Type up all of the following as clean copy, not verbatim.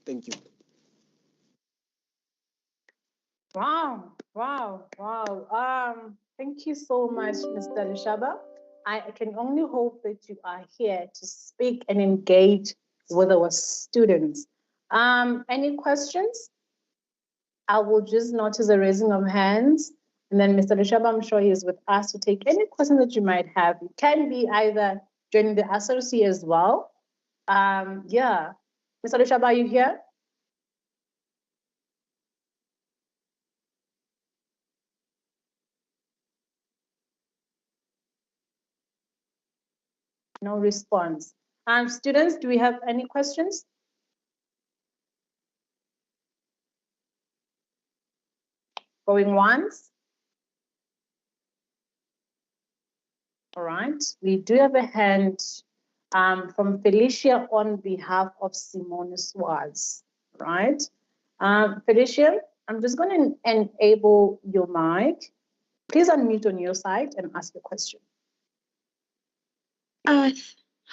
Thank you. Wow. Thank you so much, Mr. Lushaba. I can only hope that you are here to speak and engage with our students. Any questions? I will just notice a raising of hands. And then Mr. Lushaba, I'm sure he is with us to take any question that you might have. It can be either joining the SRC as well. Yeah. Mr. Lushaba, are you here? No response. Students, do we have any questions? Going once? All right. We do have a hand from Felicia on behalf of Simone Swaz. Right. Felicia, I'm just going to enable your mic. Please unmute on your side and ask your question.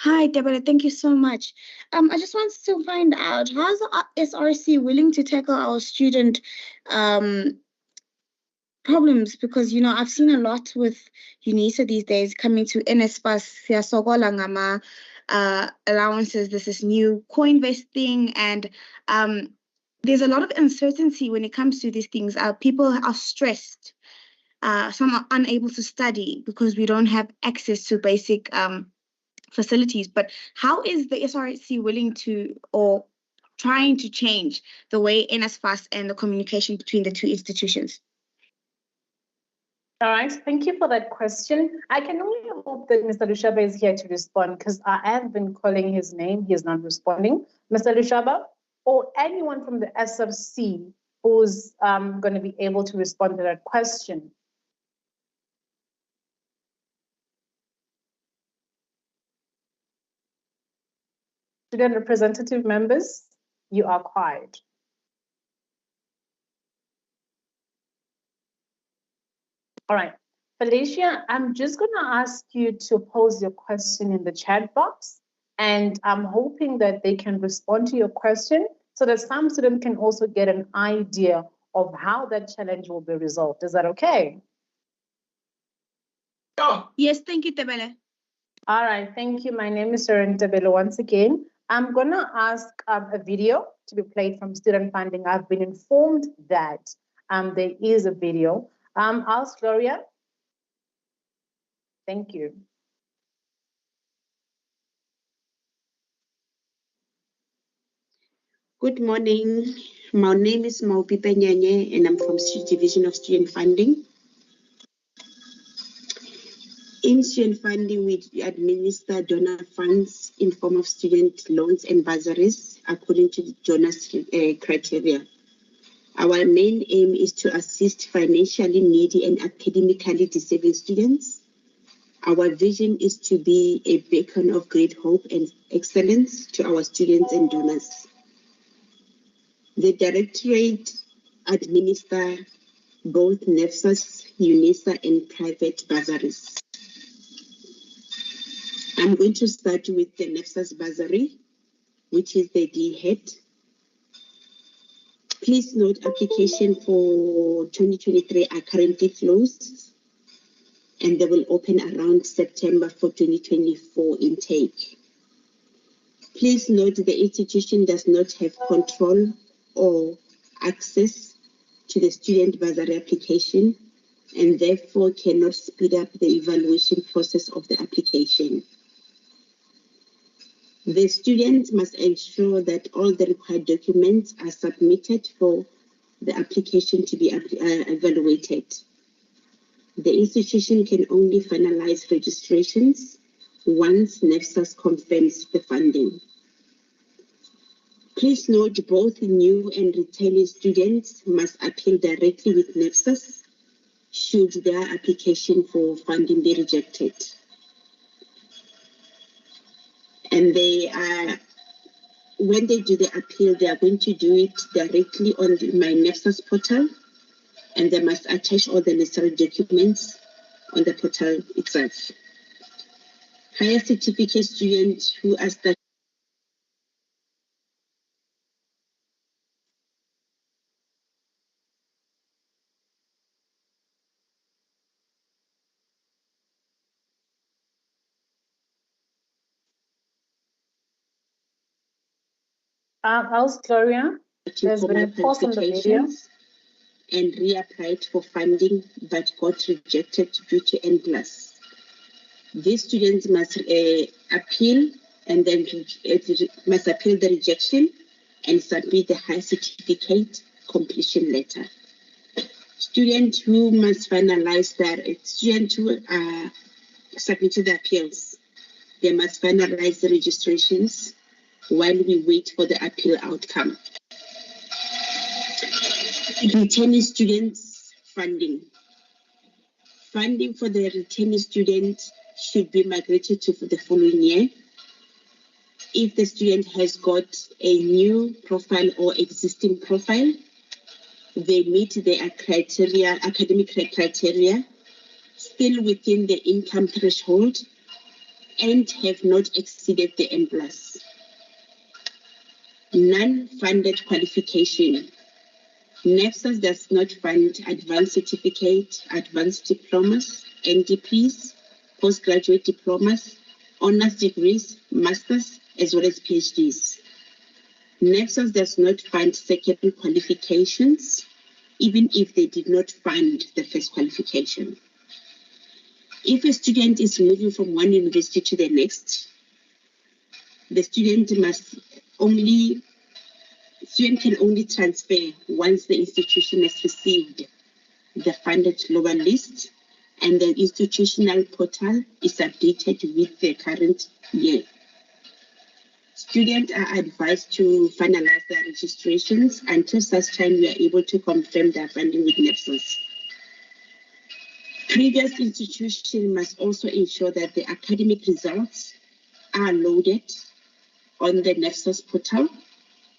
Hi, Deborah. Thank you so much. I just wanted to find out, how's the SRC willing to tackle our student problems? Because, you know, I've seen a lot with UNISA these days coming to NSFAS, allowances. This is new coin-based thing, and there's a lot of uncertainty when it comes to these things. People are stressed. Some are unable to study because we don't have access to basic facilities. But how is the SRC willing to or trying to change the way NSFAS and the communication between the two institutions? All right, thank you for that question. I can only hope that Mr. Lushaba is here to respond, because I have been calling his name. He is not responding. Mr. Lushaba, or anyone from the SRC who's going to be able to respond to that question. Student representative members, you are quiet. All right, Felicia, I'm just going to ask you to pose your question in the chat box, and I'm hoping that they can respond to your question so that some students can also get an idea of how that challenge will be resolved. Is that okay? Yes, thank you, Tebele. All right, thank you. My name is Sharon Tebele once again. I'm going to ask a video to be played from student funding. I've been informed that there is a video. Ask Gloria. Thank you. Good morning. My name is Maupipe Nyanye, and I'm from Division of Student Funding. In student funding, we administer donor funds in form of student loans and bursaries according to the donors' criteria. Our main aim is to assist financially needy and academically disabled students. Our vision is to be a beacon of great hope and excellence to our students and donors. The Directorate administers both NSFAS, UNISA, and private bursaries. I'm going to start with the NSFAS bursary, which is the D-head. Please note, application for 2023 are currently closed, and they will open around September for 2024 intake. Please note the institution does not have control or access to the student bursary application, and therefore cannot speed up the evaluation process of the application. The students must ensure that all the required documents are submitted for the application to be evaluated. The institution can only finalize registrations once NSFAS confirms the funding. Please note, both new and returning students must appeal directly with NSFAS should their application for funding be rejected. And when they do the appeal, they are going to do it directly on my NSFAS portal, and they must attach all the necessary documents on the portal itself. Higher certificate students who are studying Else, Gloria, there's been a pause on the video. And reapplied for funding but got rejected due to NSFAS. These students must appeal and then must appeal the rejection and submit the high certificate completion letter. Students who must finalize that, students who submitted the appeals, they must finalize the registrations while we wait for the appeal outcome. Returning students funding. Funding for the returning student should be migrated to the following year. If the student has got a new profile or existing profile, they meet their criteria, academic criteria, still within the income threshold, and have not exceeded the NSFAS. Non-funded qualification. NSFAS does not fund advanced certificate, advanced diplomas, NDPs, postgraduate diplomas, honors degrees, masters, as well as PhDs. NSFAS does not fund secondary qualifications, even if they did not fund the first qualification. If a student is moving from one university to the next, the student can only transfer once the institution has received the funded lower list and the institutional portal is updated with the current year. Students are advised to finalize their registrations until such time we are able to confirm their funding with NSFAS. Previous institutions must also ensure that the academic results are loaded on the NSFAS portal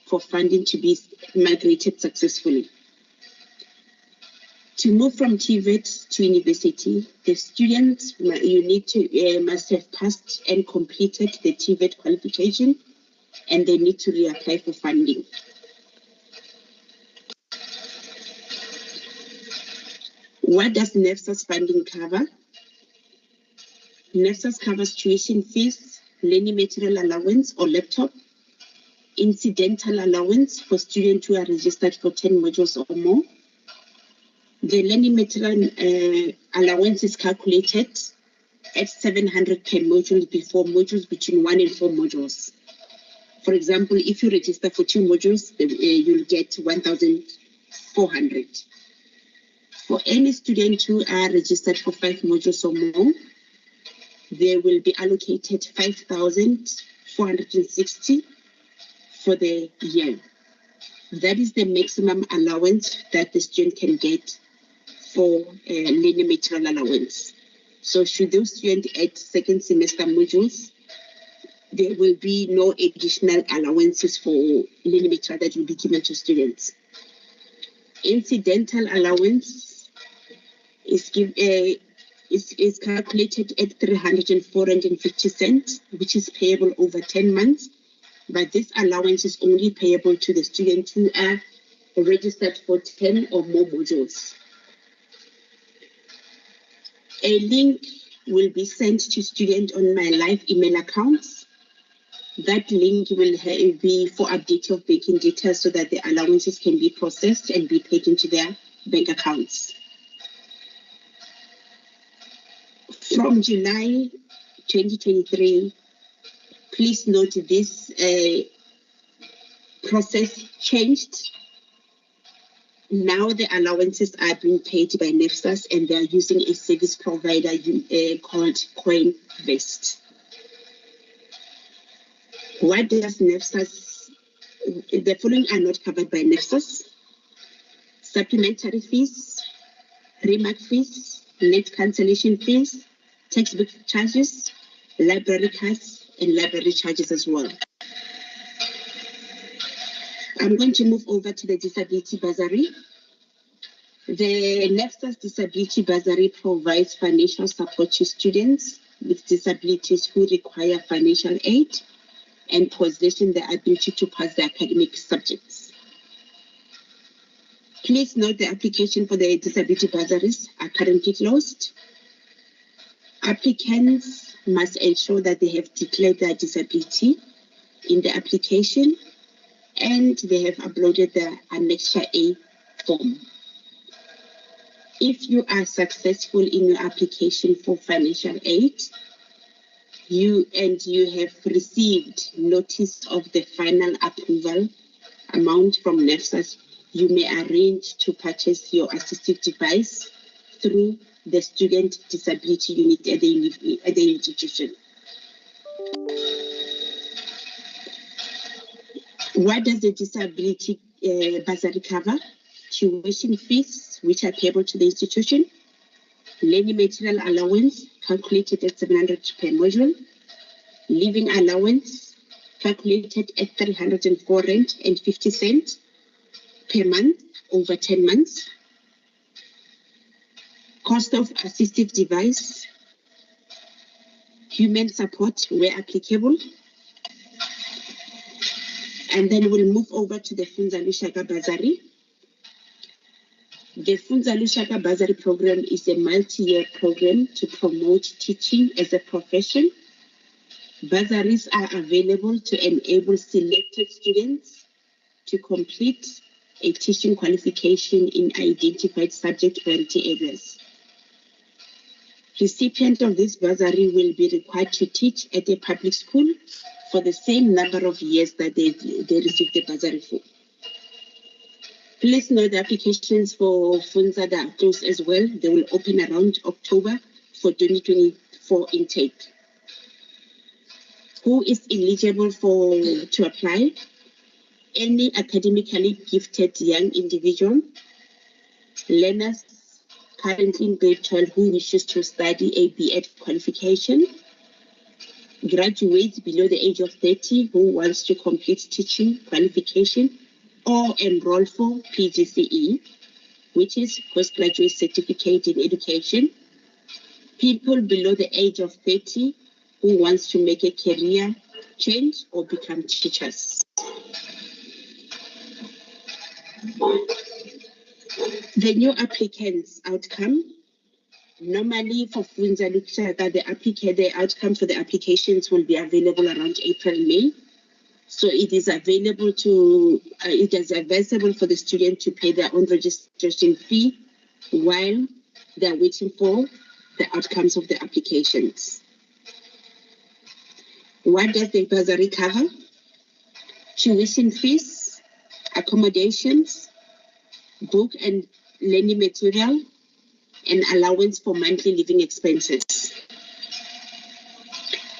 for funding to be migrated successfully. To move from TVET to university, the students must have passed and completed the TVET qualification, and they need to reapply for funding. What does NSFAS funding cover? NSFAS covers tuition fees, learning material allowance or laptop, incidental allowance for students who are registered for 10 modules or more. The learning material allowance is calculated at 700 per module before modules between 1 and 4 modules. For example, if you register for 2 modules, you'll get 1,400. For any student who are registered for 5 modules or more, they will be allocated 5,460 for the year. That is the maximum allowance that the student can get for learning material allowance. So should those students add second semester modules, there will be no additional allowances for learning material that will be given to students. Incidental allowance is calculated at 304.50 cents, which is payable over 10 months. But this allowance is only payable to the students who are registered for 10 or more modules. A link will be sent to students on my live email accounts. That link will be for update of banking details so that the allowances can be processed and be paid into their bank accounts. From July 2023, please note this process changed. Now the allowances are being paid by NSFAS and they are using a service provider called CoinVest. What does NSFAS? The following are not covered by NSFAS: supplementary fees, remark fees, net cancellation fees, textbook charges, library cards, and library charges as well. I'm going to move over to the disability bursary. The NSFAS disability bursary provides financial support to students with disabilities who require financial aid and possessing the ability to pass the academic subjects. Please note the application for the disability bursaries are currently closed. Applicants must ensure that they have declared their disability in the application and they have uploaded the Annexure A form. If you are successful in your application for financial aid, you have received notice of the final approval amount from NSFAS, you may arrange to purchase your assistive device through the student disability unit at the institution. What does the disability bursary cover? Tuition fees, which are payable to the institution, learning material allowance, calculated at 700 per module, living allowance, calculated at 304 rand and 50 cents per month over 10 months, cost of assistive device, human support where applicable, and then we'll move over to the Funza Lushaka Bursary. The Funza Lushaka Bursary program is a multi-year program to promote teaching as a profession. Bursaries are available to enable selected students to complete a teaching qualification in identified subject priority areas. Recipient of this bursary will be required to teach at a public school for the same number of years that they received the bursary for. Please note the applications for Funza are closed as well. They will open around October for 2024 intake. Who is eligible to apply? Any academically gifted young individual, learners currently in grade 12 who wishes to study a B.Ed qualification, graduates below the age of 30 who wants to complete teaching qualification or enroll for PGCE, which is postgraduate certificate in education, people below the age of 30 who wants to make a career change or become teachers. The new applicants' outcome. Normally for Funza Lushaka, the outcome for the applications will be available around April, May. So it is available for the student to pay their own registration fee while they're waiting for the outcomes of the applications. What does the bursary cover? Tuition fees, accommodations, book and learning material, and allowance for monthly living expenses.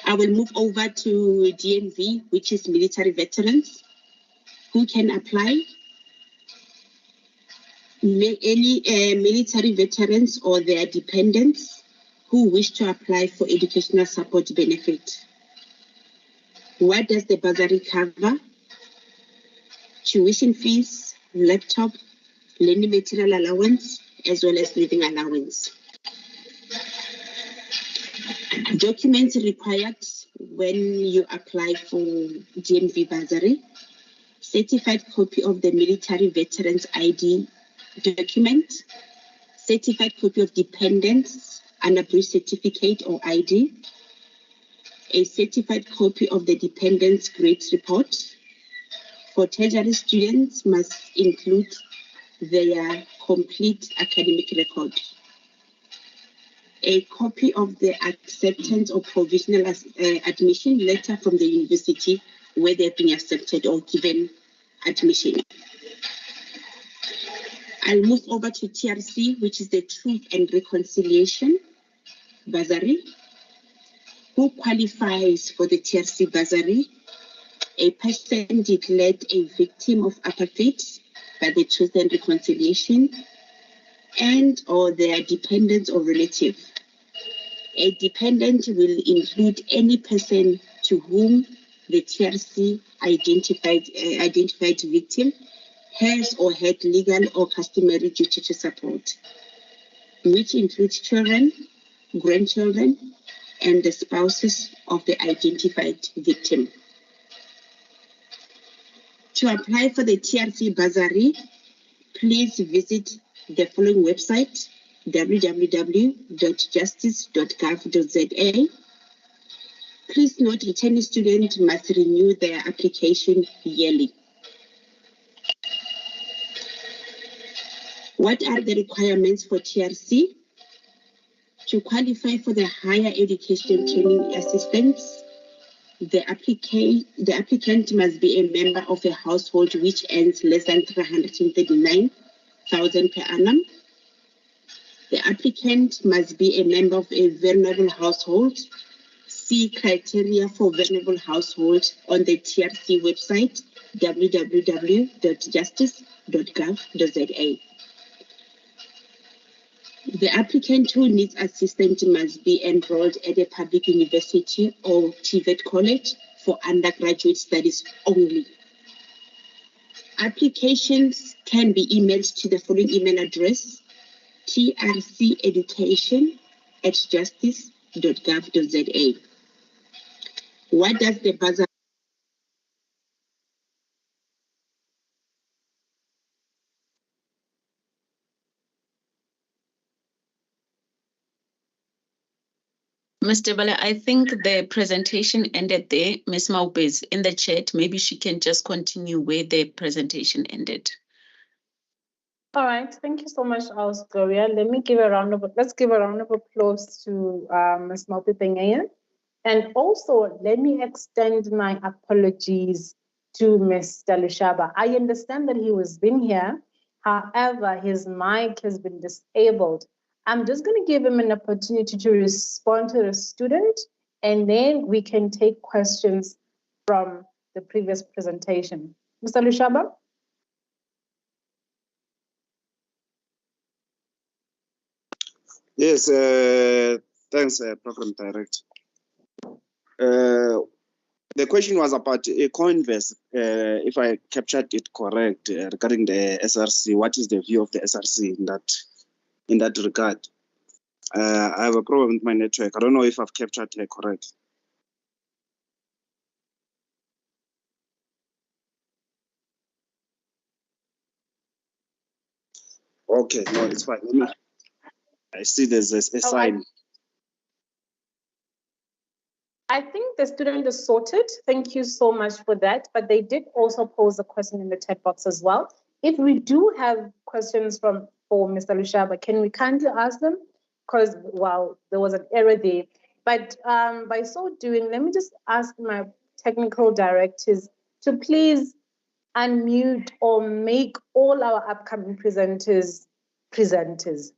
I will move over to DMV, which is military veterans. Who can apply? Any military veterans or their dependents who wish to apply for educational support benefit. What does the bursary cover? Tuition fees, laptop, learning material allowance, as well as living allowance. Documents required when you apply for DMV bursary: certified copy of the military veterans ID document, certified copy of dependents unabridged certificate or ID, a certified copy of the dependents grades report. For tertiary students must include their complete academic record, a copy of the acceptance or provisional admission letter from the university where they've been accepted or given admission. I'll move over to TRC, which is the Truth and Reconciliation Bursary. Who qualifies for the TRC bursary? A person declared a victim of apartheid by the Truth and Reconciliation and or their dependents or relative. A dependent will include any person to whom the TRC identified victim has or had legal or customary duty to support, which includes children, grandchildren, and the spouses of the identified victim. To apply for the TRC bursary, please visit the following website: www.justice.gov.za. Please note returning students must renew their application yearly. What are the requirements for TRC? To qualify for the higher education training assistance, the applicant must be a member of a household which earns less than 339,000 per annum. The applicant must be a member of a vulnerable household. See criteria for vulnerable household on the TRC website, www.justice.gov.za. The applicant who needs assistance must be enrolled at a public university or TVET college for undergraduate studies only. Applications can be emailed to the following email address: trceducation@justice.gov.za. What does the bursary? Mr. Bala, I think the presentation ended there. Ms. Maupe is in the chat. Maybe she can just continue where the presentation ended. All right, thank you so much, Gloria. Let's give a round of applause to Ms. Maupe. And also, let me extend my apologies to Mr. Lushaba. I understand that he has been here. However, his mic has been disabled. I'm just going to give him an opportunity to respond to the student, and then we can take questions from the previous presentation. Mr. Lushaba? Yes, thanks, Program Director. The question was about a co-invest, if I captured it correct, regarding the SRC. What is the view of the SRC in that regard? I have a problem with my network. I don't know if I've captured it correct. Okay, no, it's fine. I see there's a sign. I think the student is sorted. Thank you so much for that. But they did also pose a question in the chat box as well. If we do have questions for Mr. Lushaba, can we kindly ask them? Because, well, there was an error there. But by so doing, let me just ask my technical directors to please unmute or make all our upcoming presenters,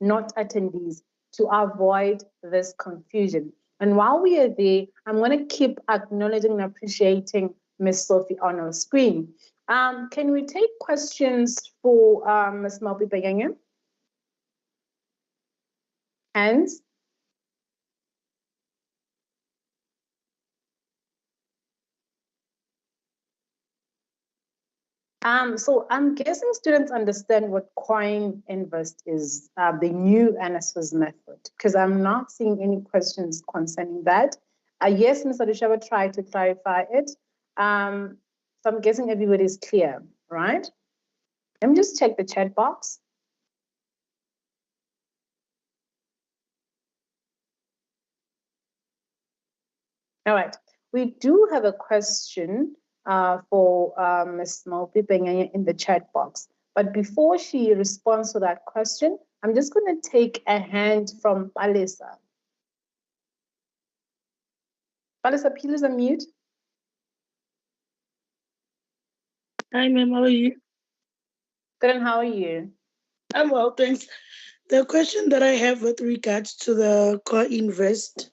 not attendees, to avoid this confusion. And while we are there, I'm going to keep acknowledging and appreciating Ms. Sophie on our screen. Can we take questions for Ms. Maupe? Hands? So I'm guessing students understand what coin invest is, the new NSFAS method, because I'm not seeing any questions concerning that. Yes, Mr. Lushaba tried to clarify it. So I'm guessing everybody is clear, right? Let me just check the chat box. All right, we do have a question for Ms. Maupe in the chat box. But before she responds to that question, I'm just going to take a hand from Palisa. Palisa, please unmute. Hi, ma'am. How are you? Good, and how are you? I'm well, thanks. The question that I have with regards to the Core Invest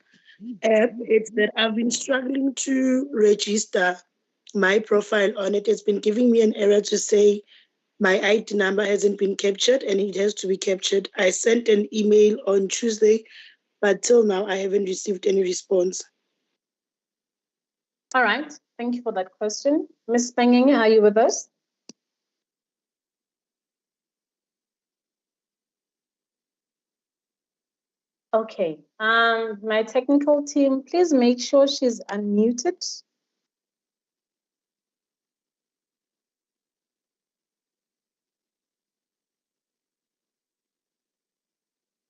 app is that I've been struggling to register my profile on it. It's been giving me an error to say my ID number hasn't been captured and it has to be captured. I sent an email on Tuesday, but till now I haven't received any response. All right, thank you for that question. Ms. Pengenge, are you with us? Okay, my technical team, please make sure she's unmuted.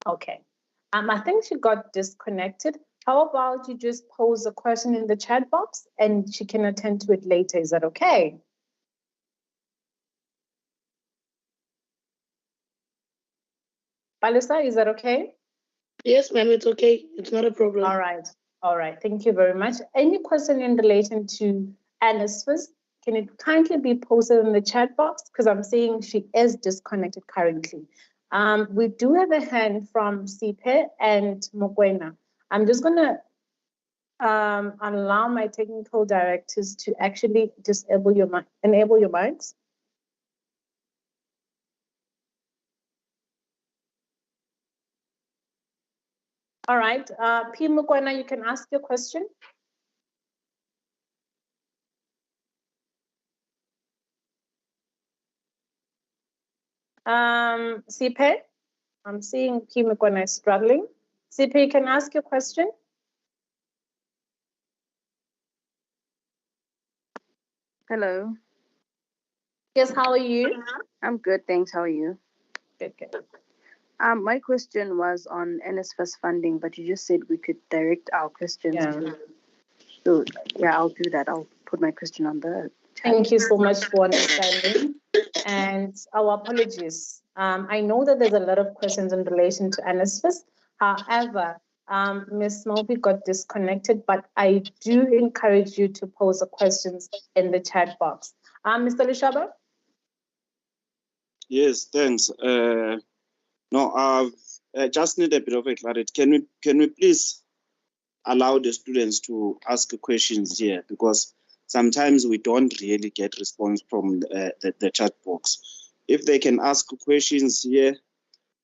Okay, I think she got disconnected. How about you just pose a question in the chat box and she can attend to it later? Is that okay? Palisa, is that okay? Yes, ma'am, it's okay. It's not a problem. All right. All right. Thank you very much. Any question in relation to NSFAS? Can it kindly be posted in the chat box? Because I'm seeing she is disconnected currently. We do have a hand from Sipe and Mokwena. I'm just going to allow my technical directors to actually enable your mics. All right, P. Mokwena, you can ask your question. Sipe, I'm seeing P. Mokwena is struggling. Sipe, you can ask your question. Hello. Yes, how are you? I'm good, thanks. How are you? Good, good. My question was on NSFAS funding, but you just said we could direct our questions to. So yeah, I'll do that. I'll put my question on the chat. Thank you so much for understanding, and our apologies. I know that there's a lot of questions in relation to NSFAS. However, Ms. Moby got disconnected, but I do encourage you to pose the questions in the chat box. Mr. Lushaba? Yes, thanks. No, I just need a bit of a clarity. Can we please allow the students to ask questions here, because sometimes we don't really get response from the chat box. If they can ask questions here,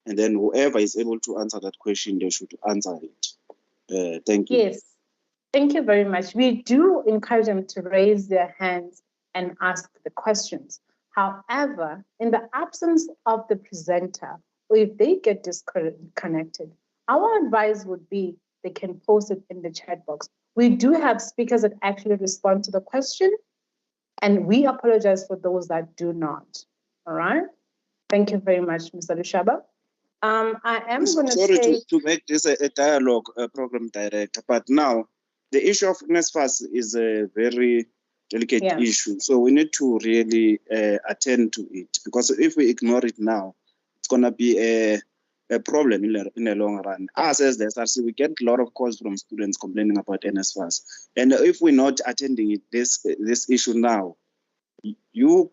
and then whoever is able to answer that question, they should answer it. Thank you. Yes, thank you very much. We do encourage them to raise their hands and ask the questions. However, in the absence of the presenter, or if they get disconnected, our advice would be they can post it in the chat box. We do have speakers that actually respond to the question, and we apologize for those that do not. All right. Thank you very much, Mr. Lushaba. I am going to make this a dialogue program director, but now the issue of NSFAS is a very delicate issue. So we need to really attend to it, because if we ignore it now, it's going to be a problem in the long run. As the SRC, we get a lot of calls from students complaining about NSFAS. And if we're not attending it, this issue now, you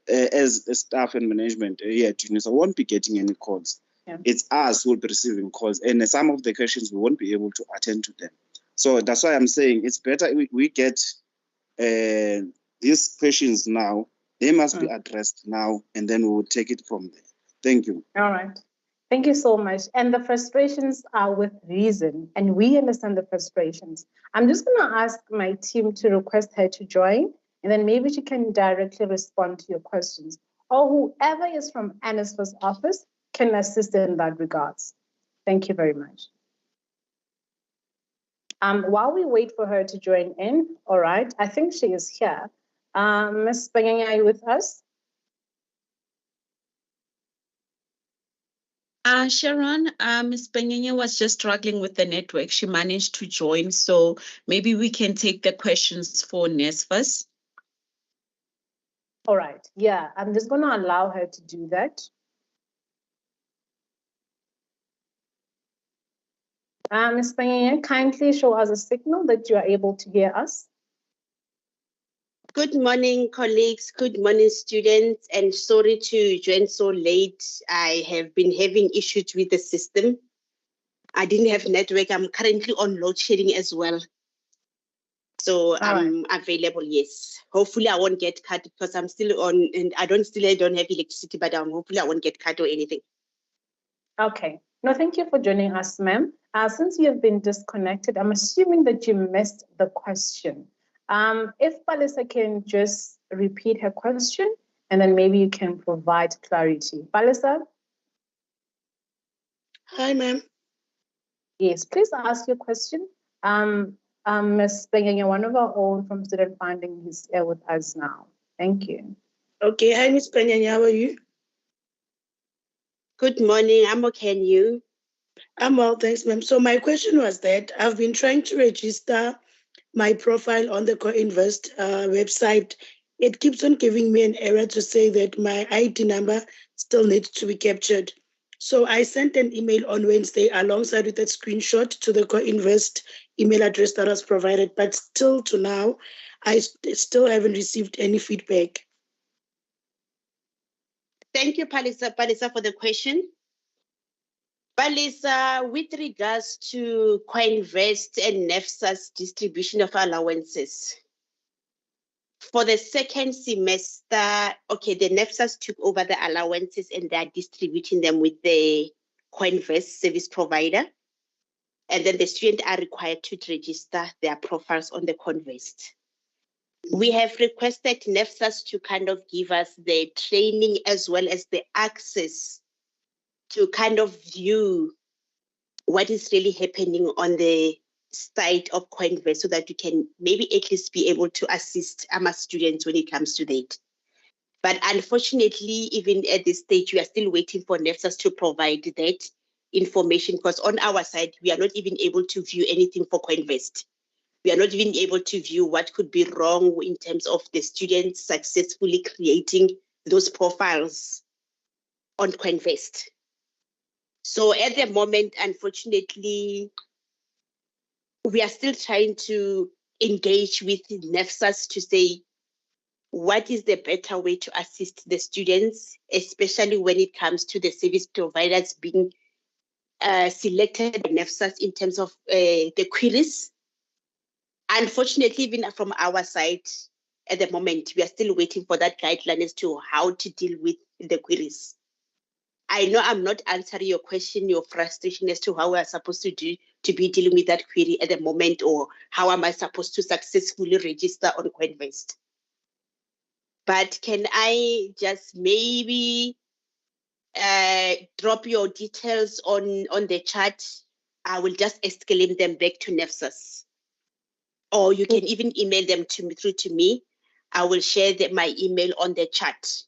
as staff and management here at UNISA won't be getting any calls. It's us who will be receiving calls, and some of the questions we won't be able to attend to them. So that's why I'm saying it's better we get these questions now. They must be addressed now, and then we will take it from there. Thank you. All right. Thank you so much. And the frustrations are with reason, and we understand the frustrations. I'm just going to ask my team to request her to join, and then maybe she can directly respond to your questions. Or whoever is from NSFAS office can assist in that regards. Thank you very much. While we wait for her to join in, all right, I think she is here. Ms. Banyanya, are you with us? Sharon, Ms. Banyanya was just struggling with the network. She managed to join, so maybe we can take the questions for NSFAS. All right, yeah, I'm just going to allow her to do that. Ms. Banyanya, kindly show us a signal that you are able to hear us. Good morning, colleagues. Good morning, students. And sorry to join so late. I have been having issues with the system. I didn't have network. I'm currently on load shedding as well. So I'm available, yes. Hopefully I won't get cut because I'm still on, and I don't have electricity, but hopefully I won't get cut or anything. Okay. No, thank you for joining us, ma'am. Since you have been disconnected, I'm assuming that you missed the question. If Palisa can just repeat her question, and then maybe you can provide clarity. Palisa? Hi, ma'am. Yes, please ask your question. Ms. Banyanya, one of our own from Student Funding, is here with us now. Thank you. Okay, hi, Ms. Banyanya, how are you? Good morning, I'm okay, and you? I'm well, thanks, ma'am. So my question was that I've been trying to register my profile on the CoInvest website. It keeps on giving me an error to say that my ID number still needs to be captured. So I sent an email on Wednesday alongside with that screenshot to the CoInvest email address that was provided, but still to now, I still haven't received any feedback. Thank you, Palisa, for the question. Palisa, with regards to CoInvest and NSFAS distribution of allowances, for the second semester, okay, the NSFAS took over the allowances and they are distributing them with the CoInvest service provider. And then the students are required to register their profiles on the CoInvest. We have requested NSFAS to kind of give us the training as well as the access to kind of view what is really happening on the side of CoInvest so that you can maybe at least be able to assist our students when it comes to that. But unfortunately, even at this stage, we are still waiting for NSFAS to provide that information because on our side, we are not even able to view anything for CoInvest. We are not even able to view what could be wrong in terms of the students successfully creating those profiles on CoInvest. So at the moment, unfortunately, we are still trying to engage with NSFAS to say, what is the better way to assist the students, especially when it comes to the service providers being selected by NSFAS in terms of the queries. Unfortunately, even from our side, at the moment, we are still waiting for that guideline as to how to deal with the queries. I know I'm not answering your question, your frustration as to how we are supposed to be dealing with that query at the moment, or how am I supposed to successfully register on CoInvest. But can I just maybe drop your details on the chat? I will just escalate them back to NSFAS. Or you can even email them through to me. I will share my email on the chat.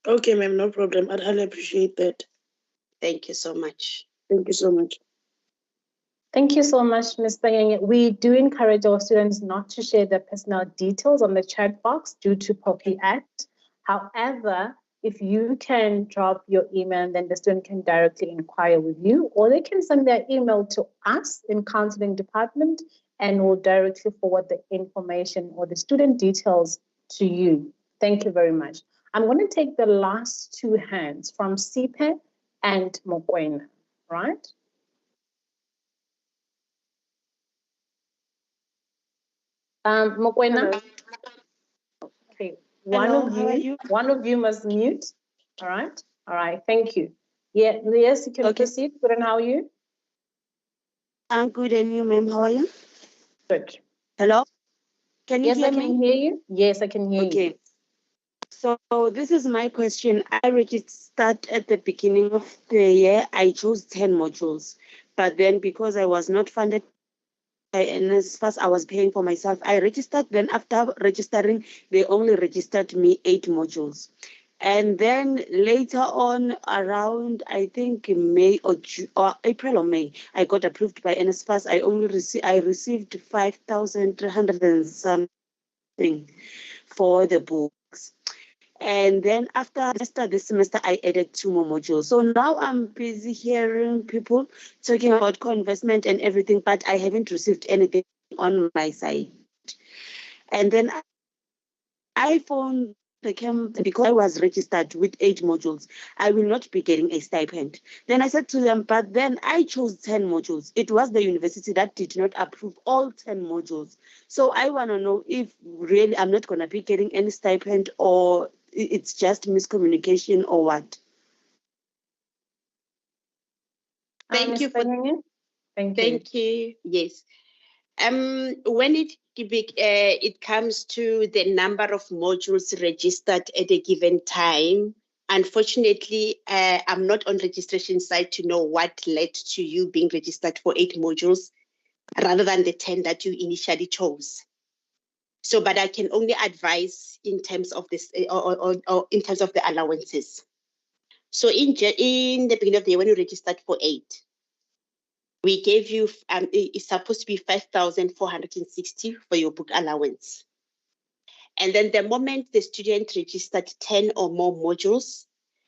Okay, ma'am, no problem. I'll appreciate that. Thank you so much. Thank you so much. Thank you so much, Ms. Banyanya. We do encourage our students not to share their personal details on the chat box due to POPI Act. However, if you can drop your email, then the student can directly inquire with you, or they can send their email to us in counseling department, and we'll directly forward the information or the student details to you. Thank you very much. I'm going to take the last two hands from Sipe and Mokwena, right? Mokwena. Okay, one of you must mute. All right, thank you. Yeah, yes, you can proceed. Good, and how are you? I'm good, and you, ma'am, how are you? Good. Hello? Can you hear me? Yes, I can hear you. Yes, I can hear you. Okay. So this is my question. I registered at the beginning of the year. I chose 10 modules, but then because I was not funded by NSFAS, I was paying for myself. I registered. Then after registering, they only registered me 8 modules. And then later on, around I think May or April or May, I got approved by NSFAS. I received 5,300 and something for the books. And then after this semester, I added 2 more modules. So now I'm busy hearing people talking about co-investment and everything, but I haven't received anything on my side. And then I found the camp, because I was registered with 8 modules, I will not be getting a stipend. Then I said to them, but then I chose 10 modules. It was the university that did not approve all 10 modules. So I want to know if really I'm not going to be getting any stipend, or it's just miscommunication, or what. Thank you. Thank you. Yes. When it comes to the number of modules registered at a given time, unfortunately, I'm not on registration side to know what led to you being registered for 8 modules rather than the 10 that you initially chose. So, but I can only advise in terms of this, or in terms of the allowances. So in the beginning of the year, when you registered for 8, we gave you, it's supposed to be 5,460 for your book allowance. And then the moment the student registered 10 or more modules,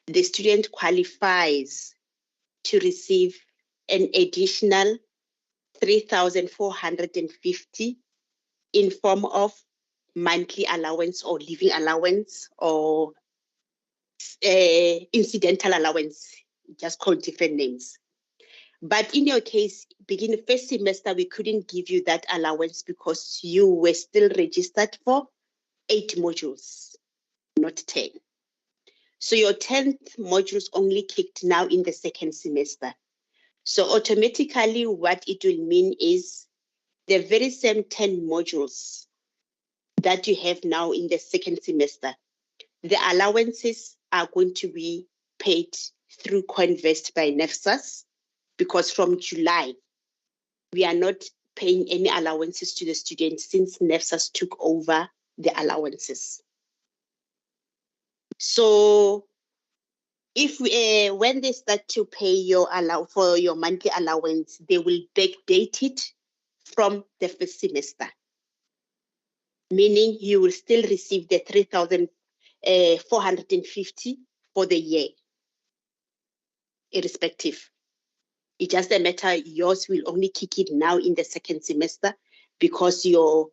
the student qualifies to receive an additional 3,450 in form of monthly allowance or living allowance or incidental allowance, just called different names. But in your case, beginning first semester, we couldn't give you that allowance because you were still registered for 8 modules, not 10. So your 10th modules only kicked now in the second semester. So automatically what it will mean is the very same 10 modules that you have now in the second semester, the allowances are going to be paid through CoinVest by NSFAS, because from July, we are not paying any allowances to the students since NSFAS took over the allowances. So if when they start to pay your for your monthly allowance, they will backdate it from the first semester, meaning you will still receive the 3,450 for the year, irrespective. It's just a matter yours will only kick in now in the second semester because your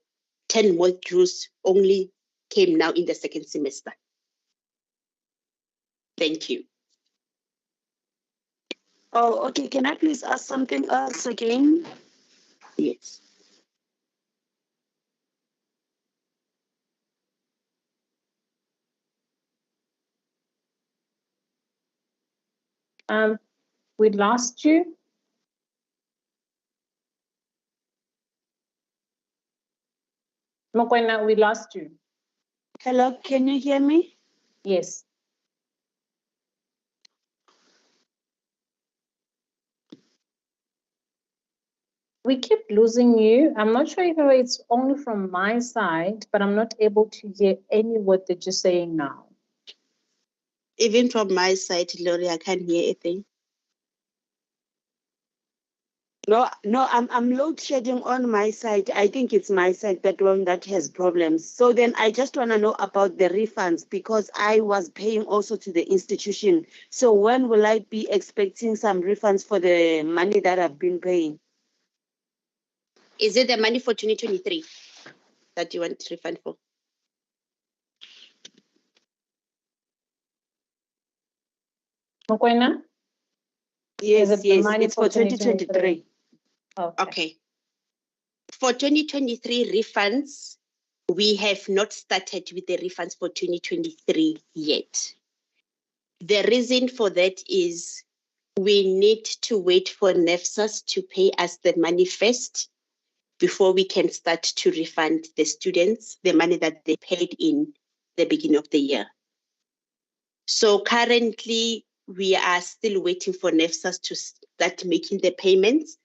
10 modules only came now in the second semester. Thank you. Oh, okay. Can I please ask something else again? Yes. We lost you. Mokoena, we lost you. Hello, can you hear me? Yes. We keep losing you. I'm not sure if it's only from my side, but I'm not able to hear any word that you're saying now. Even from my side, Lori, I can't hear anything. No, I'm load shedding on my side. I think it's my side, that one that has problems. So then I just want to know about the refunds because I was paying also to the institution. So when will I be expecting some refunds for the money that I've been paying? Is it the money for 2023 that you want refund for? Mokoena? Yes, it's for 2023. Okay. For 2023 refunds, we have not started with the refunds for 2023 yet. The reason for that is we need to wait for NSFAS to pay us the money first before we can start to refund the students the money that they paid in the beginning of the year. So currently, we are still waiting for NSFAS to start making the payments.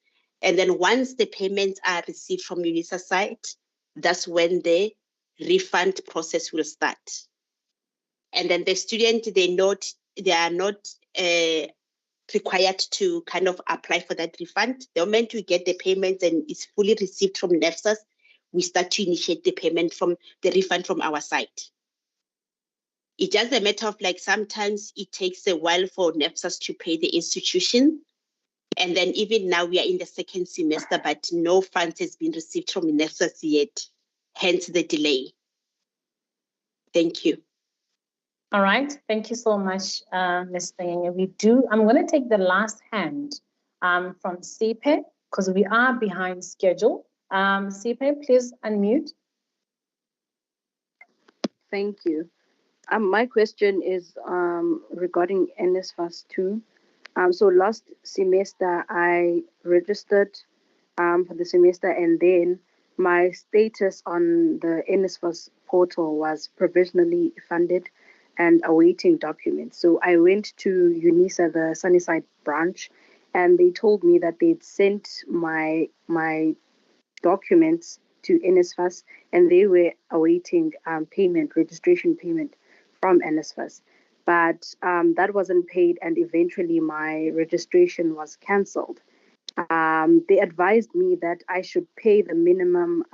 And then once the payments are received from UNISA side, that's when the refund process will start. And then the student, they are not required to kind of apply for that refund. The moment we get the payments and it's fully received from NSFAS, we start to initiate the payment from the refund from our side. It's just a matter of like sometimes it takes a while for NSFAS to pay the institution. And then even now we are in the second semester, but no funds has been received from NSFAS yet, hence the delay. Thank you. All right, thank you so much, Ms. Thanyanya. I'm going to take the last hand from Sipe because we are behind schedule. Sipe, please unmute. Thank you. My question is regarding NSFAS 2. So last semester I registered for the semester, and then my status on the NSFAS portal was provisionally funded and awaiting documents. So I went to UNISA, the Sunnyside branch, and they told me that they'd sent my documents to NSFAS, and they were awaiting registration payment from NSFAS. But that wasn't paid, and eventually my registration was cancelled. They advised me that I should pay the minimum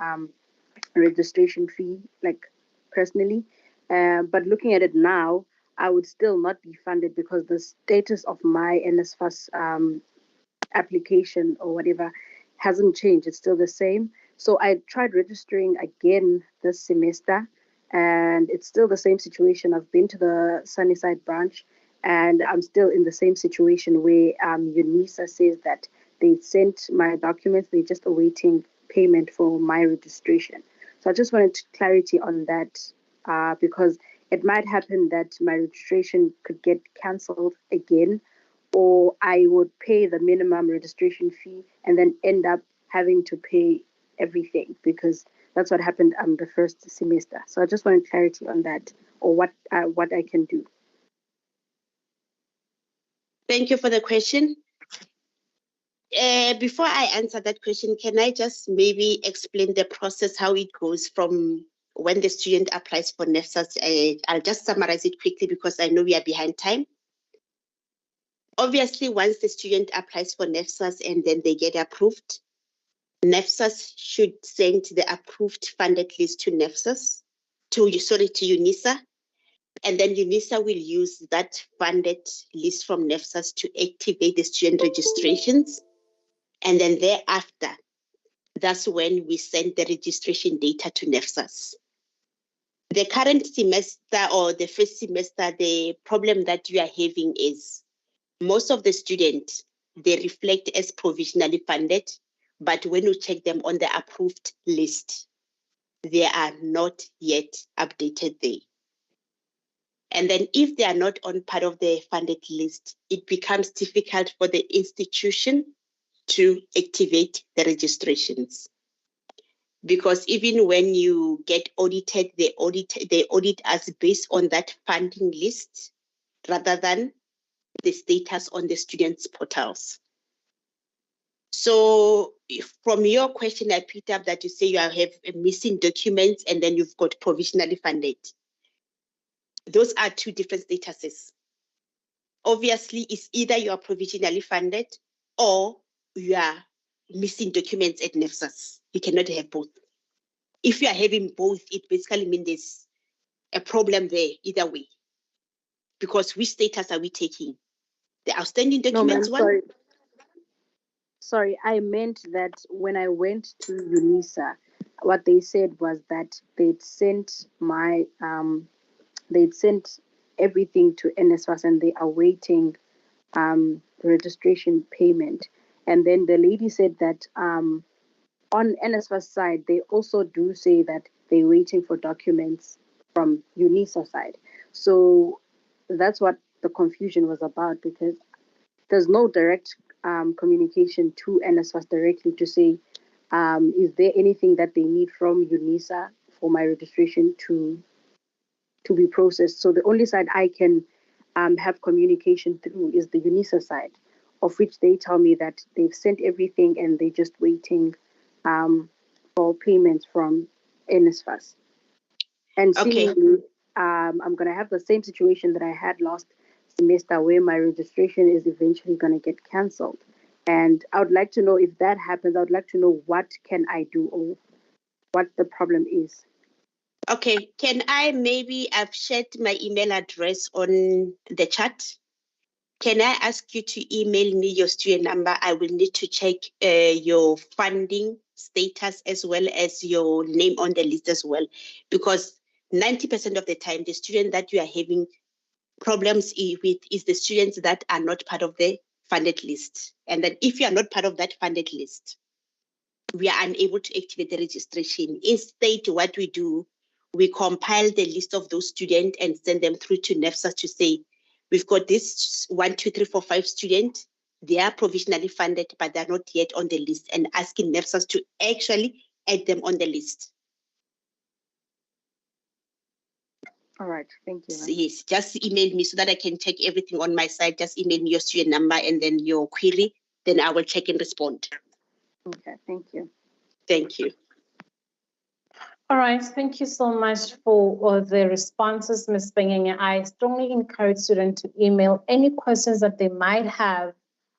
registration fee, like personally. But looking at it now, I would still not be funded because the status of my NSFAS application or whatever hasn't changed. It's still the same. So I tried registering again this semester, and it's still the same situation. I've been to the Sunnyside branch, and I'm still in the same situation where UNISA says that they sent my documents, they're just awaiting payment for my registration. So I just wanted clarity on that because it might happen that my registration could get cancelled again, or I would pay the minimum registration fee and then end up having to pay everything, because that's what happened the first semester. So I just wanted clarity on that, or what I can do. Thank you for the question. Before I answer that question, can I just maybe explain the process, how it goes from when the student applies for NSFAS? I'll just summarize it quickly because I know we are behind time. Obviously, once the student applies for NSFAS and then they get approved, NSFAS should send the approved funded list to UNISA, and then UNISA will use that funded list from NSFAS to activate the student registrations. And then thereafter, that's when we send the registration data to NSFAS. The current semester or the first semester, the problem that you are having is most of the students, they reflect as provisionally funded, but when you check them on the approved list, they are not yet updated there. And then if they are not on part of the funded list, it becomes difficult for the institution to activate the registrations. Because even when you get audited, they audit us based on that funding list rather than the status on the students' portals. So from your question, I picked up that you say you have missing documents and then you've got provisionally funded. Those are two different statuses. Obviously, it's either you are provisionally funded or you are missing documents at NSFAS. You cannot have both. If you are having both, it basically means there's a problem there either way. Because which status are we taking? The outstanding documents one? Sorry, I meant that when I went to UNISA, what they said was that they'd sent everything to NSFAS and they are waiting registration payment. And then the lady said that on NSFAS side, they also do say that they're waiting for documents from UNISA side. So that's what the confusion was about, because there's no direct communication to NSFAS directly to say, is there anything that they need from UNISA for my registration to be processed? So the only side I can have communication through is the UNISA side, of which they tell me that they've sent everything and they're just waiting for payments from NSFAS. And seemingly, I'm going to have the same situation that I had last semester, where my registration is eventually going to get cancelled. And I would like to know, if that happens, I would like to know what can I do or what the problem is. Okay, can I I've shared my email address on the chat. Can I ask you to email me your student number? I will need to check your funding status as well as your name on the list as well, because 90% of the time, the student that you are having problems with is the students that are not part of the funded list. And then if you are not part of that funded list, we are unable to activate the registration. Instead, what we do, we compile the list of those students and send them through to NSFAS to say, we've got this 1, 2, 3, 4, 5 students. They are provisionally funded, but they're not yet on the list, and asking NSFAS to actually add them on the list. All right, thank you. Yes, just email me so that I can check everything on my side. Just email me your student number and then your query. Then I will check and respond. Okay, thank you. Thank you. All right, thank you so much for the responses, Ms. Bengenge. I strongly encourage students to email any questions that they might have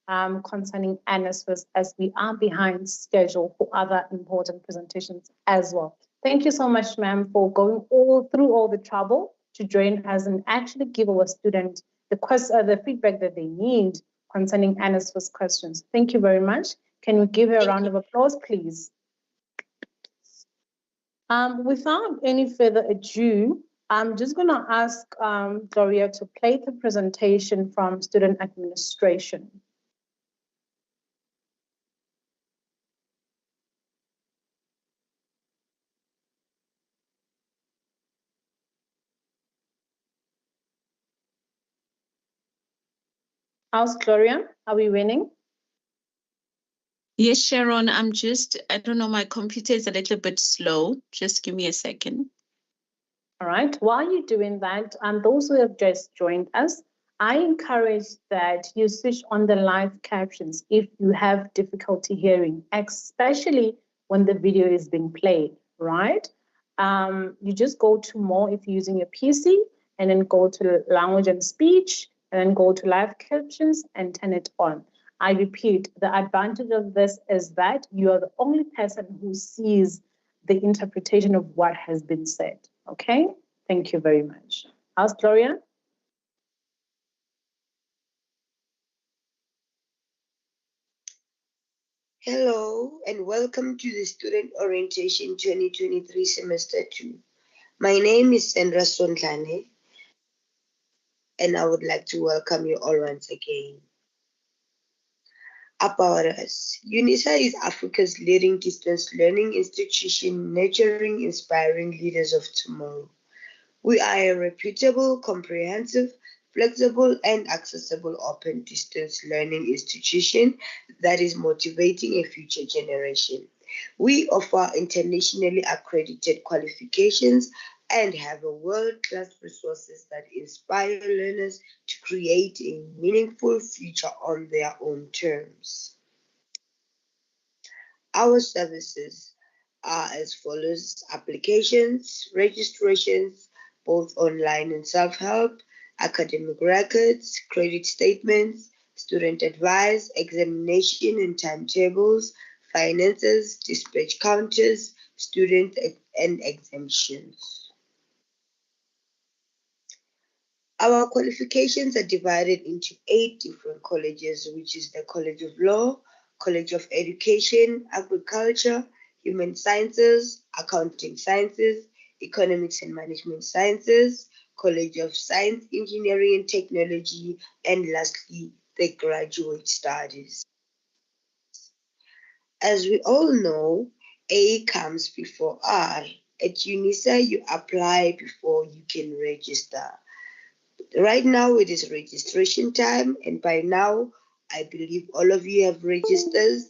concerning NSFAS, as we are behind schedule for other important presentations as well. Thank you so much, ma'am, for going through all the trouble to join us and actually give our students the feedback that they need concerning NSFAS questions. Thank you very much. Can we give her a round of applause, please? Without any further ado, I'm just going to ask Gloria to play the presentation from student administration. How's Gloria? Are we winning? Yes, Sharon, I don't know, my computer is a little bit slow. Just give me a second. All right, while you're doing that, those who have just joined us, I encourage that you switch on the live captions if you have difficulty hearing, especially when the video is being played, right? You just go to more if you're using your PC, and then go to language and speech, and then go to live captions and turn it on. I repeat, the advantage of this is that you are the only person who sees the interpretation of what has been said. Okay, thank you very much. How's Gloria? Hello and welcome to the Student Orientation 2023 Semester 2. My name is Sandra Sondlane and I would like to welcome you all once again. About us, UNISA is Africa's leading distance learning institution nurturing inspiring leaders of tomorrow. We are a reputable, comprehensive, flexible, and accessible open distance learning institution that is motivating a future generation. We offer internationally accredited qualifications and have a world-class resources that inspire learners to create a meaningful future on their own terms. Our services are as follows: applications, registrations, both online and self-help, academic records, credit statements, student advice, examination and timetables, finances, dispatch counters, student and exemptions. Our qualifications are divided into 8 different colleges, which is the College of Law, College of Education, Agriculture, Human Sciences, Accounting Sciences, Economics and Management Sciences, College of Science, Engineering and Technology, and lastly, the Graduate Studies. As we all know, A comes before R. At UNISA, you apply before you can register. Right now it is registration time, and by now I believe all of you have registered,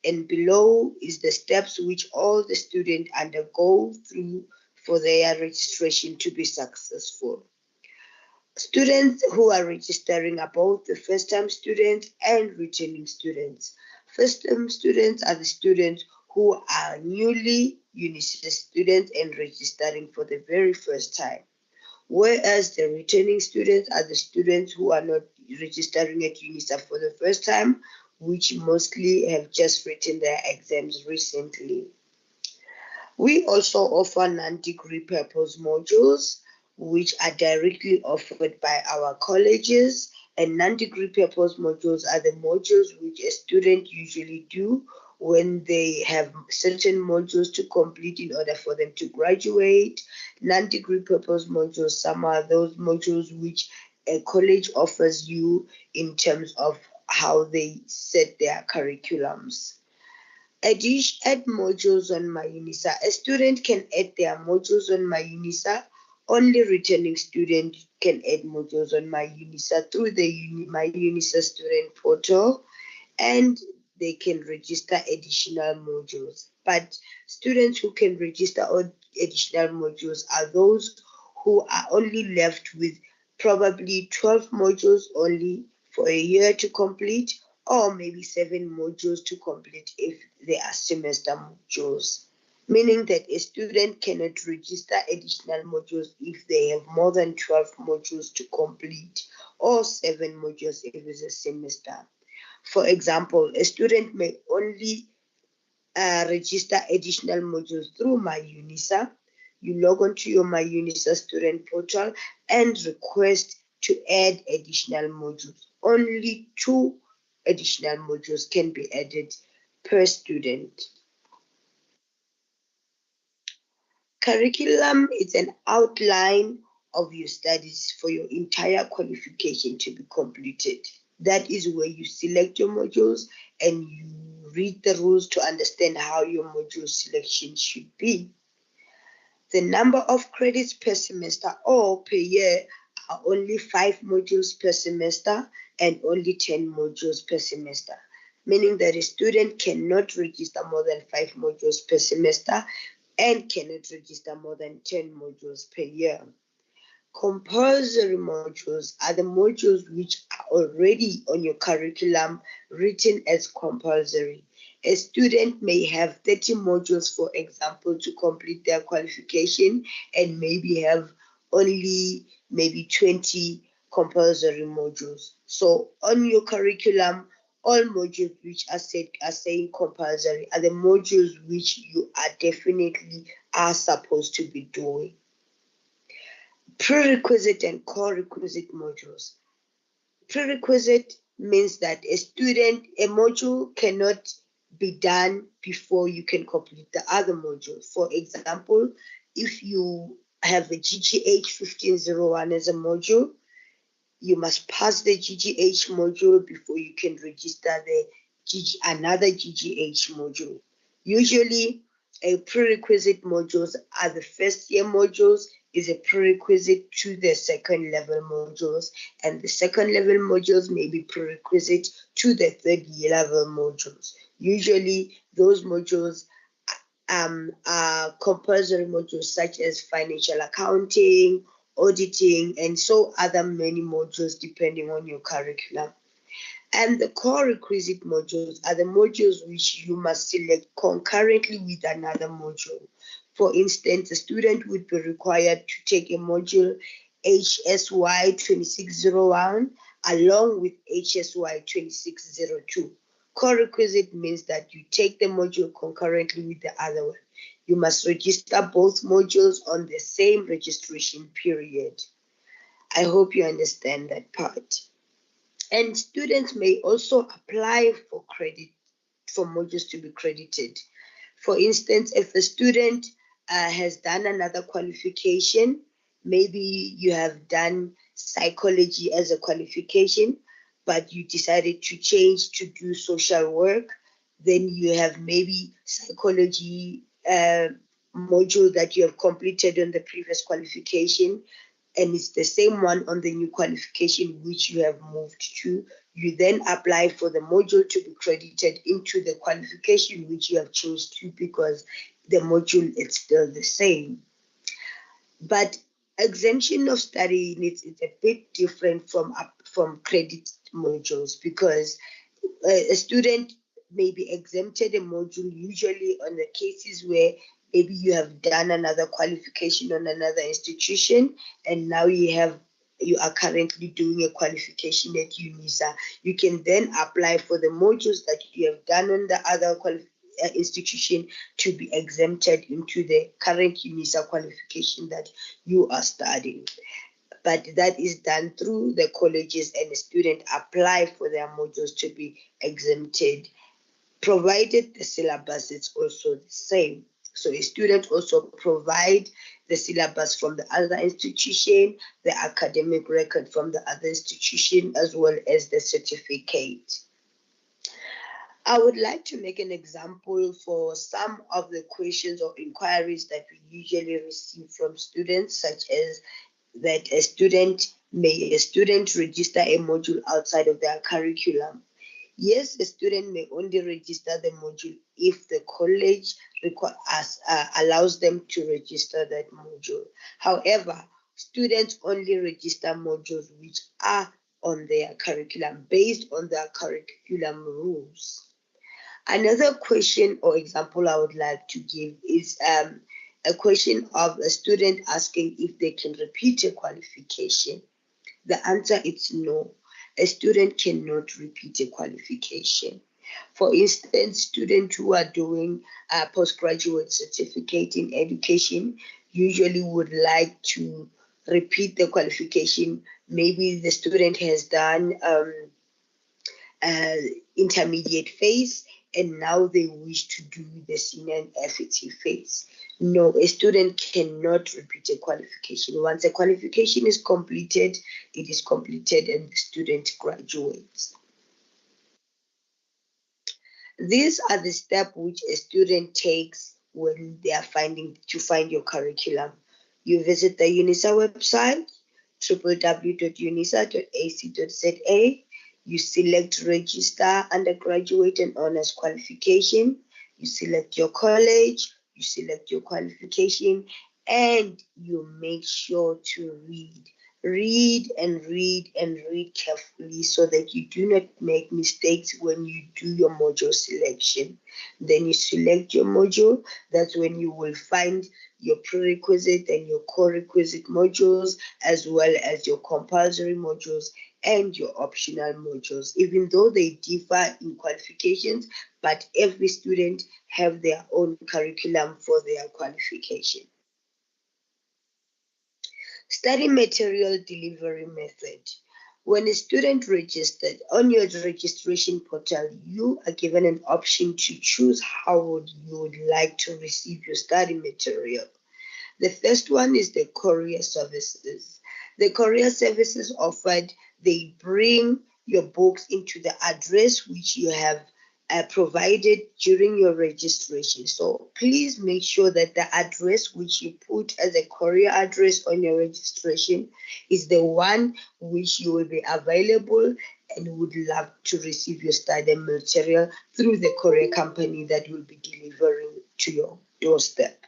and below is the steps which all the students undergo through for their registration to be successful. Students who are registering are both the first-time students and returning students. First-time students are the students who are newly UNISA students and registering for the very first time, whereas the returning students are the students who are not registering at UNISA for the first time, which mostly have just written their exams recently. We also offer non-degree purpose modules, which are directly offered by our colleges, and non-degree purpose modules are the modules which a student usually do when they have certain modules to complete in order for them to graduate. Non-degree purpose modules, some are those modules which a college offers you in terms of how they set their curriculums. Add modules on My UNISA. A student can add their modules on My UNISA. Only returning students can add modules on My UNISA through the My UNISA student portal, and they can register additional modules. But students who can register additional modules are those who are only left with probably 12 modules only for a year to complete, or maybe 7 modules to complete if they are semester modules, meaning that a student cannot register additional modules if they have more than 12 modules to complete, or 7 modules if it's a semester. For example, a student may only register additional modules through My UNISA. you log on to your My UNISA student portal and request to add additional modules. Only 2 additional modules can be added per student. Curriculum is an outline of your studies for your entire qualification to be completed. That is where you select your modules and you read the rules to understand how your module selection should be. The number of credits per semester or per year are only 5 modules per semester and only 10 modules per semester, meaning that a student cannot register more than 5 modules per semester and cannot register more than 10 modules per year. Compulsory modules are the modules which are already on your curriculum written as compulsory. A student may have 30 modules, for example, to complete their qualification and maybe have only maybe 20 compulsory modules. So on your curriculum, all modules which are saying compulsory are the modules which you are definitely supposed to be doing. Prerequisite and core requisite modules. Prerequisite means that a module cannot be done before you can complete the other module. For example, if you have a GGH 1501 as a module, you must pass the GGH module before you can register another GGH module. Usually, a prerequisite modules are the first year modules, is a prerequisite to the second level modules, and the second level modules may be prerequisite to the third year level modules. Usually, those modules are compulsory modules such as financial accounting, auditing, and so other many modules depending on your curriculum. And the core requisite modules are the modules which you must select concurrently with another module. For instance, a student would be required to take a module HSY 2601 along with HSY 2602. Core requisite means that you take the module concurrently with the other one. You must register both modules on the same registration period. I hope you understand that part. And students may also apply for credit, for modules to be credited. For instance, if a student has done another qualification, maybe you have done psychology as a qualification, but you decided to change to do social work, then you have maybe psychology module that you have completed on the previous qualification, and it's the same one on the new qualification which you have moved to. You then apply for the module to be credited into the qualification which you have changed to, because the module is still the same. But exemption of study needs is a bit different from credit modules, because a student may be exempted a module usually on the cases where maybe you have done another qualification on another institution and now you are currently doing a qualification at UNISA. You can then apply for the modules that you have done on the other institution to be exempted into the current UNISA qualification that you are studying. But that is done through the colleges, and the student apply for their modules to be exempted, provided the syllabus is also the same. So a student also provide the syllabus from the other institution, the academic record from the other institution, as well as the certificate. I would like to make an example for some of the questions or inquiries that we usually receive from students, such as that a student register a module outside of their curriculum. Yes, a student may only register the module if the college allows them to register that module. However, students only register modules which are on their curriculum, based on their curriculum rules. Another question or example I would like to give is a question of a student asking if they can repeat a qualification. The answer is no. A student cannot repeat a qualification. For instance, students who are doing a postgraduate certificate in education, usually would like to repeat the qualification. Maybe the student has done intermediate phase and now they wish to do the senior and FET phase. No, a student cannot repeat a qualification. Once a qualification is completed, it is completed and the student graduates. These are the steps which a student takes when they are find your curriculum. You visit the UNISA website, www.unisa.ac.za. You select register undergraduate and honors qualification. You select your college, you select your qualification, and you make sure to read and read and read carefully so that you do not make mistakes when you do your module selection. Then you select your module. That's when you will find your prerequisite and your core-requisite modules, as well as your compulsory modules and your optional modules, even though they differ in qualifications, but every student have their own curriculum for their qualification. Study material delivery method. When a student registered on your registration portal, you are given an option to choose how you would like to receive your study material. The first one is the courier services. The courier services offered, they bring your books into the address which you have provided during your registration. So please make sure that the address which you put as a courier address on your registration is the one which you will be available and would love to receive your study material through the courier company that will be delivering to your doorstep.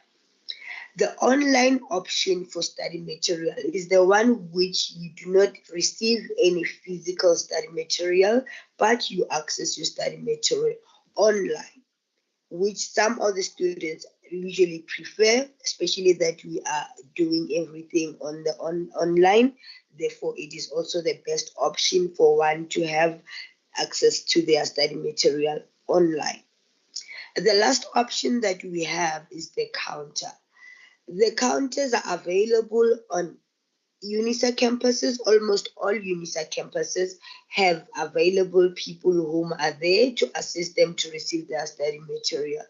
The online option for study material is the one which you do not receive any physical study material, but you access your study material online, which some of the students usually prefer, especially that we are doing everything on the online. Therefore, it is also the best option for one to have access to their study material online. The last option that we have is the counter. The counters are available on UNISA campuses. Almost all UNISA campuses have available people whom are there to assist them to receive their study material.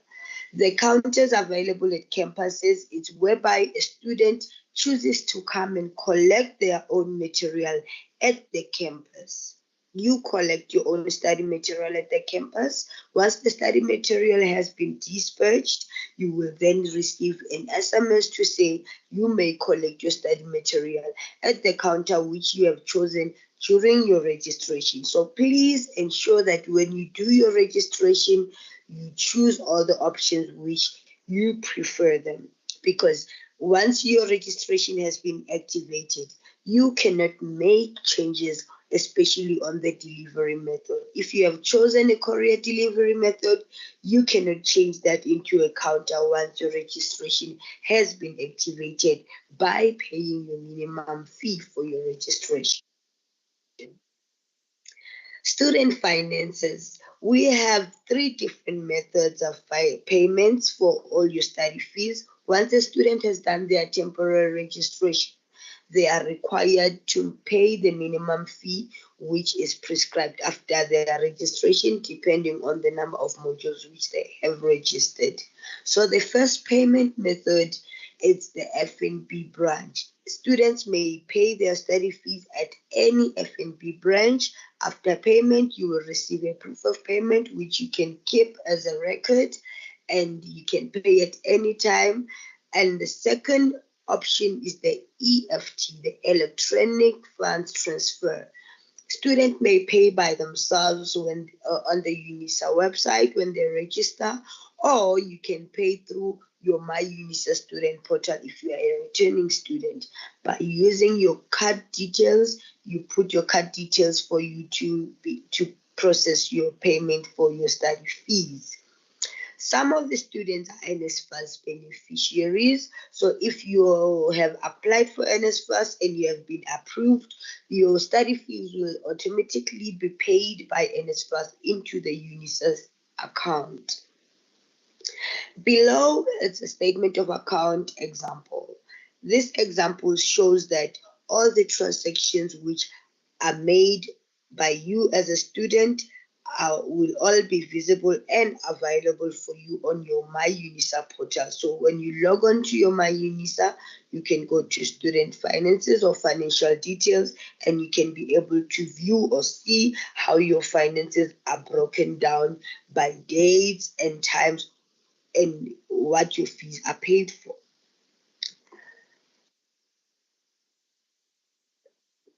The counters available at campuses is whereby a student chooses to come and collect their own material at the campus. You collect your own study material at the campus. Once the study material has been dispatched, you will then receive an SMS to say you may collect your study material at the counter which you have chosen during your registration. So please ensure that when you do your registration, you choose all the options which you prefer them, because once your registration has been activated, you cannot make changes, especially on the delivery method. If you have chosen a courier delivery method, you cannot change that into a counter once your registration has been activated by paying your minimum fee for your registration. Student finances. We have 3 different methods of payments for all your study fees. Once a student has done their temporary registration, they are required to pay the minimum fee which is prescribed after their registration, depending on the number of modules which they have registered. So the first payment method is the FNB branch. Students may pay their study fees at any FNB branch. After payment, you will receive a proof of payment which you can keep as a record, and you can pay at any time. And the second option is the EFT, the electronic funds transfer. Students may pay by themselves when on the UNISA website when they register, or you can pay through your My UNISA student portal if you are a returning student. By using your card details, you put your card details for you to process your payment for your study fees. Some of the students are NSFAS beneficiaries. So if you have applied for NSFAS and you have been approved, your study fees will automatically be paid by NSFAS into the UNISA's account. Below, it's a statement of account example. This example shows that all the transactions which are made by you as a student will all be visible and available for you on your My UNISA portal. So when you log on to your My UNISA, you can go to student finances or financial details, and you can be able to view or see how your finances are broken down by dates and times and what your fees are paid for.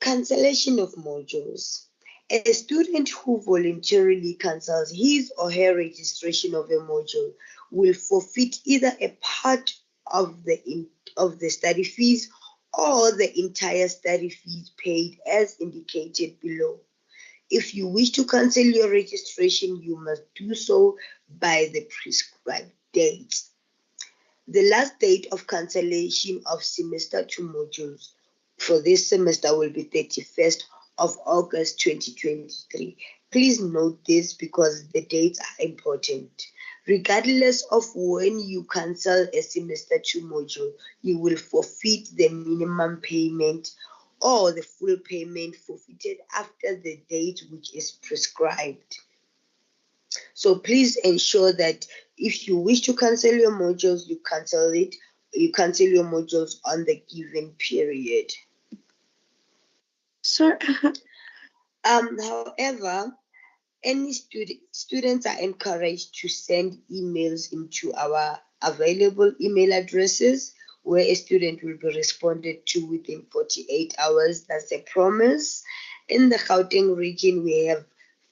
Cancellation of modules. A student who voluntarily cancels his or her registration of a module will forfeit either a part of the study fees or the entire study fees paid as indicated below. If you wish to cancel your registration, you must do so by the prescribed date. The last date of cancellation of semester 2 modules for this semester will be 31st of August 2023. Please note this because the dates are important. Regardless of when you cancel a semester 2 module, you will forfeit the minimum payment or the full payment forfeited after the date which is prescribed. So please ensure that if you wish to cancel your modules, you cancel your modules on the given period. Sir, However, any students are encouraged to send emails into our available email addresses where a student will be responded to within 48 hours. That's a promise. In the Gauteng region, we have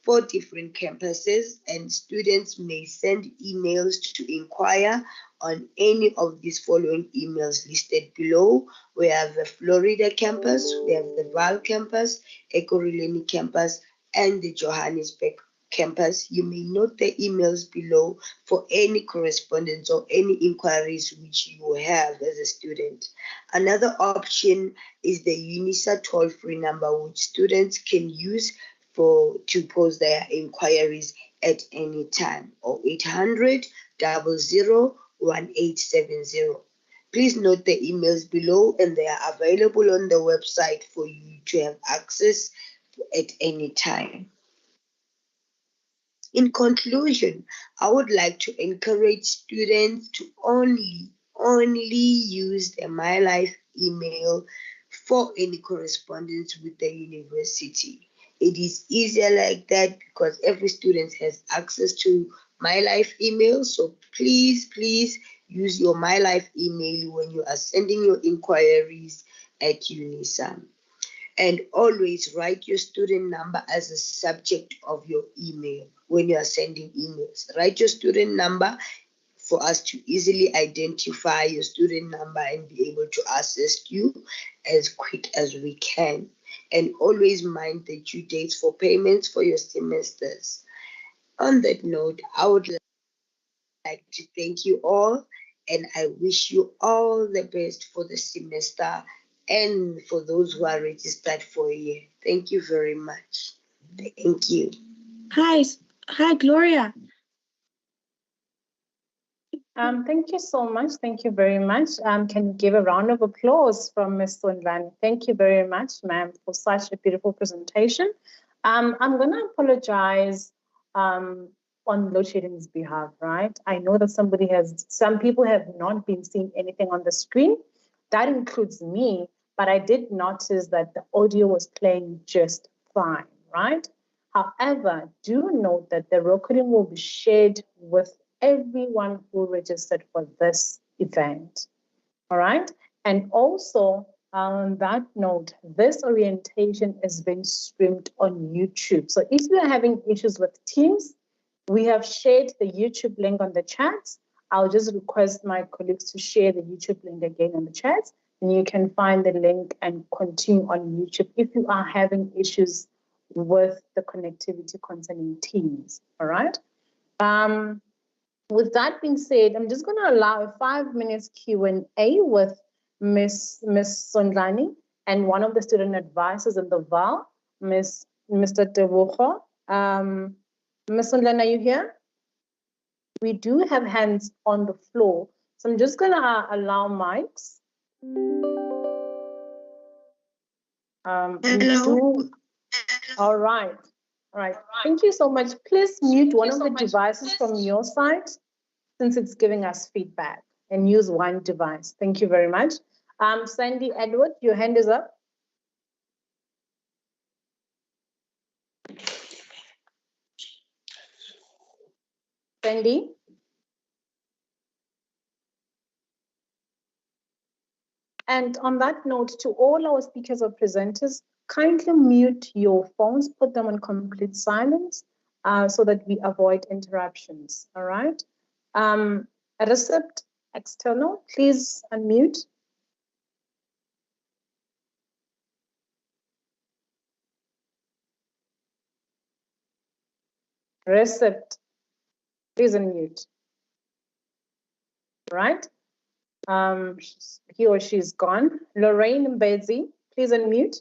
4 different campuses, and students may send emails to inquire on any of these following emails listed below. We have the Florida campus, we have the Val campus, Ekurhuleni campus, and the Johannesburg campus. You may note the emails below for any correspondence or any inquiries which you have as a student. Another option is the UNISA toll-free number, which students can use to pose their inquiries at any time, or 800 00 1870. Please note the emails below, and they are available on the website for you to have access at any time. In conclusion, I would like to encourage students to only use the My Life email for any correspondence with the university. It is easier like that because every student has access to My Life email. So please use your My Life email when you are sending your inquiries at UNISA. And always write your student number as a subject of your email when you are sending emails. Write your student number for us to easily identify your student number and be able to assist you as quick as we can. And always mind the due dates for payments for your semesters. On that note, I would like to thank you all, and I wish you all the best for the semester and for those who are registered for a year. Thank you very much. Thank you. Hi, Gloria. Thank you so much. Thank you very much. Can you give a round of applause from Ms. Sondlani? Thank you very much, ma'am, for such a beautiful presentation. I'm going to apologize on load shedding's behalf, right? I know that some people have not been seeing anything on the screen. That includes me, but I did notice that the audio was playing just fine, right? However, do note that the recording will be shared with everyone who registered for this event. All right. And also, on that note, this orientation is being streamed on YouTube. So if you are having issues with Teams, we have shared the YouTube link on the chat. I'll just request my colleagues to share the YouTube link again in the chat, and you can find the link and continue on YouTube if you are having issues with the connectivity concerning Teams. All right. With that being said, I'm just going to allow a 5 minutes Q&A with Ms. Sondlani and one of the student advisors in the VAL, Mr. Tebogo. Ms. Sondlani, are you here? We do have hands on the floor, so I'm just going to allow mics Hello. All right. All right. Thank you so much. Please mute one of the devices from your side since it's giving us feedback, and use one device. Thank you very much. Sandy Edward, your hand is up. Sandy? And on that note, to all our speakers or presenters, kindly mute your phones, put them on complete silence so that we avoid interruptions, all right? Recept external, please unmute. Recept, please unmute, right? He or she is gone. Lorraine Mbezi, please unmute.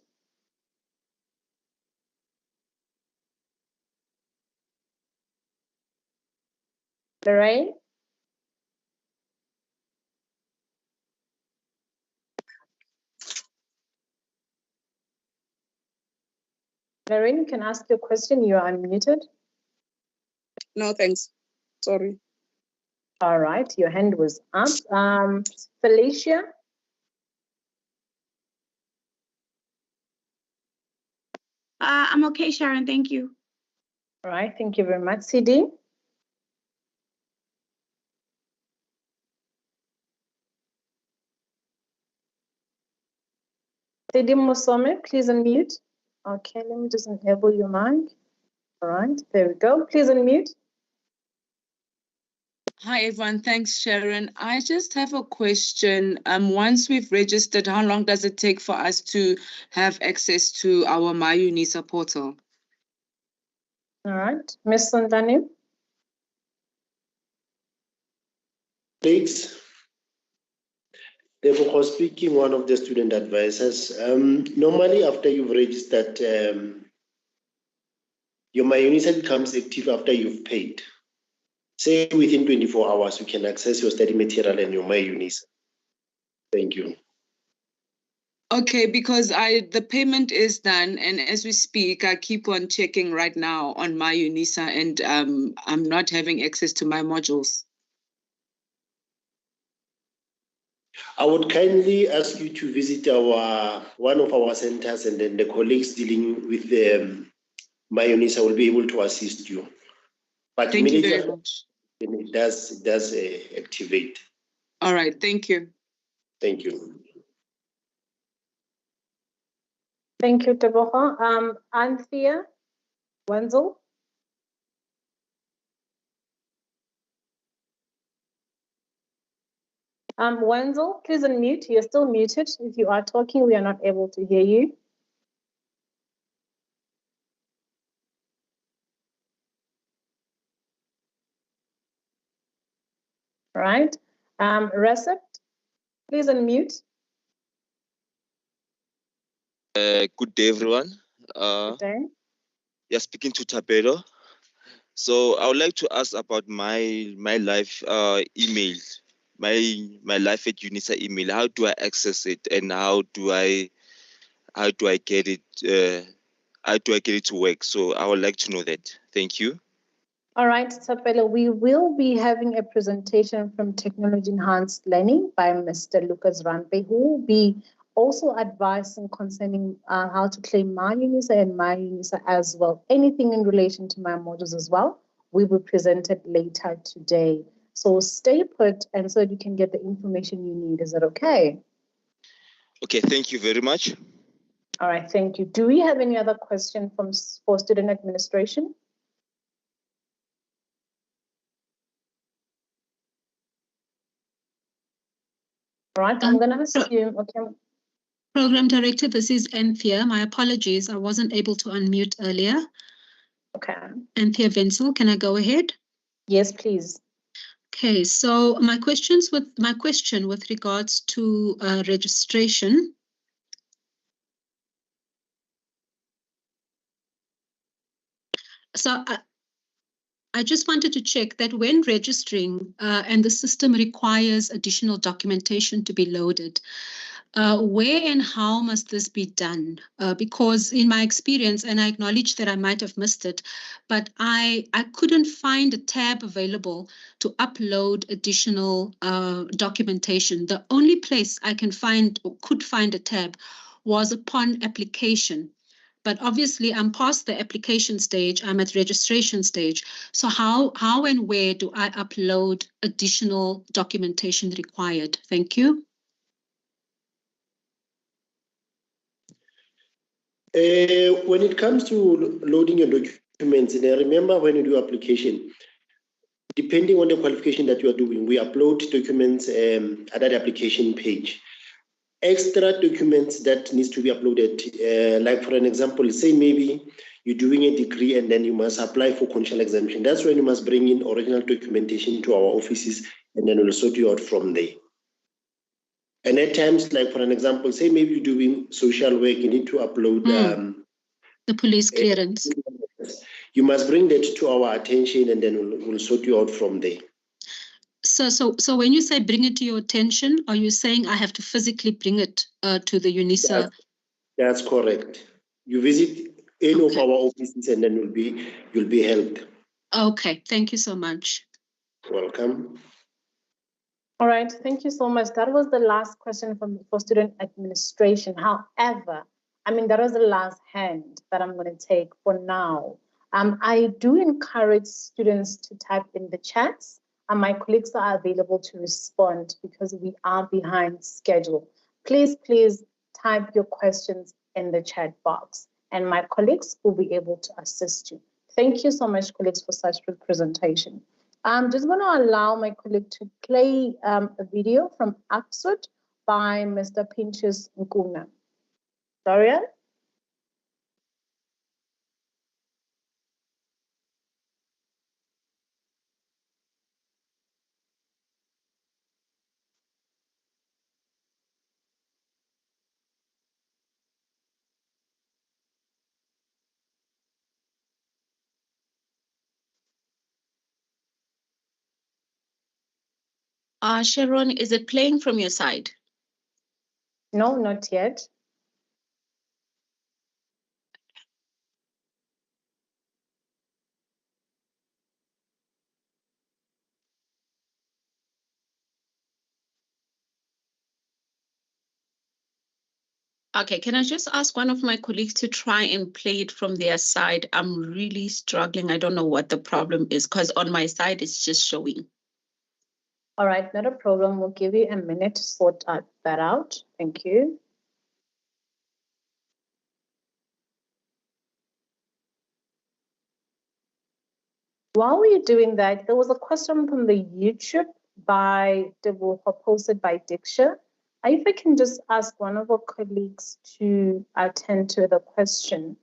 Lorraine? Lorraine, you can ask your question. You are unmuted. No, thanks. Sorry. All right, your hand was up. Felicia? I'm okay, Sharon. Thank you. All right, thank you very much. CD? CD Musome, please unmute. Okay, let me just enable your mic. All right, there we go. Please unmute. Hi, everyone. Thanks, Sharon. I just have a question. Once we've registered, how long does it take for us to have access to our My UNISA portal? All right, Ms. Sondani? Thanks. Therefore, speaking, one of the student advisors, normally after you've registered, your My UNISA becomes active after you've paid. Say within 24 hours, you can access your study material and your My UNISA. Thank you. Okay, because the payment is done, and as we speak, I keep on checking right now on My UNISA, and I'm not having access to my modules. I would kindly ask you to visit one of our centers, and then the colleagues dealing with the My UNISA will be able to assist you. But Thank you very much. It does activate. All right, thank you. Thank you. Thank you, Teboho. Anthea Wenzel? Wenzel, please unmute. You're still muted. If you are talking, we are not able to hear you. Right. Recept, please unmute. Good day, everyone. Good day. You're speaking to Tapelo. So I would like to ask about my life email, my life at UNISA email. How do I access it, and how do I get it? How do I get it to work? So I would like to know that. Thank you. All right, Tapelo, we will be having a presentation from Technology Enhanced Learning by Mr. Lucas Rampe, who will be also advising concerning how to claim My UNISA and My UNISA as well. Anything in relation to my modules as well, we will present it later today. So stay put, and so you can get the information you need. Is that okay? Okay, thank you very much. All right, thank you. Do we have any other question for student administration? All right, I'm going to assume, okay. Program Director, this is Anthea. My apologies, I wasn't able to unmute earlier. Okay. Anthea Wenzel, can I go ahead? Yes, please. Okay, so my question with regards to registration. So I just wanted to check that when registering and the system requires additional documentation to be loaded, where and how must this be done? Because in my experience, and I acknowledge that I might have missed it, but I couldn't find a tab available to upload additional documentation. The only place I can find or could find a tab was upon application. But obviously, I'm past the application stage. I'm at registration stage. So how and where do I upload additional documentation required? Thank you. When it comes to loading your documents, and I remember when you do application, depending on the qualification that you are doing, we upload documents at that application page. Extra documents that needs to be uploaded, like for an example, say maybe you're doing a degree and then you must apply for conditional exemption. That's when you must bring in original documentation to our offices, and then we'll sort you out from there. And at times, like for an example, say maybe you're doing social work, you need to upload the police clearance. You must bring that to our attention, and then we'll sort you out from there. So when you say bring it to your attention, are you saying I have to physically bring it to the UNISA? That's correct. You visit any of our offices, and then you'll be helped. Okay, thank you so much. Welcome. All right, thank you so much. That was the last question for student administration. However, I mean, that was the last hand that I'm going to take for now. I do encourage students to type in the chats, and my colleagues are available to respond because we are behind schedule. Please type your questions in the chat box, and my colleagues will be able to assist you. Thank you so much, colleagues, for such a presentation. I'm just going to allow my colleague to play a video from ARCSWiD by Mr. Pinchas Nkuna. Dorian? Sharon, is it playing from your side? No, not yet. Okay, can I just ask one of my colleagues to try and play it from their side? I'm really struggling. I don't know what the problem is because on my side, it's just showing. All right, not a problem. We'll give you a minute to sort that out. Thank you. While we're doing that, there was a question from the YouTube posted by Diksha. If I can just ask one of our colleagues to attend to the question.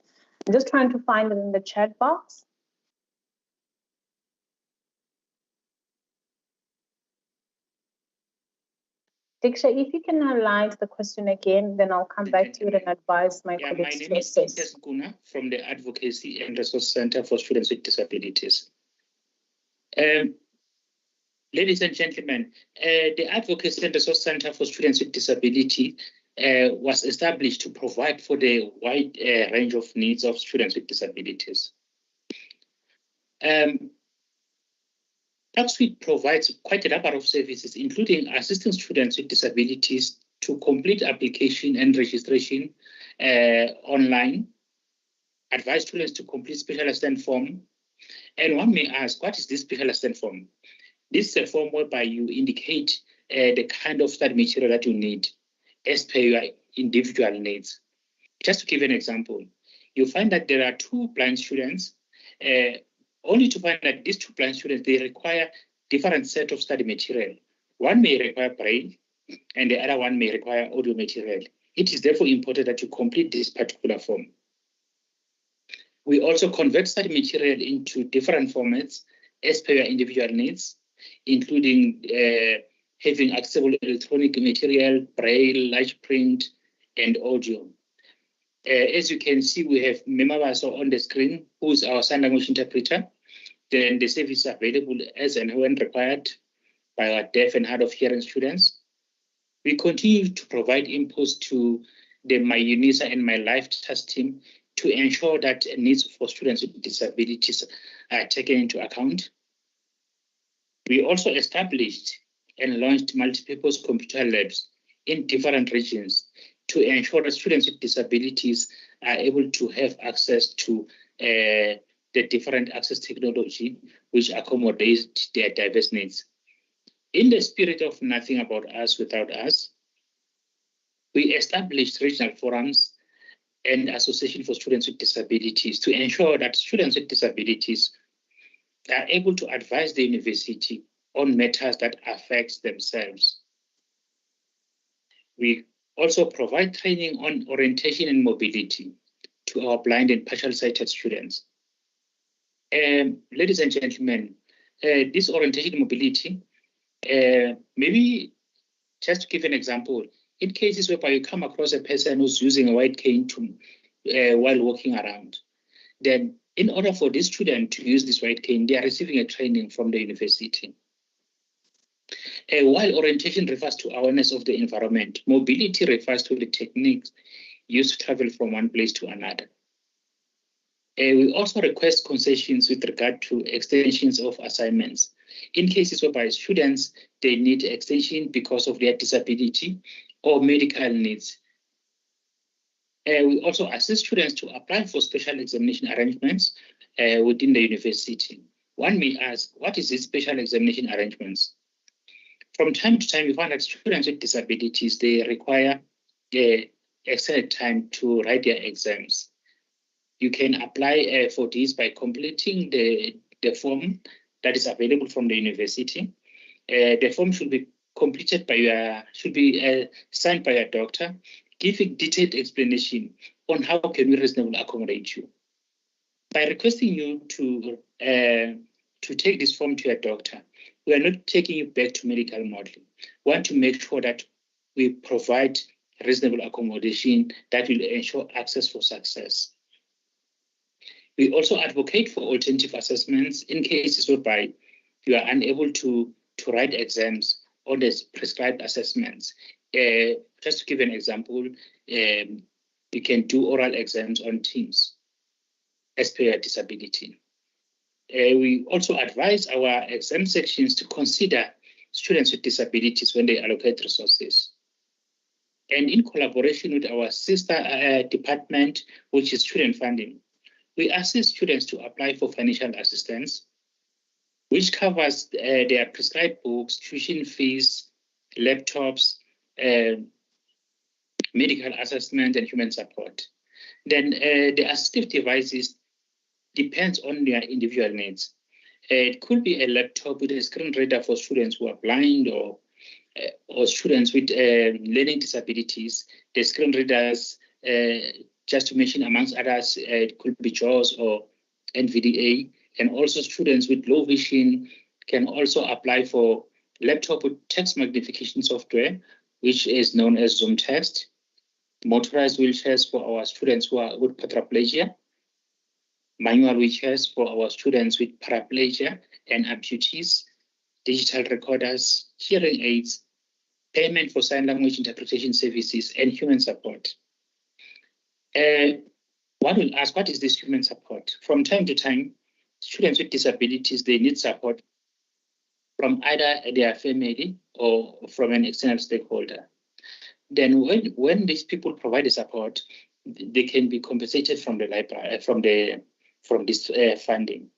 I'm just trying to find it in the chat box. Diksha, if you can highlight the question again, then I'll come back to it and advise my colleagues to assist. My name is Nkuna from the Advocacy and Resource Center for Students with Disabilities. Ladies and gentlemen, the Advocacy and Resource Center for Students with Disability was established to provide for the wide range of needs of students with disabilities. ARCSWiD provides quite a number of services, including assisting students with disabilities to complete application and registration online, advise students to complete special assistance form. And one may ask, what is this special assistance form? This is a form whereby you indicate the kind of study material that you need as per your individual needs. Just to give an example, you find that there are two blind students, only to find that these two blind students, they require different set of study material. One may require braille and the other one may require audio material. It is therefore important that you complete this particular form. We also convert study material into different formats as per your individual needs, including having accessible electronic material, braille, large print, and audio. As you can see, we have Memabaso on the screen, who's our sign language interpreter. Then the service is available as and when required by our deaf and hard of hearing students. We continue to provide inputs to the My UNISA and My Life Task team to ensure that needs for students with disabilities are taken into account. We also established and launched multi-purpose computer labs in different regions to ensure that students with disabilities are able to have access to the different access technology which accommodate their diverse needs. In the spirit of nothing about us without us, we established regional forums and Association for Students with Disabilities to ensure that students with disabilities are able to advise the university on matters that affect themselves. We also provide training on orientation and mobility to our blind and partially sighted students. Ladies and gentlemen, this orientation and mobility, maybe just to give an example, in cases whereby you come across a person who's using a white cane while walking around, then in order for this student to use this white cane, they are receiving a training from the university. While orientation refers to awareness of the environment, mobility refers to the techniques used to travel from one place to another. We also request concessions with regard to extensions of assignments. In cases whereby students, they need extension because of their disability or medical needs. We also assist students to apply for special examination arrangements within the university. One may ask, what is this special examination arrangements? From time to time, we find that students with disabilities, they require extended time to write their exams. You can apply for this by completing the form that is available from the university. The form should be completed by signed by a doctor, giving detailed explanation on how can we reasonably accommodate you. By requesting you to take this form to a doctor, we are not taking you back to medical modeling. We want to make sure that we provide reasonable accommodation that will ensure access for success. We also advocate for alternative assessments in cases whereby you are unable to write exams on the prescribed assessments. Just to give an example, you can do oral exams on Teams as per your disability. We also advise our exam sections to consider students with disabilities when they allocate resources. And in collaboration with our sister department, which is student funding, we assist students to apply for financial assistance, which covers their prescribed books, tuition fees, laptops, medical assessment, and human support. Then the assistive devices depends on their individual needs. It could be a laptop with a screen reader for students who are blind or students with learning disabilities. The screen readers, just to mention amongst others, it could be JAWS or NVDA, and also students with low vision can also apply for laptop with text magnification software, which is known as Zoom Text, motorized wheelchairs for our students who are with paraplegia, manual wheelchairs for our students with paraplegia and amputees, digital recorders, hearing aids, payment for sign language interpretation services, and human support. One will ask, what is this human support? From time to time, students with disabilities, they need support from either their family or from an external stakeholder. Then when these people provide the support, they can be compensated from the library, from this funding.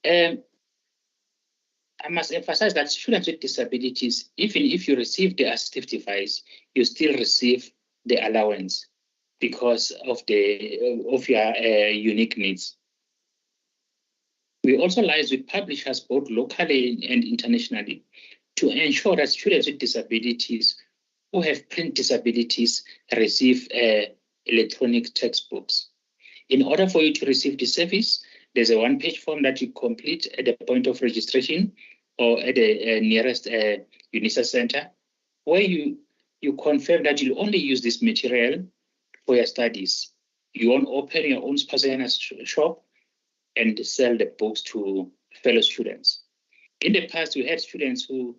I must emphasize that students with disabilities, even if you receive the assistive device, you still receive the allowance because of your unique needs. We also liaise with publishers both locally and internationally to ensure that students with disabilities who have print disabilities receive electronic textbooks. In order for you to receive the service, there's a one-page form that you complete at the point of registration or at the nearest UNISA center, where you confirm that you'll only use this material for your studies. You won't open your own Spazena shop and sell the books to fellow students. In the past, we had students who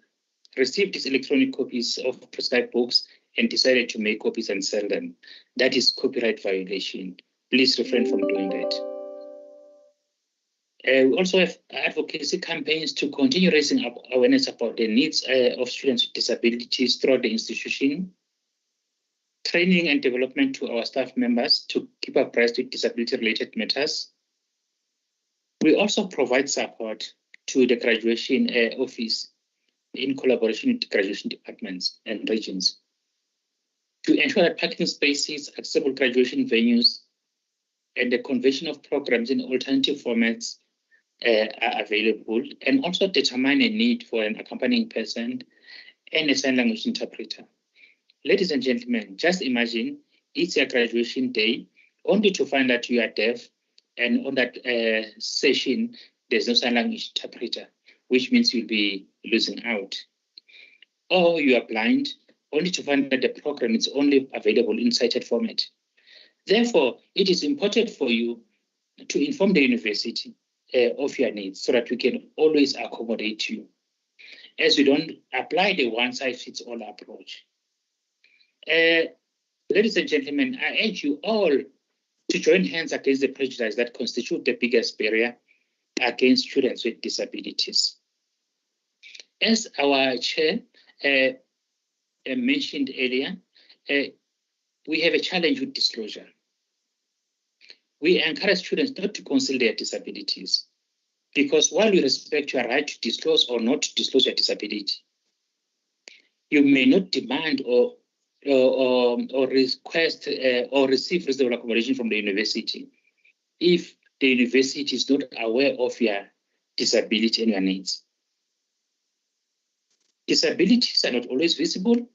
received these electronic copies of prescribed books and decided to make copies and sell them. That is copyright violation. Please refrain from doing that. We also have advocacy campaigns to continue raising up awareness about the needs of students with disabilities throughout the institution, training and development to our staff members to keep abreast with disability-related matters. We also provide support to the graduation office in collaboration with the graduation departments and regions to ensure that parking spaces, accessible graduation venues, and the conversion of programs in alternative formats are available, and also determine a need for an accompanying person and a sign language interpreter. Ladies and gentlemen, just imagine it's your graduation day, only to find that you are deaf, and on that session, there's no sign language interpreter, which means you'll be losing out. Or you are blind, only to find that the program is only available in cited format. Therefore, it is important for you to inform the university of your needs so that we can always accommodate you, as we don't apply the one-size-fits-all approach. Ladies and gentlemen, I urge you all to join hands against the prejudice that constitute the biggest barrier against students with disabilities. As our chair mentioned earlier, we have a challenge with disclosure. We encourage students not to conceal their disabilities, because while we respect your right to disclose or not to disclose your disability, you may not demand or request or receive reasonable accommodation from the university if the university is not aware of your disability and your needs. Disabilities are not always visible.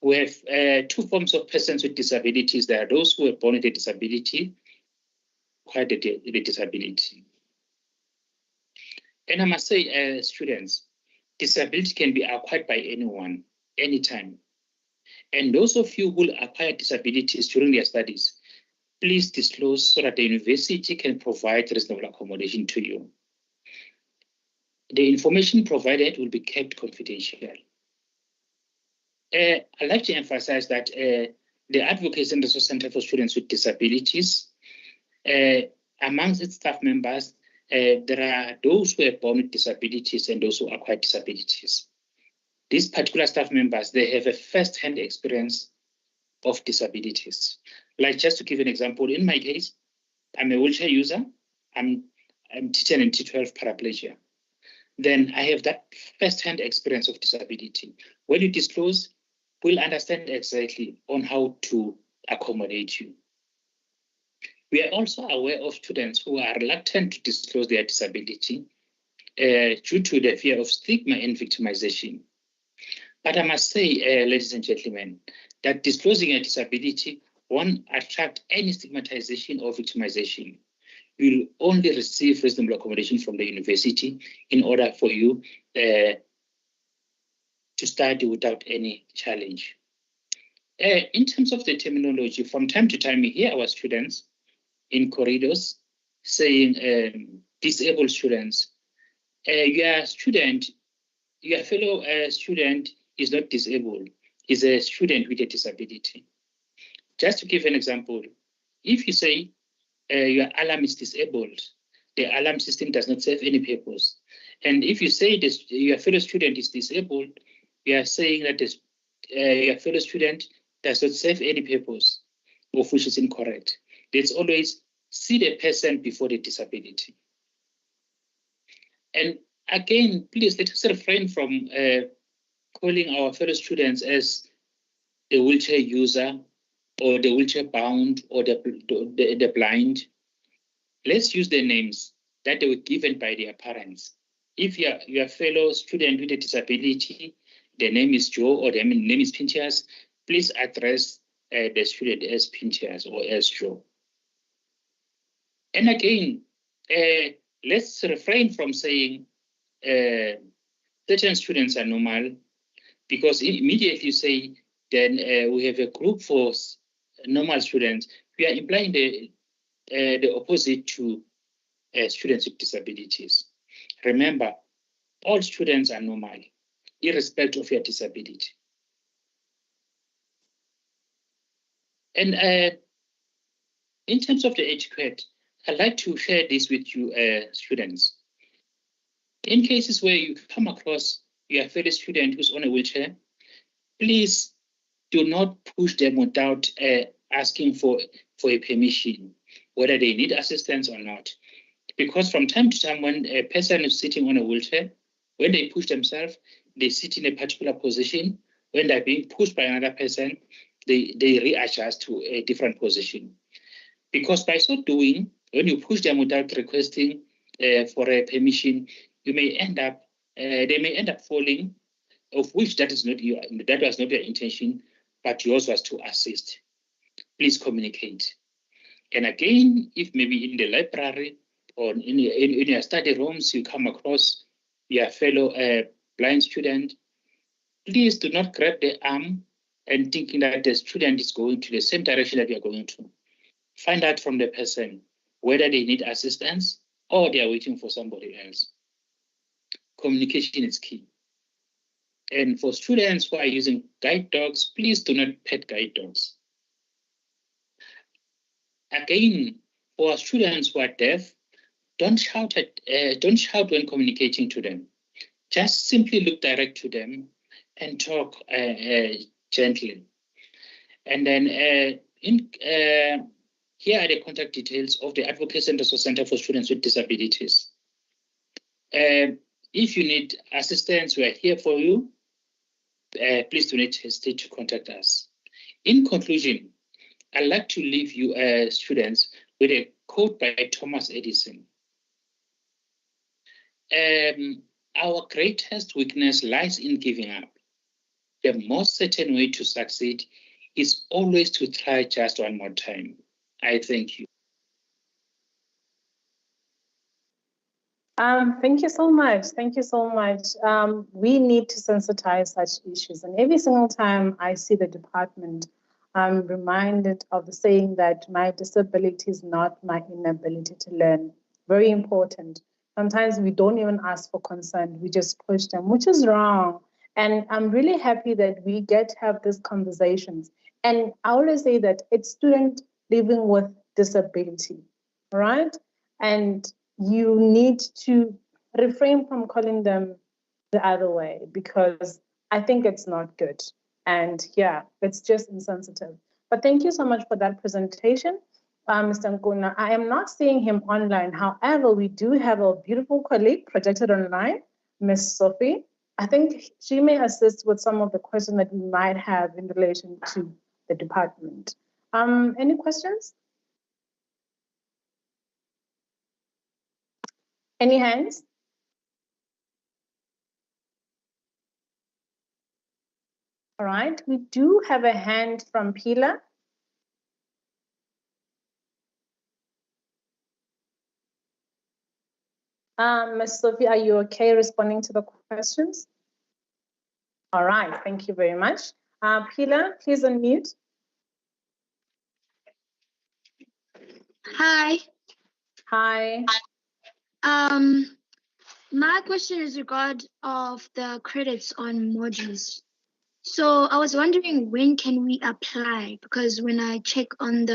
We have two forms of persons with disabilities. There are those who are born with a disability, acquired the disability. And I must say, students, disability can be acquired by anyone, anytime. And those of you who acquire disabilities during their studies, please disclose so that the university can provide reasonable accommodation to you. The information provided will be kept confidential. I'd like to emphasize that the Advocacy and Resource Center for Students with Disabilities, amongst its staff members, there are those who are born with disabilities and those who acquire disabilities. These particular staff members, they have a first-hand experience of disabilities. Like, just to give an example, in my case, I'm a wheelchair user. I'm T10 and T12 paraplegia. Then I have that first-hand experience of disability. When you disclose, we'll understand exactly on how to accommodate you. We are also aware of students who are reluctant to disclose their disability due to the fear of stigma and victimization. But I must say, ladies and gentlemen, that disclosing a disability won't attract any stigmatization or victimization. You will only receive reasonable accommodation from the university in order for you to study without any challenge. In terms of the terminology, from time to time, we hear our students in corridors saying, disabled students. Your fellow student is not disabled, is a student with a disability. Just to give an example, if you say your alarm is disabled, the alarm system does not serve any purpose. And if you say this, your fellow student is disabled, you are saying that your fellow student does not serve any purpose, of which is incorrect. Let's always see the person before the disability. And again, please let us refrain from calling our fellow students as the wheelchair user or the wheelchair bound or the blind. Let's use the names that they were given by their parents. If your fellow student with a disability, the name is Joe or the name is Pintias, please address the student as Pintias or as Joe. And again, let's refrain from saying certain students are normal, because immediately you say, then we have a group for normal students. We are implying the opposite to students with disabilities. Remember, all students are normal, irrespective of your disability. And in terms of the ARCSWiD, I'd like to share this with you, students. In cases where you come across your fellow student who's on a wheelchair, please do not push them without asking for a permission, whether they need assistance or not. Because from time to time, when a person is sitting on a wheelchair, when they push themselves, they sit in a particular position. When they're being pushed by another person, they readjust to a different position. Because by so doing, when you push them without requesting for a permission, you may end up, they may end up falling, of which that was not your intention, but yours was to assist. Please communicate. And again, if maybe in the library or in your study rooms you come across your fellow blind student, please do not grab the arm and thinking that the student is going to the same direction that you are going to. Find out from the person whether they need assistance or they are waiting for somebody else. Communication is key. And for students who are using guide dogs, please do not pet guide dogs. Again, for students who are deaf, don't shout when communicating to them. Just simply look direct to them and talk gently. And then here are the contact details of the Advocacy Center for Students with Disabilities. If you need assistance, we are here for you. Please do not hesitate to contact us. In conclusion, I'd like to leave you students with a quote by Thomas Edison. Our greatest weakness lies in giving up. The most certain way to succeed is always to try just one more time. I thank you. Thank you so much. Thank you so much. We need to sensitize such issues. And every single time I see the department, I'm reminded of the saying that my disability is not my inability to learn. Very important. Sometimes we don't even ask for consent. We just push them, which is wrong. And I'm really happy that we get to have these conversations. And I always say that it's students living with disability, right? And you need to refrain from calling them the other way because I think it's not good. And yeah, it's just insensitive. But thank you so much for that presentation, Mr. Nkuna. I am not seeing him online. However, we do have a beautiful colleague projected online, Miss Sophie. I think she may assist with some of the questions that we might have in relation to the department. Any questions? Any hands? All right, we do have a hand from Pila. Ms. Sophie, are you okay responding to the questions? All right, thank you very much. Pila, please unmute. Hi. Hi. My question is regard of the credits on modules. So I was wondering when can we apply? Because when I check on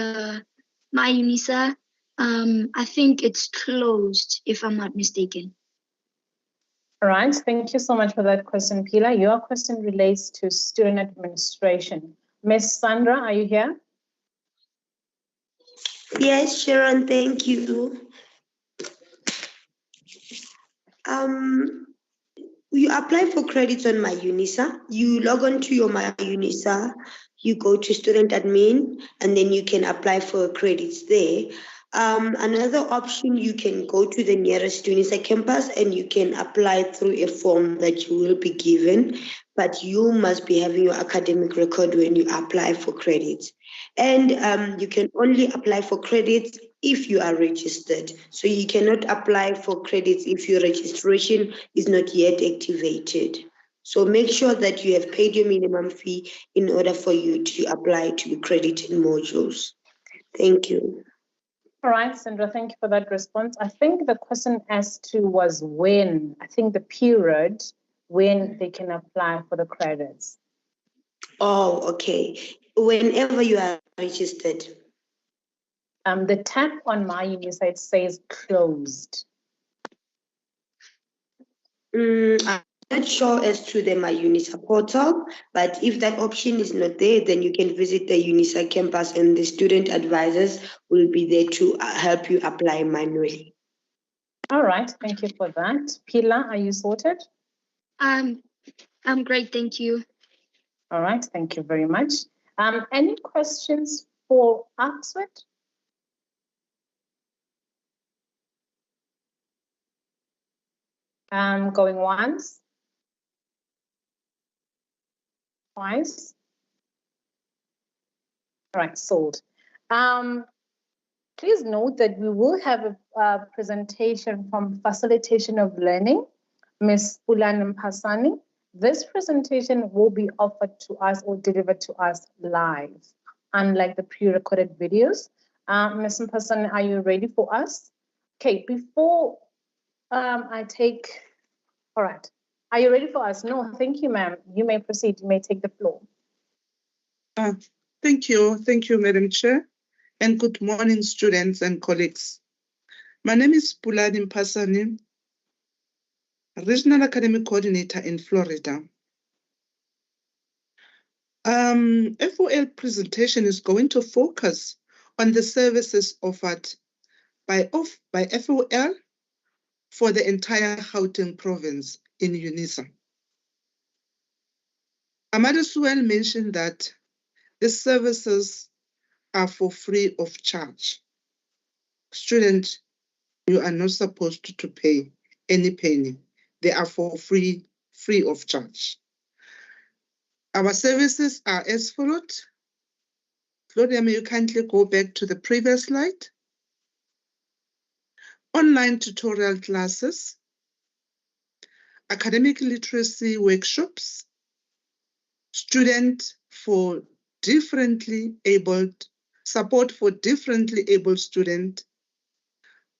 my UNISA, I think it's closed, if I'm not mistaken. All right, thank you so much for that question, Pila. Your question relates to student administration. Ms. Sandra, are you here? Yes, Sharon, thank you. You apply for credits on My UNISA. You log on to your My UNISA, you go to student admin, and then you can apply for credits there. Another option, you can go to the nearest UNISA campus and you can apply through a form that you will be given, but you must be having your academic record when you apply for credits. And you can only apply for credits if you are registered. So you cannot apply for credits if your registration is not yet activated. So make sure that you have paid your minimum fee in order for you to apply to be credited modules. Thank you. All right, Sandra, thank you for that response. I think the question as to was when, I think the period when they can apply for the credits. Oh, okay. Whenever you are registered. The tab on my UNISA, it says closed. I'm not sure as to the My UNISA portal, but if that option is not there, then you can visit the UNISA campus and the student advisors will be there to help you apply manually. All right, thank you for that. Pilar, are you sorted? I'm great, thank you. All right, thank you very much. Any questions for ARCSWiD? Going once, twice. All right, sold. Please note that we will have a presentation from Facilitation of Learning, Ms. Pulan Mpasani. This presentation will be offered to us or delivered to us live, unlike the pre-recorded videos. Ms. Mpasani, are you ready for us? Okay, before I take, all right. Are you ready for us? No, thank you, ma'am. You may proceed. You may take the floor. Thank you, Madam Chair, and good morning, students and colleagues. My name is Pulani Mpasani, Regional Academic Coordinator in Florida. FOL presentation is going to focus on the services offered by FOL for the entire Gauteng province in UNISA. I might as well mention that the services are for free of charge. Students, you are not supposed to pay any penny. They are for free of charge. Our services are as follows. Claudia, may you kindly go back to the previous slide? Online tutorial classes, academic literacy workshops, support for differently abled students,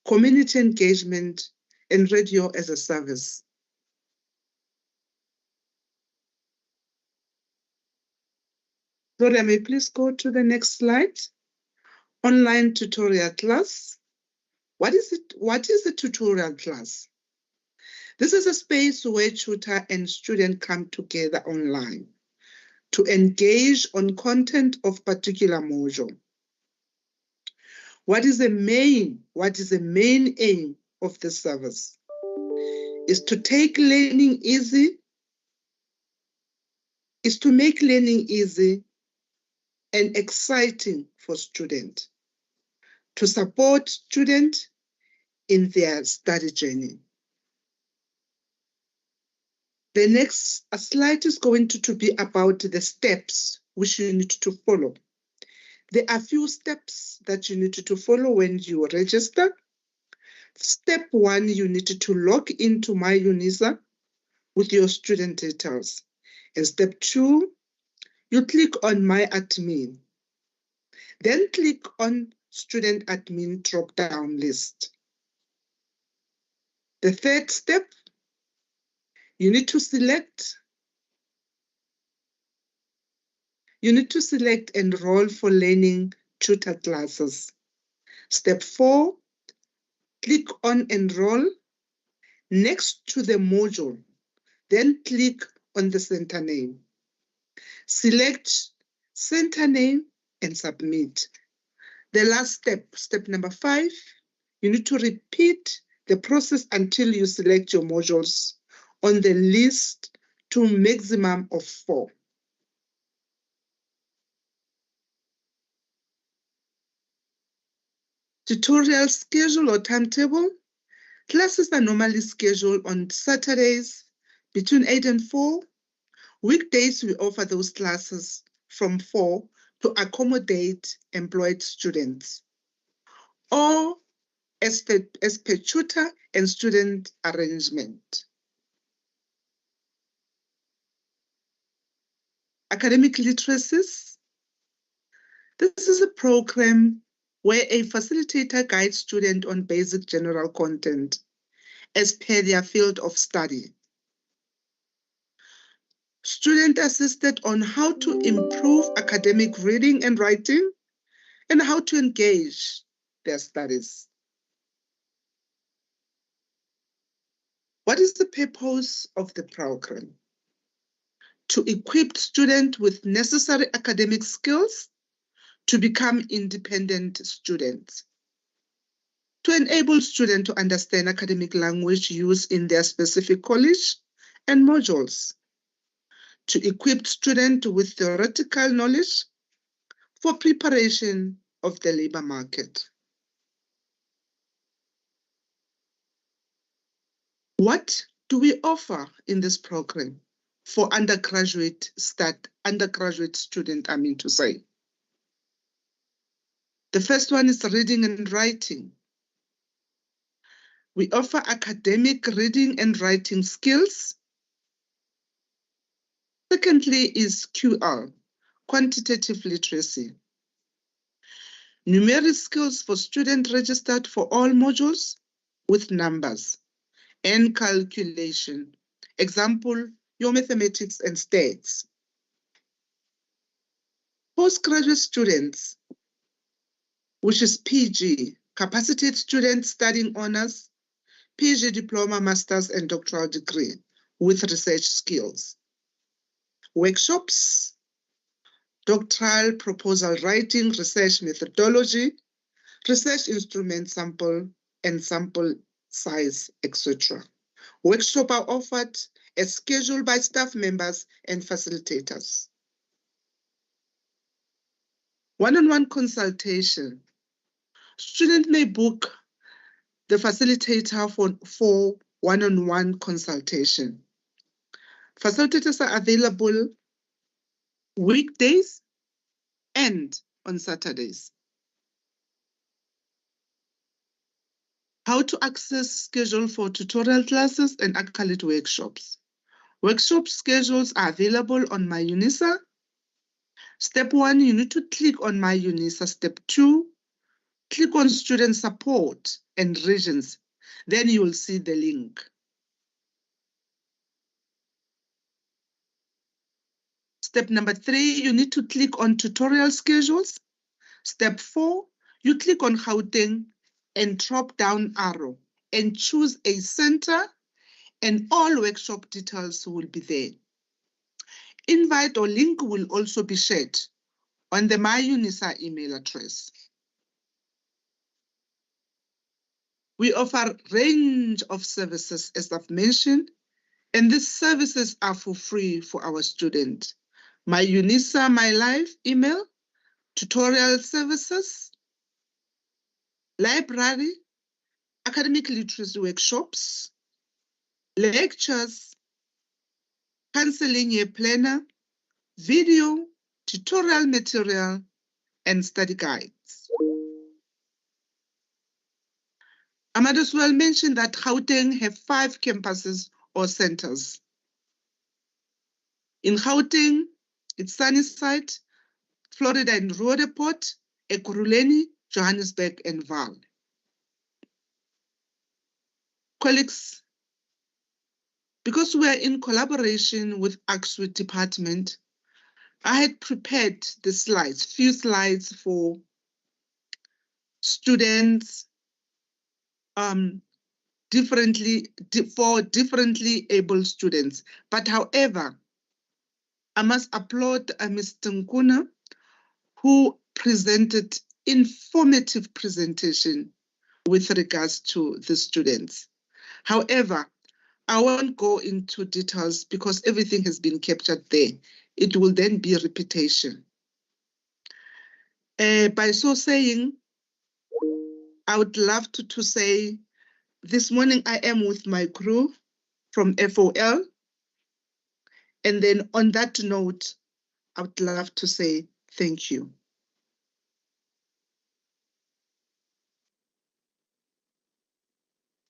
community engagement, and radio as a service. Gloria, may you please go to the next slide? Online tutorial class. What is it? What is a tutorial class? This is a space where tutor and student come together online to engage on content of particular module. What is the main aim of the service? Is to make learning easy and exciting for students, to support students in their study journey. The next slide is going to be about the steps which you need to follow. There are few steps that you need to follow when you register. Step 1, you need to log into My UNISA with your student details. And step 2, you click on My Admin. Then click on Student Admin drop-down list. The third step, you need to select Enroll for Learning Tutor Classes. Step 4, click on Enroll next to the module. Then click on the center name. Select center name and submit. The last step, step number 5, you need to repeat the process until you select your modules on the list to a maximum of 4. Tutorial schedule or timetable. Classes are normally scheduled on Saturdays between 8 and 4. Weekdays, we offer those classes from 4 to accommodate employed students, or as per tutor and student arrangement. Academic literacies. This is a program where a facilitator guides students on basic general content as per their field of study. Students assisted on how to improve academic reading and writing and how to engage their studies. What is the purpose of the program? To equip students with necessary academic skills to become independent students, to enable students to understand academic language used in their specific college and modules, to equip students with theoretical knowledge for preparation of the labor market. What do we offer in this program for undergraduate student, The first one is reading and writing. We offer academic reading and writing skills. Secondly is QR, quantitative literacy. Numeric skills for students registered for all modules with numbers and calculation. Example, your mathematics and stats. Postgraduate students, which is PG, capacitated students studying honors, PG diploma, master's and doctoral degree with research skills. Workshops, doctoral proposal writing, research methodology, research instrument sample and sample size, etc. Workshops are offered as scheduled by staff members and facilitators. One-on-one consultation. Students may book the facilitator for one-on-one consultation. Facilitators are available weekdays and on Saturdays. How to access schedule for tutorial classes and accolade workshops. Workshop schedules are available on My UNISA. Step 1, you need to click on My UNISA. Step 2, click on student support and regions. Then you will see the link. Step number 3, you need to click on tutorial schedules. Step 4, you click on Gauteng and drop down arrow and choose a center and all workshop details will be there. Invite or link will also be shared on the My UNISA email address. We offer a range of services, as I've mentioned, and these services are for free for our students. My UNISA, My Life email, tutorial services, library, academic literacy workshops, lectures, counseling year planner, video, tutorial material, and study guides. I might as well mention that Gauteng have 5 campuses or centers. In Gauteng, it's Sunnyside, Florida and Roodepoort, Ekurhuleni, Johannesburg, and Vaal. Colleagues, because we are in collaboration with ARCSWiD department, I had prepared the slides, few slides for students differently able students. But however, I must applaud Mr. Nkuna, who presented informative presentation with regards to the students. However, I won't go into details because everything has been captured there. It will then be repetition. By so saying, I would love to say, this morning I am with my crew from FOL. And then on that note, I would love to say thank you.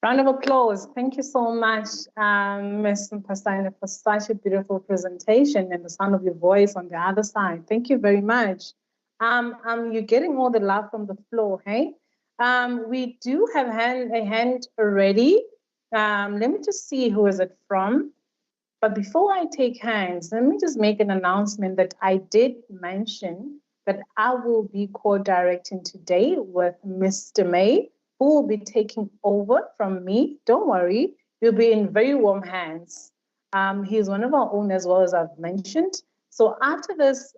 Round of applause. Thank you so much, Ms. Mpasane, for such a beautiful presentation and the sound of your voice on the other side. Thank you very much. You're getting all the love from the floor, hey? We do have a hand already. Let me just see who is it from. But before I take hands, let me just make an announcement that I did mention that I will be co-directing today with Mr. May, who will be taking over from me. Don't worry, you'll be in very warm hands. He's one of our own as well, as I've mentioned. So after this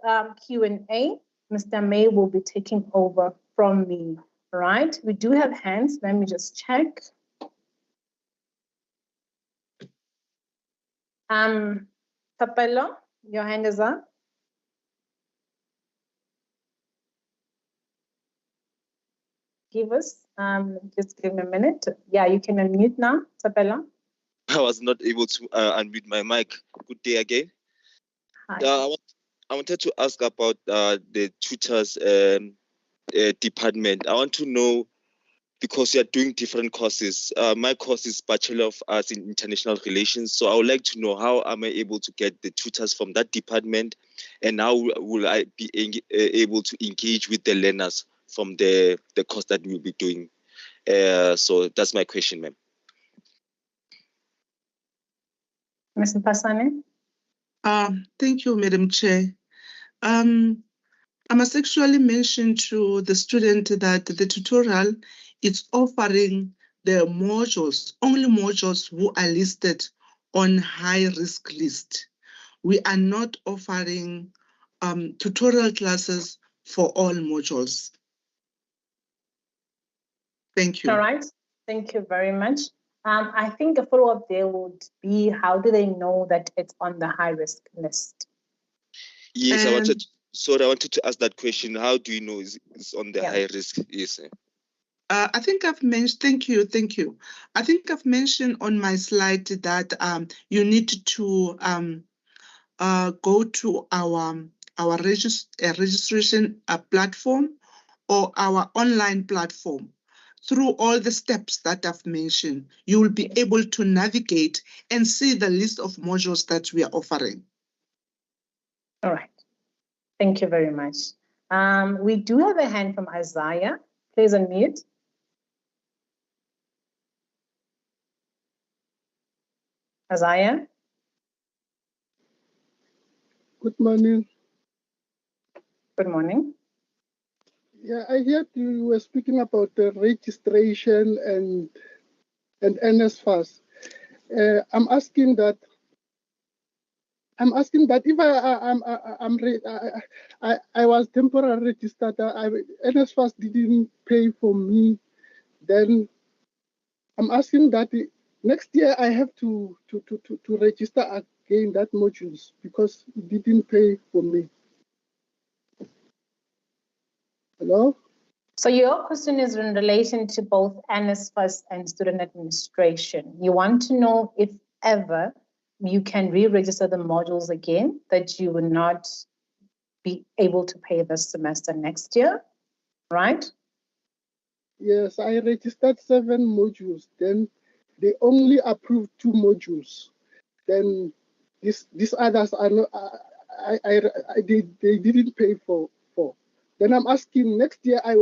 Q&A, Mr. May will be taking over from me, all right? We do have hands. Let me just check. Tapelo, your hand is up. Just give me a minute. Yeah, you can unmute now, Tapelo. I was not able to unmute my mic. Good day again. Hi. I wanted to ask about the tutors department. I want to know, because you're doing different courses. My course is Bachelor of Arts in International Relations. So I would like to know, how am I able to get the tutors from that department, and how will I be able to engage with the learners from the course that we'll be doing? So that's my question, ma'am. Ms. Pasane? Thank you, Madam Chair. I must actually mention to the student that the tutorial is offering the modules, only modules who are listed on high risk list. We are not offering tutorial classes for all modules. Thank you. All right, thank you very much. I think a follow-up there would be, how do they know that it's on the high risk list? Yes, I wanted to ask that question. How do you know it's on the high risk? Yes. I think I've mentioned, thank you. I think I've mentioned on my slide that you need to go to our registration platform or our online platform. Through all the steps that I've mentioned, you will be able to navigate and see the list of modules that we are offering. All right, thank you very much. We do have a hand from Isaiah. Please unmute. Isaiah? Good morning. Good morning. Yeah, I heard you were speaking about the registration and NSFAS. I'm asking that if I was temporarily registered, NSFAS didn't pay for me, then I'm asking that next year I have to register again that modules because it didn't pay for me. Hello? So your question is in relation to both NSFAS and student administration. You want to know if ever you can re-register the modules again, that you will not be able to pay this semester next year, right? Yes, I registered 7 modules. Then they only approved 2 modules. Then these others are not. They didn't pay for. Then I'm asking next year I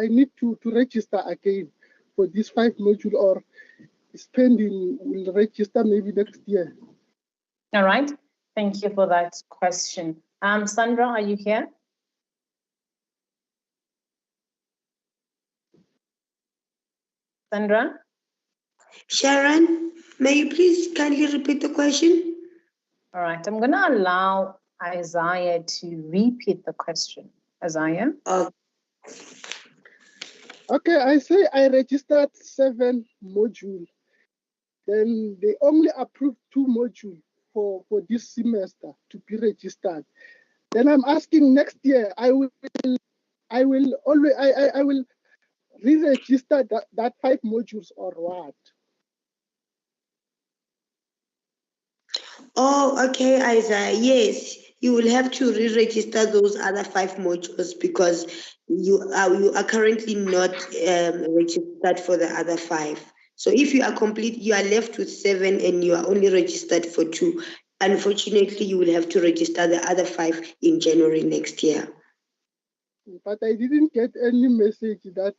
need to register again for this 5 module, or spending will register maybe next year. All right. Thank you for that question. Sandra, are you here? Sandra? Sharon, may you please kindly repeat the question? All right, I'm going to allow Isaiah to repeat the question. Isaiah? Okay, I say I registered 7 modules. Then they only approved 2 modules for this semester to be registered. Then I'm asking next year I will re-register that 5 modules or what? Oh, okay, Isaiah. Yes, you will have to re-register those other 5 modules because you are currently not registered for the other 5. So if you are you are left with 7 and you are only registered for 2. Unfortunately, you will have to register the other 5 in January next year. but I didn't get any message that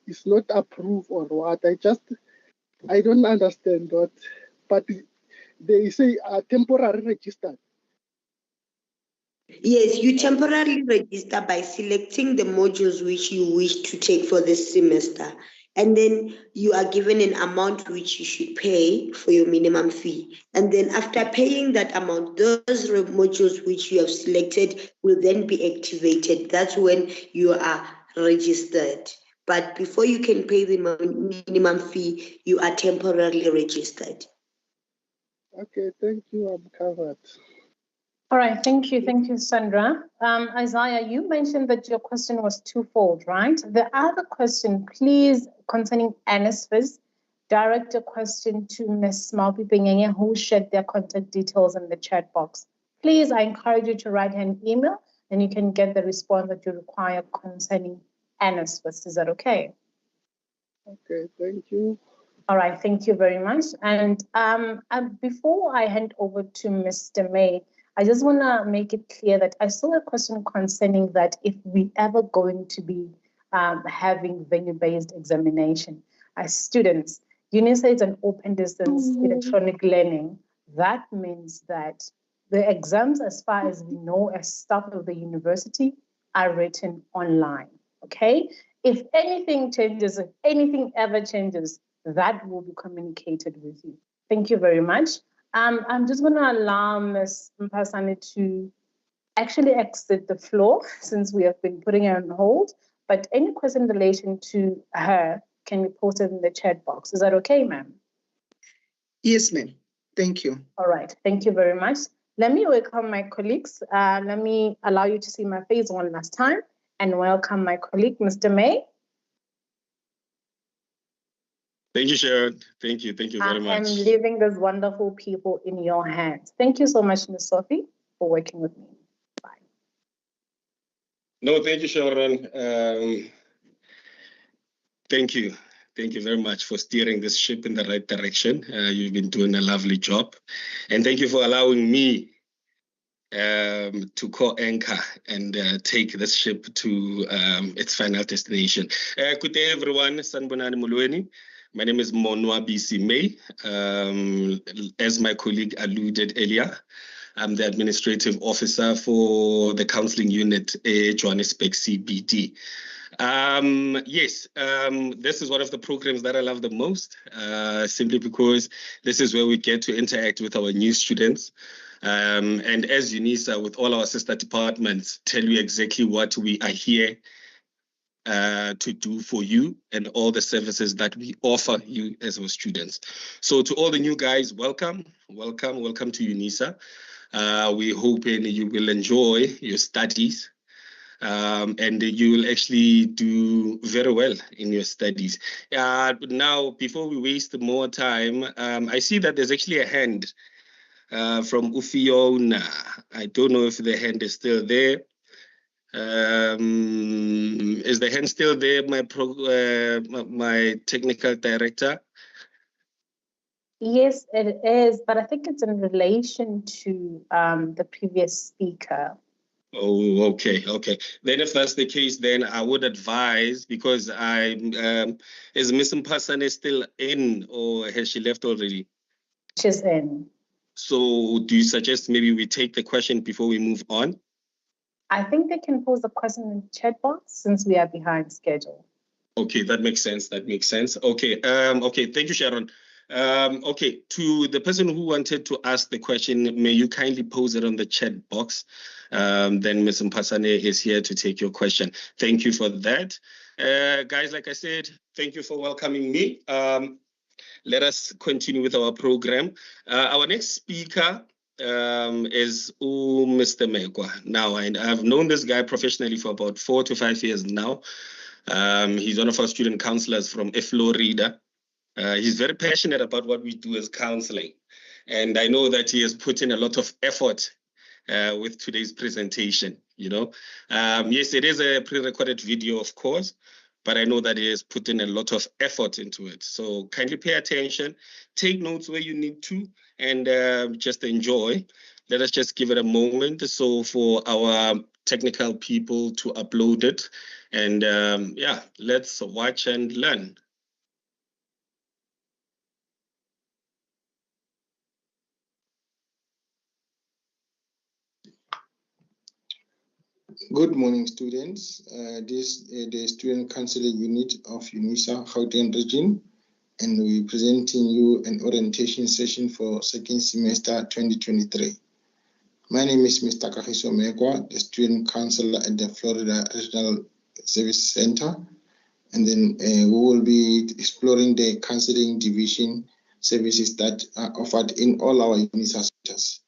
it's not approved or what. I don't understand what, but they say temporary registered. Yes, you temporarily register by selecting the modules which you wish to take for this semester. And then you are given an amount which you should pay for your minimum fee. And then after paying that amount, those modules which you have selected will then be activated. That's when you are registered. But before you can pay the minimum fee, you are temporarily registered. Okay, thank you. I'm covered. All right, thank you. Thank you, Sandra. Isaiah, you mentioned that your question was twofold, right? The other question, please, concerning NSFAS, direct a question to Ms. Maupipengenge, who shared their contact details in the chat box. Please, I encourage you to write her an email and you can get the response that you require concerning NSFAS. Is that okay? Okay, thank you. All right, thank you very much. And before I hand over to Mr. May, I just want to make it clear that I saw a question concerning that if we ever going to be having venue-based examination as students. UNISA is an open distance electronic learning. That means that the exams, as far as we know, as staff of the university, are written online, okay? If anything changes, if anything ever changes, that will be communicated with you. Thank you very much. I'm just going to allow Ms. Mpasane to actually exit the floor since we have been putting her on hold. But any question in relation to her can be posted in the chat box. Is that okay, ma'am? Yes, ma'am. Thank you. All right. Thank you very much. Let me welcome my colleagues. Let me allow you to see my face one last time and welcome my colleague, Mr. May. Thank you, Sharon. Thank you. Thank you very much. I am leaving these wonderful people in your hands. Thank you so much, Ms. Sophie, for working with me. Bye. No, thank you, Sharon. Thank you. Thank you very much for steering this ship in the right direction. You've been doing a lovely job. And thank you for allowing me to co-anchor and take this ship to its final destination. Good day, everyone. Sanbonani Mulweni. My name is Monwa BC May. As my colleague alluded earlier, I'm the administrative officer for the counseling unit at Johannesburg CBD. Yes, this is one of the programs that I love the most, simply because this is where we get to interact with our new students. And as UNISA, with all our sister departments, tell you exactly what we are here to do for you and all the services that we offer you as our students. So to all the new guys, welcome to UNISA. We're hoping you will enjoy your studies and you will actually do very well in your studies. Now, before we waste more time, I see that there's actually a hand from Ufiona. I don't know if the hand is still there. Is the hand still there, my technical director? Yes, it is, but I think it's in relation to the previous speaker. Oh, okay. Then if that's the case, then I would advise, because is Miss Mpasane still in, or has she left already? She's in. So do you suggest maybe we take the question before we move on? I think they can pose the question in the chat box since we are behind schedule. Okay, that makes sense. Okay, thank you, Sharon. Okay, to the person who wanted to ask the question, may you kindly pose it on the chat box. Then Ms. Mpasane is here to take your question. Thank you for that. Guys, like I said, thank you for welcoming me. Let us continue with our program. Our next speaker is Mr. Mekwa. Now, I've known this guy professionally for about 4 to 5 years now. He's one of our student counselors from Florida. He's very passionate about what we do as counseling. And I know that he has put in a lot of effort with today's presentation, you know. Yes, it is a pre-recorded video, of course, but I know that he has put in a lot of effort into it. So kindly pay attention, take notes where you need to, and just enjoy. Let us just give it a moment. So for our technical people to upload it. And yeah, let's watch and learn. Good morning, students. This is the Student Counseling Unit of UNISA Gauteng region, and we're presenting you an orientation session for second semester 2023. My name is Mr. Kagiso Mekwa, the Student Counselor at the Florida Regional Service Center, and then we will be exploring the counseling division services that are offered in all our UNISA centers.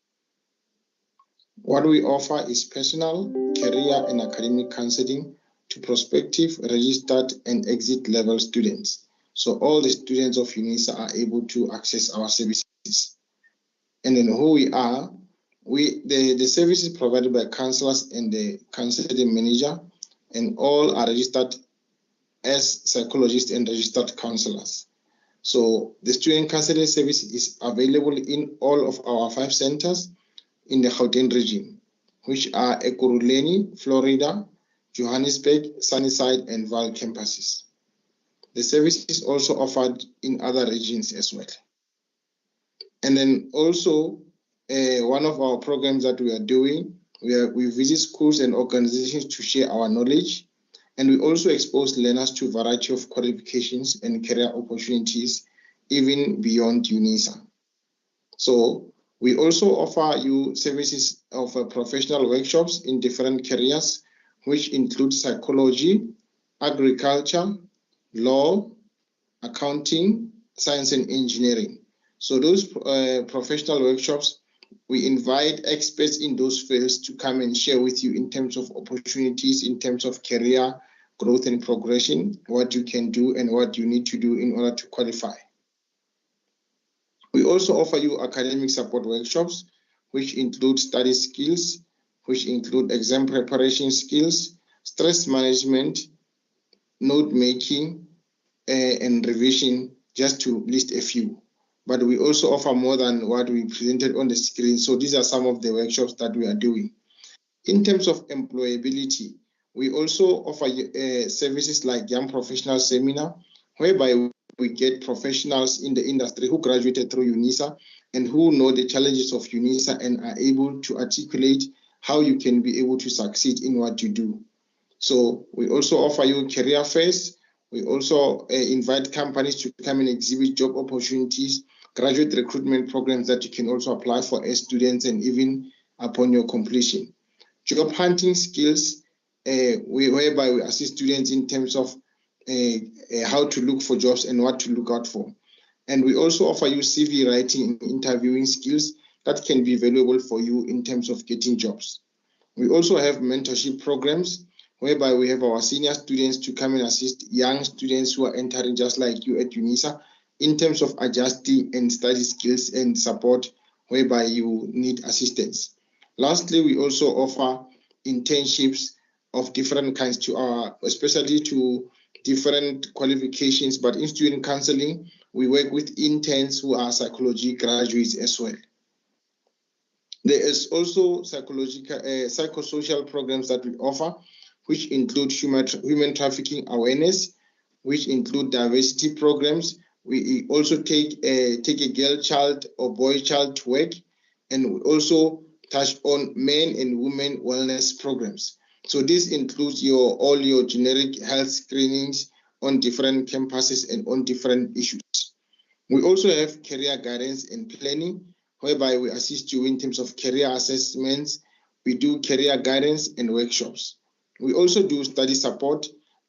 What we offer is personal, career, and academic counseling to prospective, registered, and exit level students. So all the students of UNISA are able to access our services. And then who we are, the services provided by counselors and the counseling manager, and all are registered as psychologists and registered counselors. So the student counseling service is available in all of our 5 centers in the Gauteng region, which are Ekurhuleni, Florida, Johannesburg, Sunnyside, and Vaal campuses. The service is also offered in other regions as well. And then also, one of our programs that we are doing, we visit schools and organizations to share our knowledge, and we also expose learners to a variety of qualifications and career opportunities, even beyond UNISA. So we also offer you services of professional workshops in different careers, which include psychology, agriculture, law, accounting, science and engineering. So those professional workshops, we invite experts in those fields to come and share with you in terms of opportunities, in terms of career growth and progression, what you can do and what you need to do in order to qualify. We also offer you academic support workshops, which include study skills, which include exam preparation skills, stress management, note making, and revision, just to list a few. But we also offer more than what we presented on the screen. So these are some of the workshops that we are doing. In terms of employability, we also offer services like Young Professional Seminar, whereby we get professionals in the industry who graduated through UNISA and who know the challenges of UNISA and are able to articulate how you can be able to succeed in what you do. So we also offer you career fairs. We also invite companies to come and exhibit job opportunities, graduate recruitment programs that you can also apply for as students and even upon your completion. Job hunting skills, whereby we assist students in terms of how to look for jobs and what to look out for. And we also offer you CV writing and interviewing skills that can be valuable for you in terms of getting jobs. We also have mentorship programs, whereby we have our senior students to come and assist young students who are entering just like you at UNISA in terms of adjusting and study skills and support whereby you need assistance. Lastly, we also offer internships of different kinds to our, especially to different qualifications, but in student counseling, we work with interns who are psychology graduates as well. There is also psychosocial programs that we offer, which include human trafficking awareness, which include diversity programs. We also take a girl child or boy child to work, and we also touch on men and women wellness programs. So this includes all your generic health screenings on different campuses and on different issues. We also have career guidance and planning, whereby we assist you in terms of career assessments. We do career guidance and workshops. We also do study support.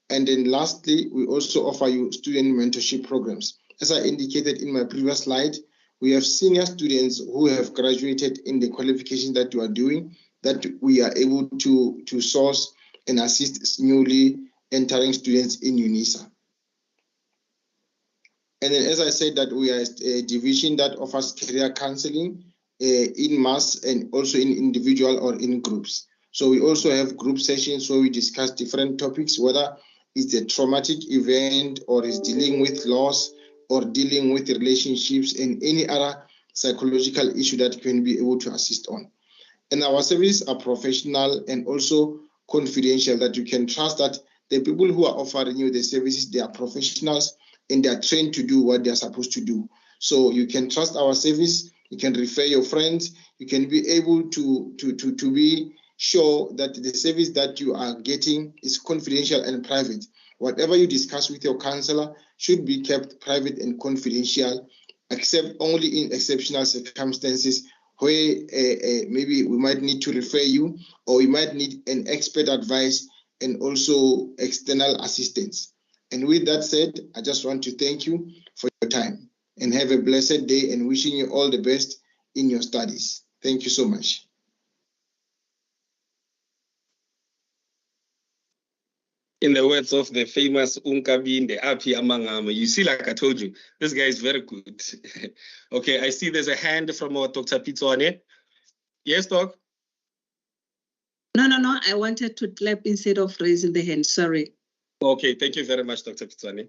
And then lastly, we also offer you student mentorship programs. As I indicated in my previous slide, we have senior students who have graduated in the qualification that you are doing, that we are able to source and assist newly entering students in UNISA. And then, as I said, that we are a division that offers career counseling in mass and also in individual or in groups. So we also have group sessions where we discuss different topics, whether it's a traumatic event or is dealing with loss or dealing with relationships and any other psychological issue that you can be able to assist on. And our services are professional and also confidential, that you can trust that the people who are offering you the services, they are professionals and they are trained to do what they are supposed to do. So you can trust our service, you can refer your friends, you can be able to be sure that the service that you are getting is confidential and private. Whatever you discuss with your counselor should be kept private and confidential, except only in exceptional circumstances where maybe we might need to refer you, or we might need an expert advice and also external assistance. And with that said, I just want to thank you for your time and have a blessed day, and wishing you all the best in your studies. Thank you so much. In the words of the famous Unkabinde, Api Amangama, you see, like I told you, this guy is very good. Okay, I see there's a hand from our Dr. Pitswane. Yes, Doc? No. I wanted to clap instead of raising the hand. Sorry. Okay, thank you very much, Dr. Pitswane.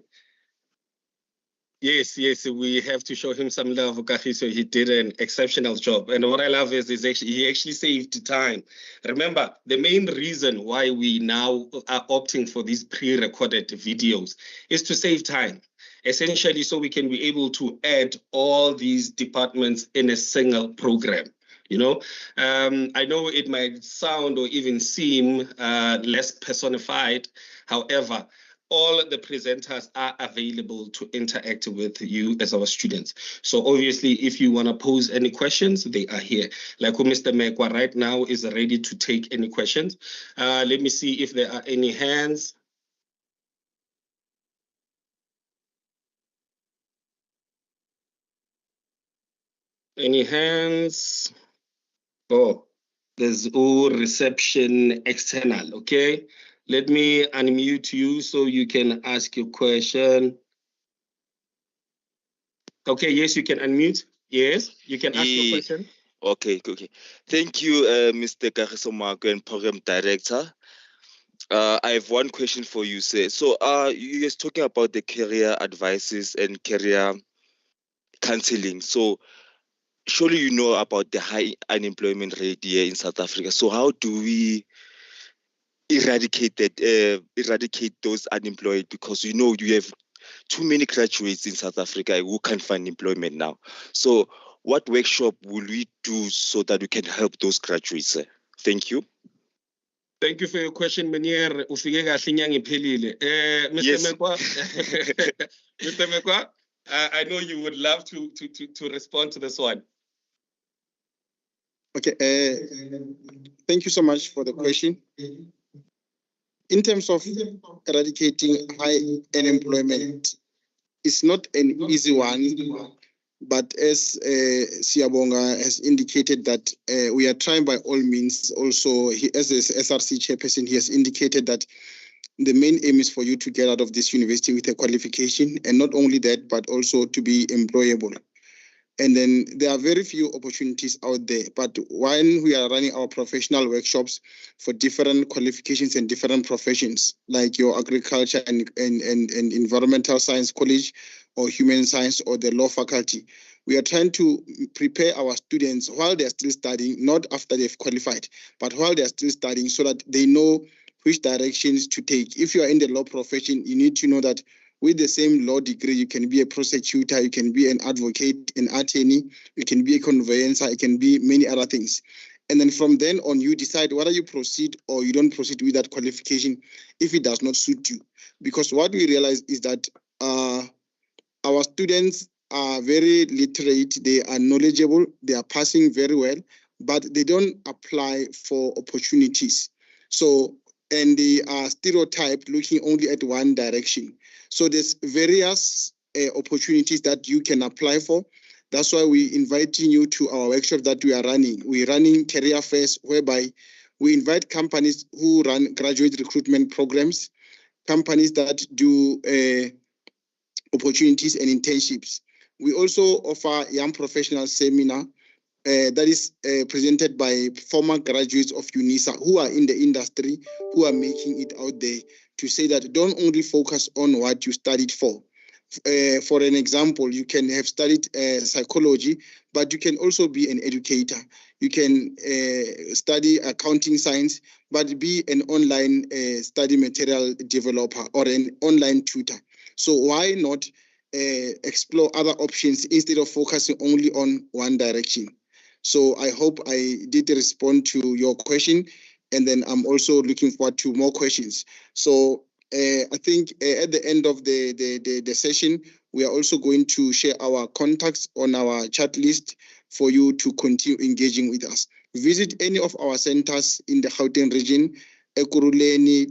Yes, we have to show him some love, so he did an exceptional job. And what I love is he actually saved time. Remember, the main reason why we now are opting for these pre-recorded videos is to save time. Essentially, so we can be able to add all these departments in a single program. You know, I know it might sound or even seem less personified. However, all the presenters are available to interact with you as our students. So obviously, if you want to pose any questions, they are here. Like Mr. Mekwa right now is ready to take any questions. Let me see if there are any hands. Any hands? Oh, there's reception external, okay? Let me unmute you so you can ask your question. Okay, yes, you can unmute. Yes, you can ask your question. Okay. Thank you, Mr. Kagisomarco and Program Director. I have one question for you, sir. So you guys talking about the career advices and career counseling. So surely you know about the high unemployment rate here in South Africa. So how do we eradicate those unemployed? Because you know you have too many graduates in South Africa who can't find employment now. So what workshop will we do so that we can help those graduates, sir? Thank you. Thank you for your question, Mr. Mekwa, Mr. Mekwa, I know you would love to respond to this one. Okay, thank you so much for the question. In terms of eradicating high unemployment, it's not an easy one, but as Siabonga has indicated that we are trying by all means. Also, as the SRC chairperson, he has indicated that the main aim is for you to get out of this university with a qualification, and not only that, but also to be employable. And then there are very few opportunities out there. But when we are running our professional workshops for different qualifications and different professions, like your agriculture and environmental science college, or human science, or the law faculty, we are trying to prepare our students while they're still studying, not after they've qualified, but while they're still studying, so that they know which directions to take. If you are in the law profession, you need to know that with the same law degree, you can be a prosecutor, you can be an advocate, an attorney, you can be a conveyancer, it can be many other things. And then from then on, you decide whether you proceed or you don't proceed with that qualification if it does not suit you. Because what we realize is that our students are very literate, they are knowledgeable, they are passing very well, but they don't apply for opportunities. So, and they are stereotyped looking only at one direction. So there's various opportunities that you can apply for. That's why we're inviting you to our workshop that we are running. We're running career fairs, whereby we invite companies who run graduate recruitment programs, companies that do opportunities and internships. We also offer young professional seminar that is presented by former graduates of UNISA who are in the industry, who are making it out there, to say that don't only focus on what you studied for. For an example, you can have studied psychology, but you can also be an educator. You can study accounting science, but be an online study material developer or an online tutor. So why not explore other options instead of focusing only on one direction? So I hope I did respond to your question, and then I'm also looking forward to more questions. So I think at the end of the session, we are also going to share our contacts on our chat list for you to continue engaging with us. Visit any of our centers in the Gauteng region, Ekurhuleni,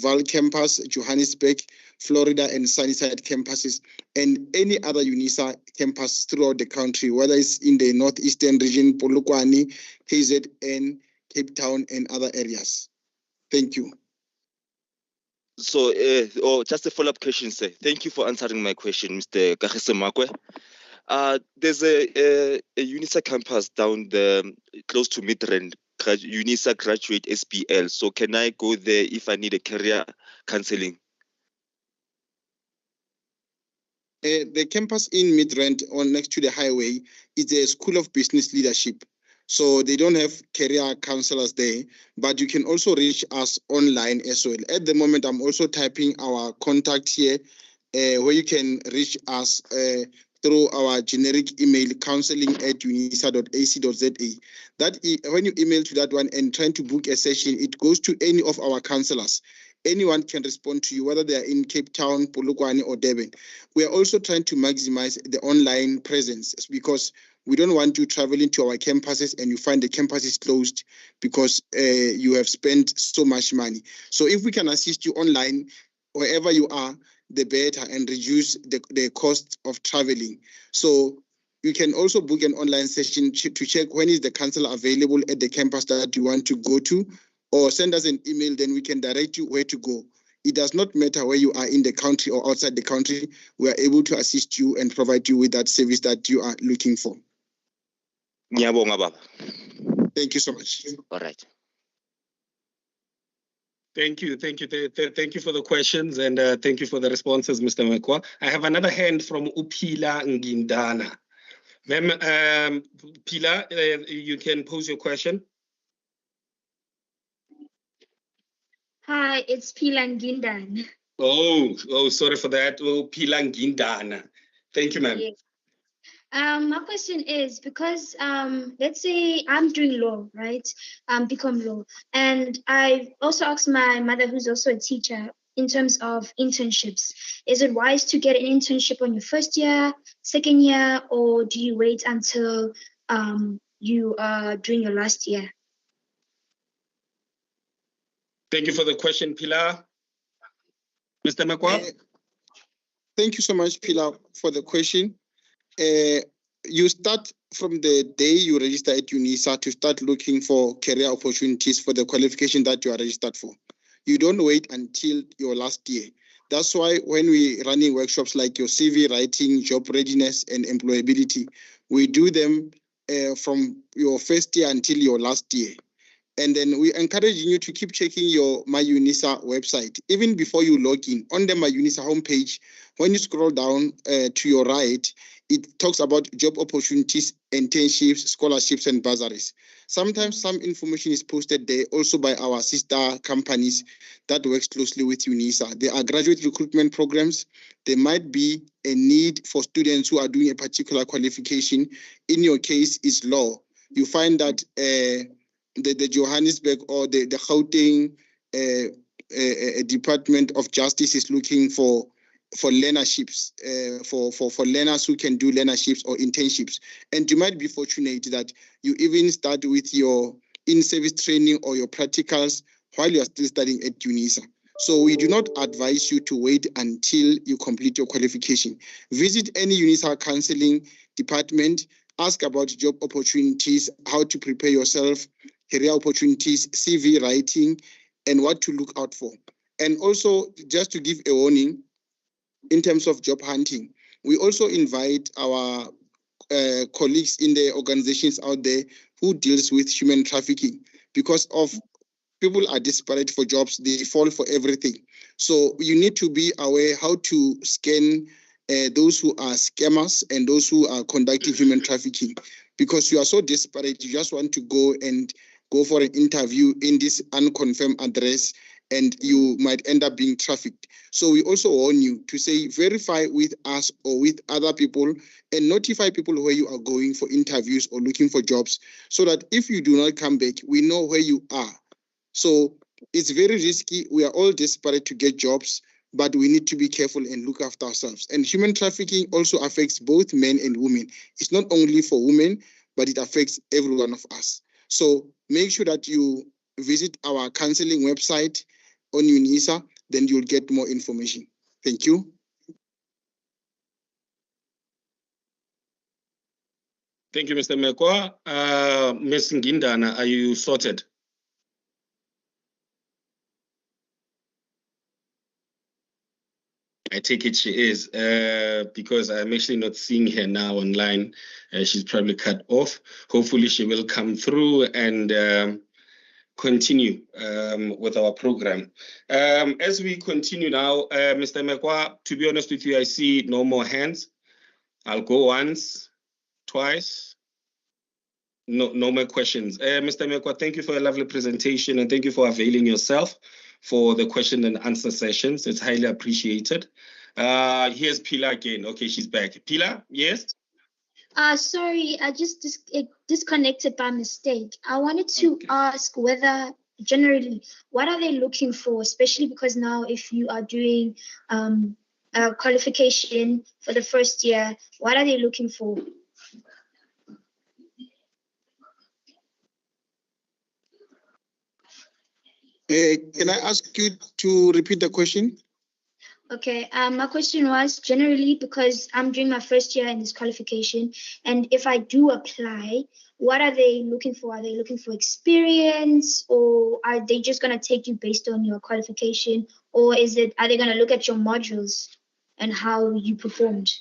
Val campus, Johannesburg, Florida, and Sunnyside campuses, and any other UNISA campus throughout the country, whether it's in the northeastern region, Polokwane, KZN, Cape Town, and other areas. Thank you. So, just a follow-up question, sir. Thank you for answering my question, Mr. Kagisemakwe. There's a UNISA campus down there, close to Midrand, UNISA Graduate SPL. So can I go there if I need a career counseling? The campus in Midrand, on next to the highway, is a School of Business Leadership. So they don't have career counselors there, but you can also reach us online as well. At the moment, I'm also typing our contact here, where you can reach us through our generic email, counselling@unisa.ac.za. That when you email to that one and trying to book a session, it goes to any of our counselors. Anyone can respond to you, whether they are in Cape Town, Polokwane, or Durban. We are also trying to maximize the online presence because we don't want you traveling to our campuses and you find the campus is closed because you have spent so much money. So if we can assist you online, wherever you are, the better, and reduce the cost of traveling. So you can also book an online session to check when is the counselor available at the campus that you want to go to, or send us an email, then we can direct you where to go. It does not matter where you are in the country or outside the country. We are able to assist you and provide you with that service that you are looking for. Thank you so much. All right. Thank you for the questions, and thank you for the responses, Mr. Makwa. I have another hand from Upila Ngindana. Ma'am, Pila, you can pose your question. Hi, it's Pila Ngindana. Oh, sorry for that. Oh, Pila Ngindana. Thank you, ma'am. Yeah. My question is because let's say I'm doing law, right? Become law, and I also asked my mother, who's also a teacher, in terms of internships. Is it wise to get an internship on your first year, second year, or do you wait until you are doing your last year? Thank you for the question, Pilar. Mr. Makwa? Thank you so much, Pilar, for the question. You start from the day you register at UNISA to start looking for career opportunities for the qualification that you are registered for. You don't wait until your last year. That's why when we running workshops like your CV writing, job readiness, and employability, we do them from your first year until your last year. And then we encouraging you to keep checking your My UNISA website. Even before you log in, on the My UNISA homepage, when you scroll down to your right, it talks about job opportunities, internships, scholarships, and bursaries. Sometimes some information is posted there also by our sister companies that works closely with UNISA. There are graduate recruitment programs. There might be a need for students who are doing a particular qualification. In your case, is law. You find that the Johannesburg or the Gauteng Department of Justice is looking for learnerships, for learners who can do learnerships or internships. And you might be fortunate that you even start with your in-service training or your practicals while you are still studying at UNISA. So we do not advise you to wait until you complete your qualification. Visit any UNISA counseling department, ask about job opportunities, how to prepare yourself, career opportunities, CV writing, and what to look out for. And also, just to give a warning, in terms of job hunting, we also invite our colleagues in the organizations out there who deals with human trafficking, because of people are desperate for jobs, they fall for everything. So you need to be aware how to scan those who are scammers and those who are conducting human trafficking, because you are so desperate, you just want to go for an interview in this unconfirmed address, and you might end up being trafficked. So we also warn you to say verify with us or with other people and notify people where you are going for interviews or looking for jobs, so that if you do not come back, we know where you are. So it's very risky. We are all desperate to get jobs, but we need to be careful and look after ourselves. And human trafficking also affects both men and women. It's not only for women, but it affects every one of us. So make sure that you visit our counseling website on UNISA, then you'll get more information. Thank you. Thank you, Mr. Mekwa. Ms. Ngindana, are you sorted? I take it she is, because I'm actually not seeing her now online. She's probably cut off. Hopefully she will come through and continue with our program. As we continue now, Mr. Mekwa, to be honest with you, I see no more hands. I'll go once, twice. No more questions. Mr. Mekwa, thank you for a lovely presentation and thank you for availing yourself for the question and answer sessions. It's highly appreciated. Here's Pila again. Okay, she's back. Pila, yes? Sorry, I just disconnected by mistake. I wanted to ask whether generally, what are they looking for, especially because now if you are doing a qualification for the first year, what are they looking for? Can I ask you to repeat the question? Okay, my question was generally because I'm doing my first year in this qualification, and if I do apply, what are they looking for? Are they looking for experience, or are they just going to take you based on your qualification, or are they going to look at your modules and how you performed?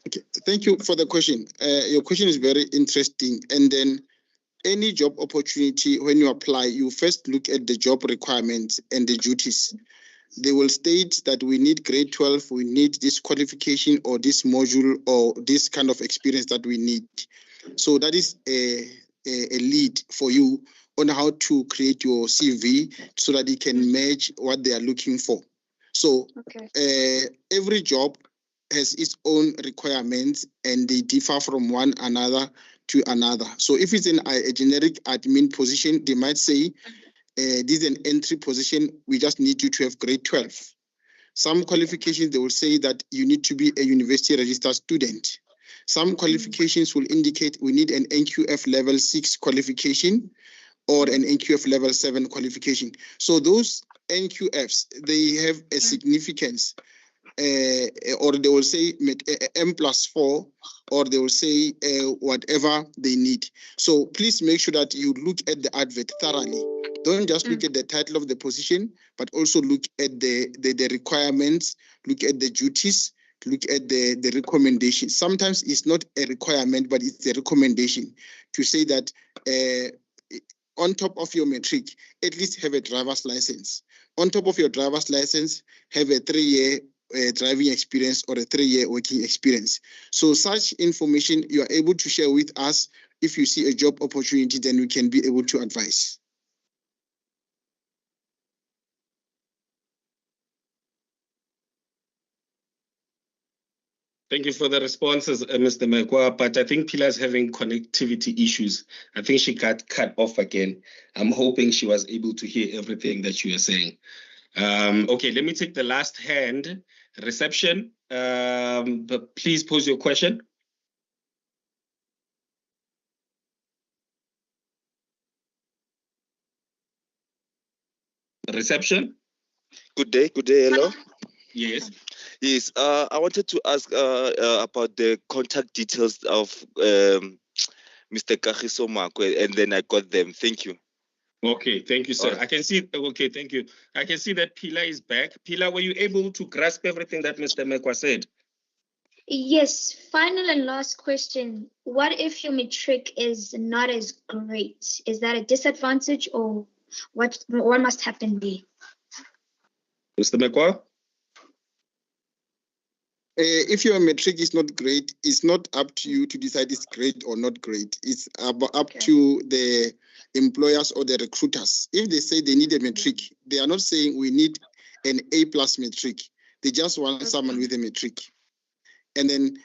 Okay, thank you for the question. Your question is very interesting. And then any job opportunity, when you apply, you first look at the job requirements and the duties. They will state that we need grade 12, we need this qualification or this module or this kind of experience that we need. So that is a lead for you on how to create your CV so that it can match what they are looking for. So every job has its own requirements and they differ from one another to another. So if it's a generic admin position, they might say, this is an entry position, we just need you to have grade 12. Some qualifications, they will say that you need to be a university registered student. Some qualifications will indicate we need an NQF level 6 qualification or an NQF level 7 qualification. So those NQFs, they have a significance. Or they will say M+4, or they will say whatever they need. So please make sure that you look at the advert thoroughly. Don't just look at the title of the position, but also look at the requirements, look at the duties, look at the recommendations. Sometimes it's not a requirement, but it's a recommendation to say that on top of your matric, at least have a driver's license. On top of your driver's license, have a 3-year driving experience or a 3-year working experience. So such information you are able to share with us. If you see a job opportunity, then we can be able to advise. Thank you for the responses, Mr. Mekwa, but I think Pila's having connectivity issues. I think she got cut off again. I'm hoping she was able to hear everything that you are saying. Okay, let me take the last hand. Reception, but please pose your question. Reception. Good day, hello. Yes. Yes, I wanted to ask about the contact details of Mr. Kagiso Makwe, and then I got them. Thank you. Okay, thank you, sir. Right. I can see, okay, thank you. I can see that Pila is back. Pila, were you able to grasp everything that Mr. Mekwa said? Yes, final and last question. What if your matric is not as great? Is that a disadvantage, or what must happen there? Mr. Mekwa? If your metric is not great, it's not up to you to decide it's great or not great. It's up to the employers or the recruiters. If they say they need a metric, they are not saying we need an A+ metric. They just want someone with a metric. And then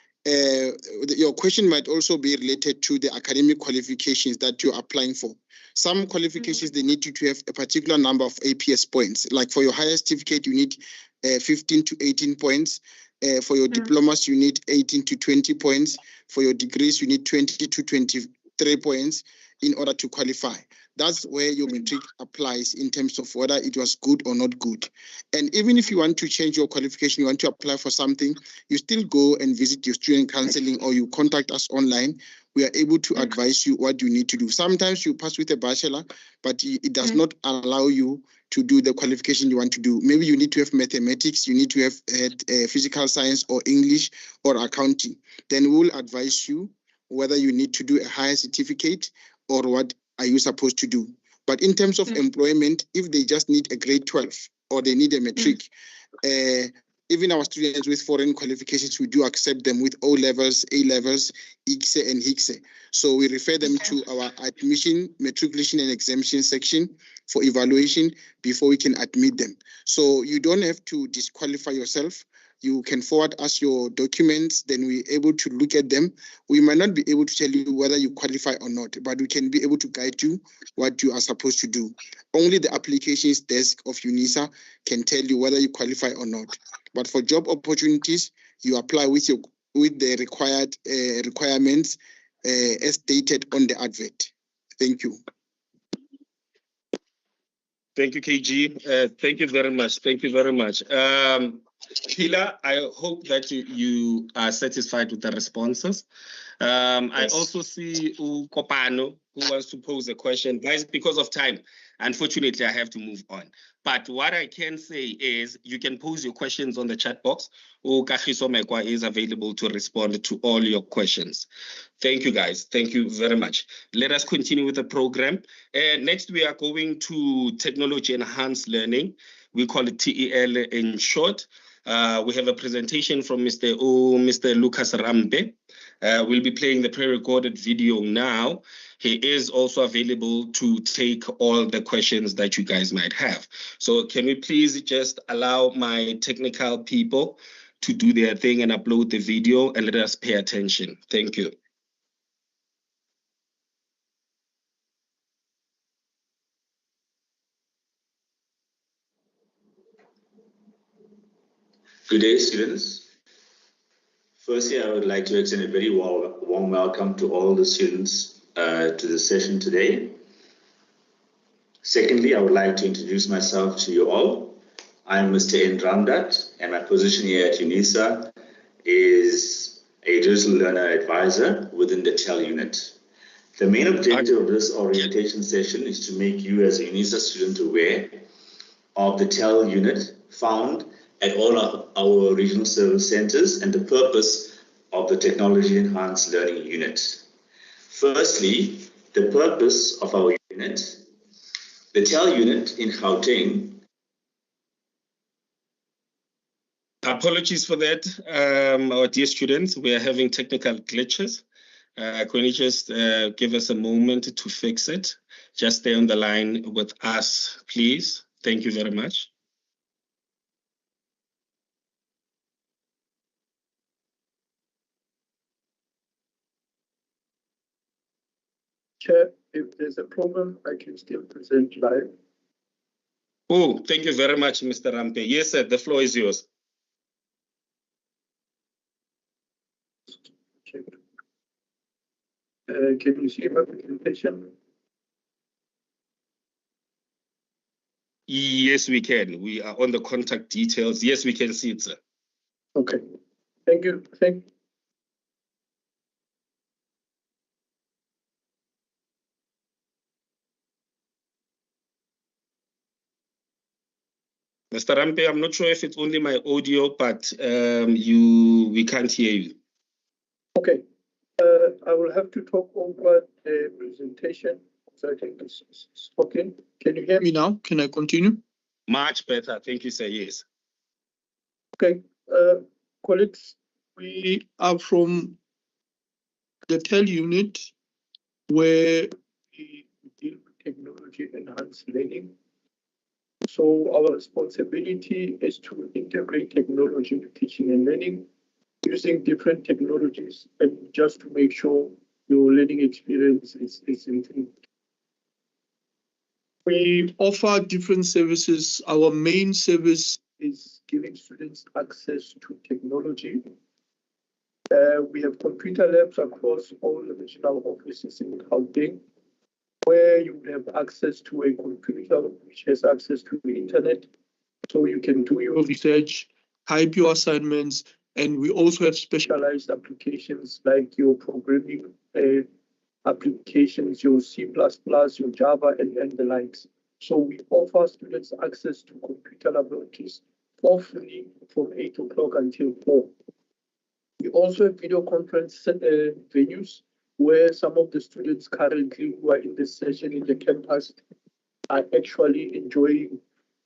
your question might also be related to the academic qualifications that you're applying for. Some qualifications, they need you to have a particular number of APS points. Like for your higher certificate, you need 15 to 18 points. For your diplomas, you need 18 to 20 points. For your degrees, you need 20 to 23 points in order to qualify. That's where your metric applies in terms of whether it was good or not good. And even if you want to change your qualification, you want to apply for something, you still go and visit your student counseling or you contact us online. We are able to advise you what you need to do. Sometimes you pass with a bachelor, but it does not allow you to do the qualification you want to do. Maybe you need to have mathematics, you need to have physical science or English or accounting. Then we'll advise you whether you need to do a higher certificate or what are you supposed to do. But in terms of employment, if they just need a grade 12 or they need a metric, even our students with foreign qualifications, we do accept them with O levels, A levels, ICSE and HICSE. So we refer them to our admission, matriculation and exemption section for evaluation before we can admit them. So you don't have to disqualify yourself. You can forward us your documents, then we're able to look at them. We might not be able to tell you whether you qualify or not, but we can be able to guide you what you are supposed to do. Only the applications desk of UNISA can tell you whether you qualify or not. But for job opportunities, you apply with the required requirements as stated on the advert. Thank you. Thank you, KG. Thank you very much. Thank you very much. Pilar, I hope that you are satisfied with the responses. I also see Kopano who wants to pose a question. Guys, because of time, unfortunately, I have to move on. But what I can say is you can pose your questions on the chat box. Kagiso Mekwa is available to respond to all your questions. Thank you, guys. Thank you very much. Let us continue with the program. Next, we are going to technology enhanced learning. We call it TEL in short. We have a presentation from Mr. Lucas Rambe. We'll be playing the pre-recorded video now. He is also available to take all the questions that you guys might have. So can we please just allow my technical people to do their thing and upload the video and let us pay attention. Thank you. Good day, students. Firstly, I would like to extend a very warm welcome to all the students to the session today. Secondly, I would like to introduce myself to you all. I'm Mr. N. Ramdat, and my position here at UNISA is a digital learner advisor within the TEL unit. The main objective of this orientation session is to make you as a UNISA student aware of the TEL unit found at all of our regional service centers and the purpose of the technology enhanced learning unit. Firstly, the purpose of our unit. The TEL unit in Gauteng. Apologies for that, our dear students. We are having technical glitches. Can you just give us a moment to fix it? Just stay on the line with us, please. Thank you very much. Chair, if there's a problem, I can still present live. Oh, thank you very much, Mr. Rampe. Yes, sir, the floor is yours. Can you see my presentation? Yes, we can. We are on the contact details. Yes, we can see it, sir. Okay. Thank you. Thank you. Mr. Rampe, I'm not sure if it's only my audio, but we can't hear you. Okay. I will have to talk over the presentation So I think this is okay. Can you hear me now? Can I continue? Much better. Thank you, sir. Yes. Okay. Colleagues, we are from the TEL unit where we deal with technology enhanced learning. So our responsibility is to integrate technology into teaching and learning using different technologies and just to make sure your learning experience is improved. We offer different services. Our main service is giving students access to technology. We have computer labs across all the regional offices in Gauteng, where you have access to a computer which has access to the internet, so you can do your research, type your assignments, and we also have specialized applications like your programming applications, your C++, your Java, and the likes. So we offer students access to computer laboratories for free from 8 o'clock until 4. We also have video conference venues where some of the students currently who are in this session in the campus are actually enjoying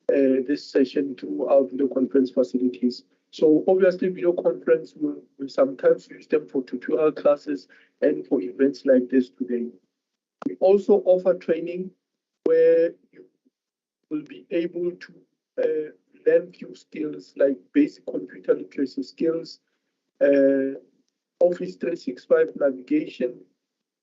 this session through our video conference facilities. So obviously video conference will sometimes use them for tutorial classes and for events like this today. We also offer training where you will be able to learn few skills like basic computer literacy skills, Office 365 navigation.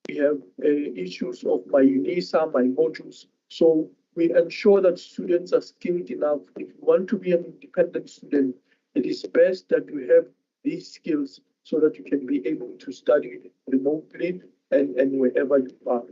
We have issues of my UNISA, my modules. So we ensure that students are skilled enough. If you want to be an independent student, it is best that you have these skills so that you can be able to study remotely and wherever you are.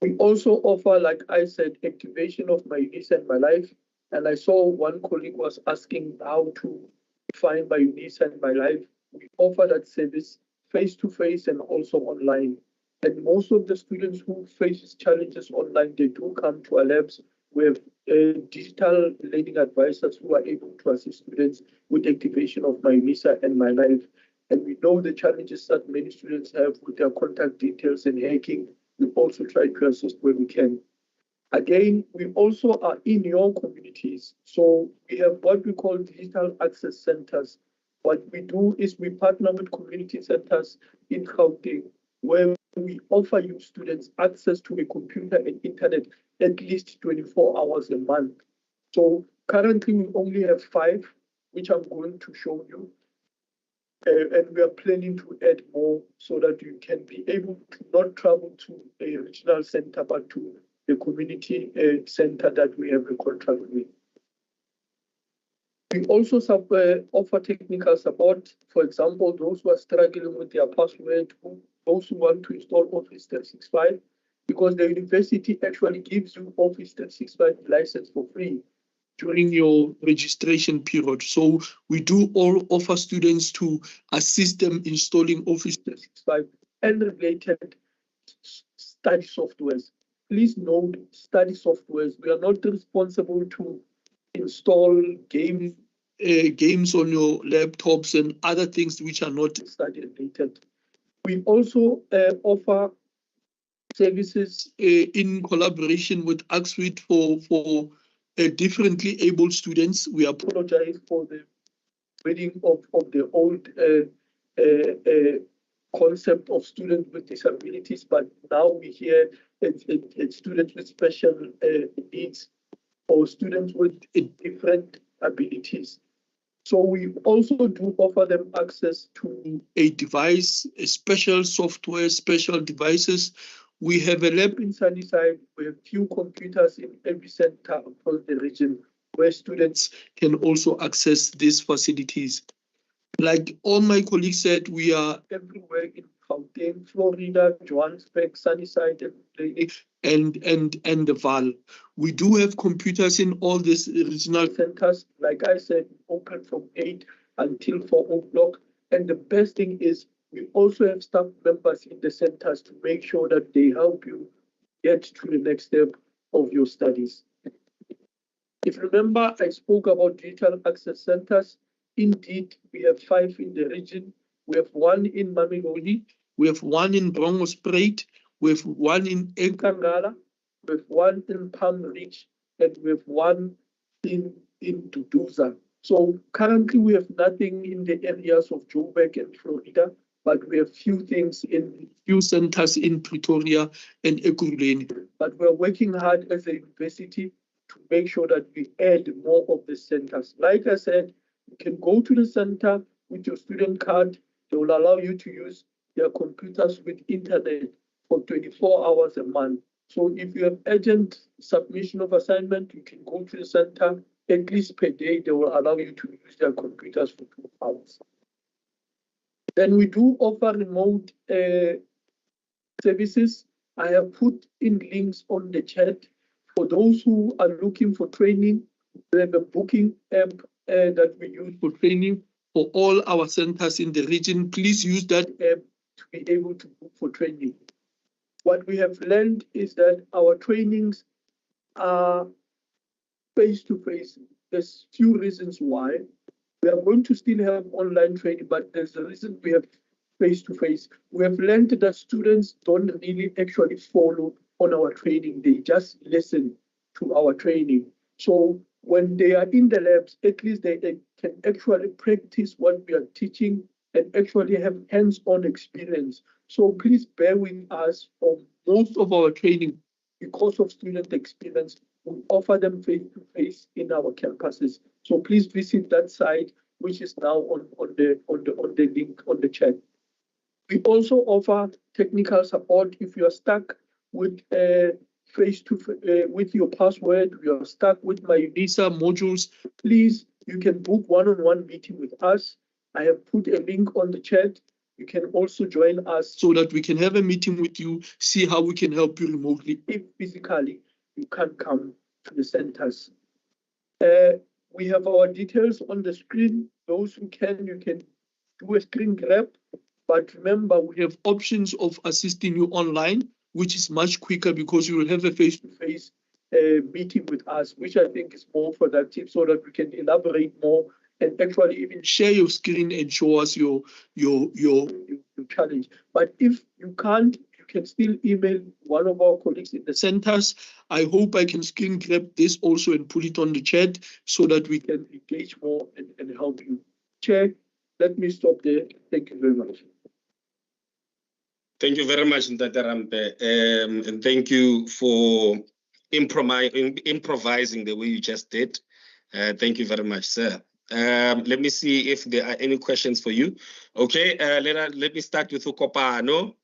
We also offer, like I said, activation of my UNISA in my life. And I saw one colleague was asking how to find my UNISA in my life. We offer that service face-to-face and also online. And most of the students who face challenges online, they do come to our labs with digital learning advisors who are able to assist students with activation of my UNISA and my life. And we know the challenges that many students have with their contact details and hacking. We also try to assist where we can. Again, we also are in your communities. So we have what we call digital access centers. What we do is we partner with community centers in Gauteng, where we offer you students access to a computer and internet at least 24 hours a month. So currently we only have 5, which I'm going to show you. And we are planning to add more so that you can be able to not travel to a regional center, but to the community center that we have a contract with. We also offer technical support. For example, those who are struggling with their password, those who want to install Office 365, because the university actually gives you Office 365 license for free during your registration period. So we do all offer students to assist them installing Office 365 and related study softwares. Please note, study softwares, we are not responsible to install games on your laptops and other things which are not study related. We also offer services in collaboration with ARCSWiD for differently abled students. We apologize for the reading of the old concept of students with disabilities, but now we hear it's students with special needs or students with different abilities. So we also do offer them access to a device, a special software, special devices. We have a lab in Sunnyside. We have few computers in every center across the region where students can also access these facilities. Like all my colleagues said, we are everywhere in Gauteng, Florida, Johannesburg, Sunnyside, and the Val. We do have computers in all these regional centers. Like I said, open from 8 until 4 o'clock. And the best thing is we also have staff members in the centers to make sure that they help you get to the next step of your studies. If you remember, I spoke about digital access centers. Indeed, we have 5 in the region. We have 1 in Mamelodi. We have 1 in Brongospruit. We have one in Enkangala, we have one in Palm Ridge, and we have one in Duduza. So currently we have nothing in the areas of Joburg and Florida, but we have few things in few centers in Pretoria and Ekurhuleni. But we're working hard as a university to make sure that we add more of the centers. Like I said, you can go to the center with your student card. They will allow you to use their computers with internet for 24 hours a month. So if you have urgent submission of assignment, you can go to the center. At least per day, they will allow you to use their computers for 2 hours. Then we do offer remote services. I have put in links on the chat for those who are looking for training. We have a booking app that we use for training for all our centers in the region. Please use that app to be able to book for training. What we have learned is that our trainings are face-to-face. There's few reasons why. We are going to still have online training, but there's a reason we have face-to-face. We have learned that students don't really actually follow on our training. They just listen to our training. So when they are in the labs, at least they can actually practice what we are teaching and actually have hands-on experience. So please bear with us for most of our training because of student experience. We offer them face-to-face in our campuses. So please visit that site, which is now on the link on the chat. We also offer technical support if you are stuck with with your password, you are stuck with my UNISA modules. Please, you can book one-on-one meeting with us. I have put a link on the chat. You can also join us so that we can have a meeting with you, see how we can help you remotely if physically you can't come to the centers. We have our details on the screen. Those who can, you can do a screen grab. But remember, we have options of assisting you online, which is much quicker because you will have a face-to-face meeting with us, which I think is more productive so that we can elaborate more and actually even share your screen and show us your challenge. But if you can't, you can still email one of our colleagues in the centers. I hope I can screen grab this also and put it on the chat so that we can engage more and help you. Chair, let me stop there. Thank you very much. Thank you very much, Ndate Rampe. And thank you for improvising the way you just did. Thank you very much, sir. Let me see if there are any questions for you. Okay, let me start with Kopano.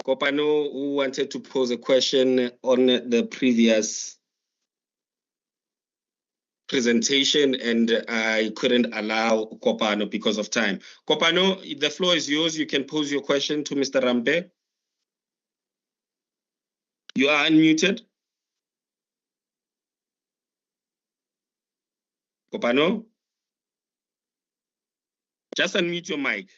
Kopano, who wanted to pose a question on the previous presentation, and I couldn't allow Kopano because of time. Kopano, the floor is yours. You can pose your question to Mr. Rampe. You are unmuted. Kopano? Just unmute your mic.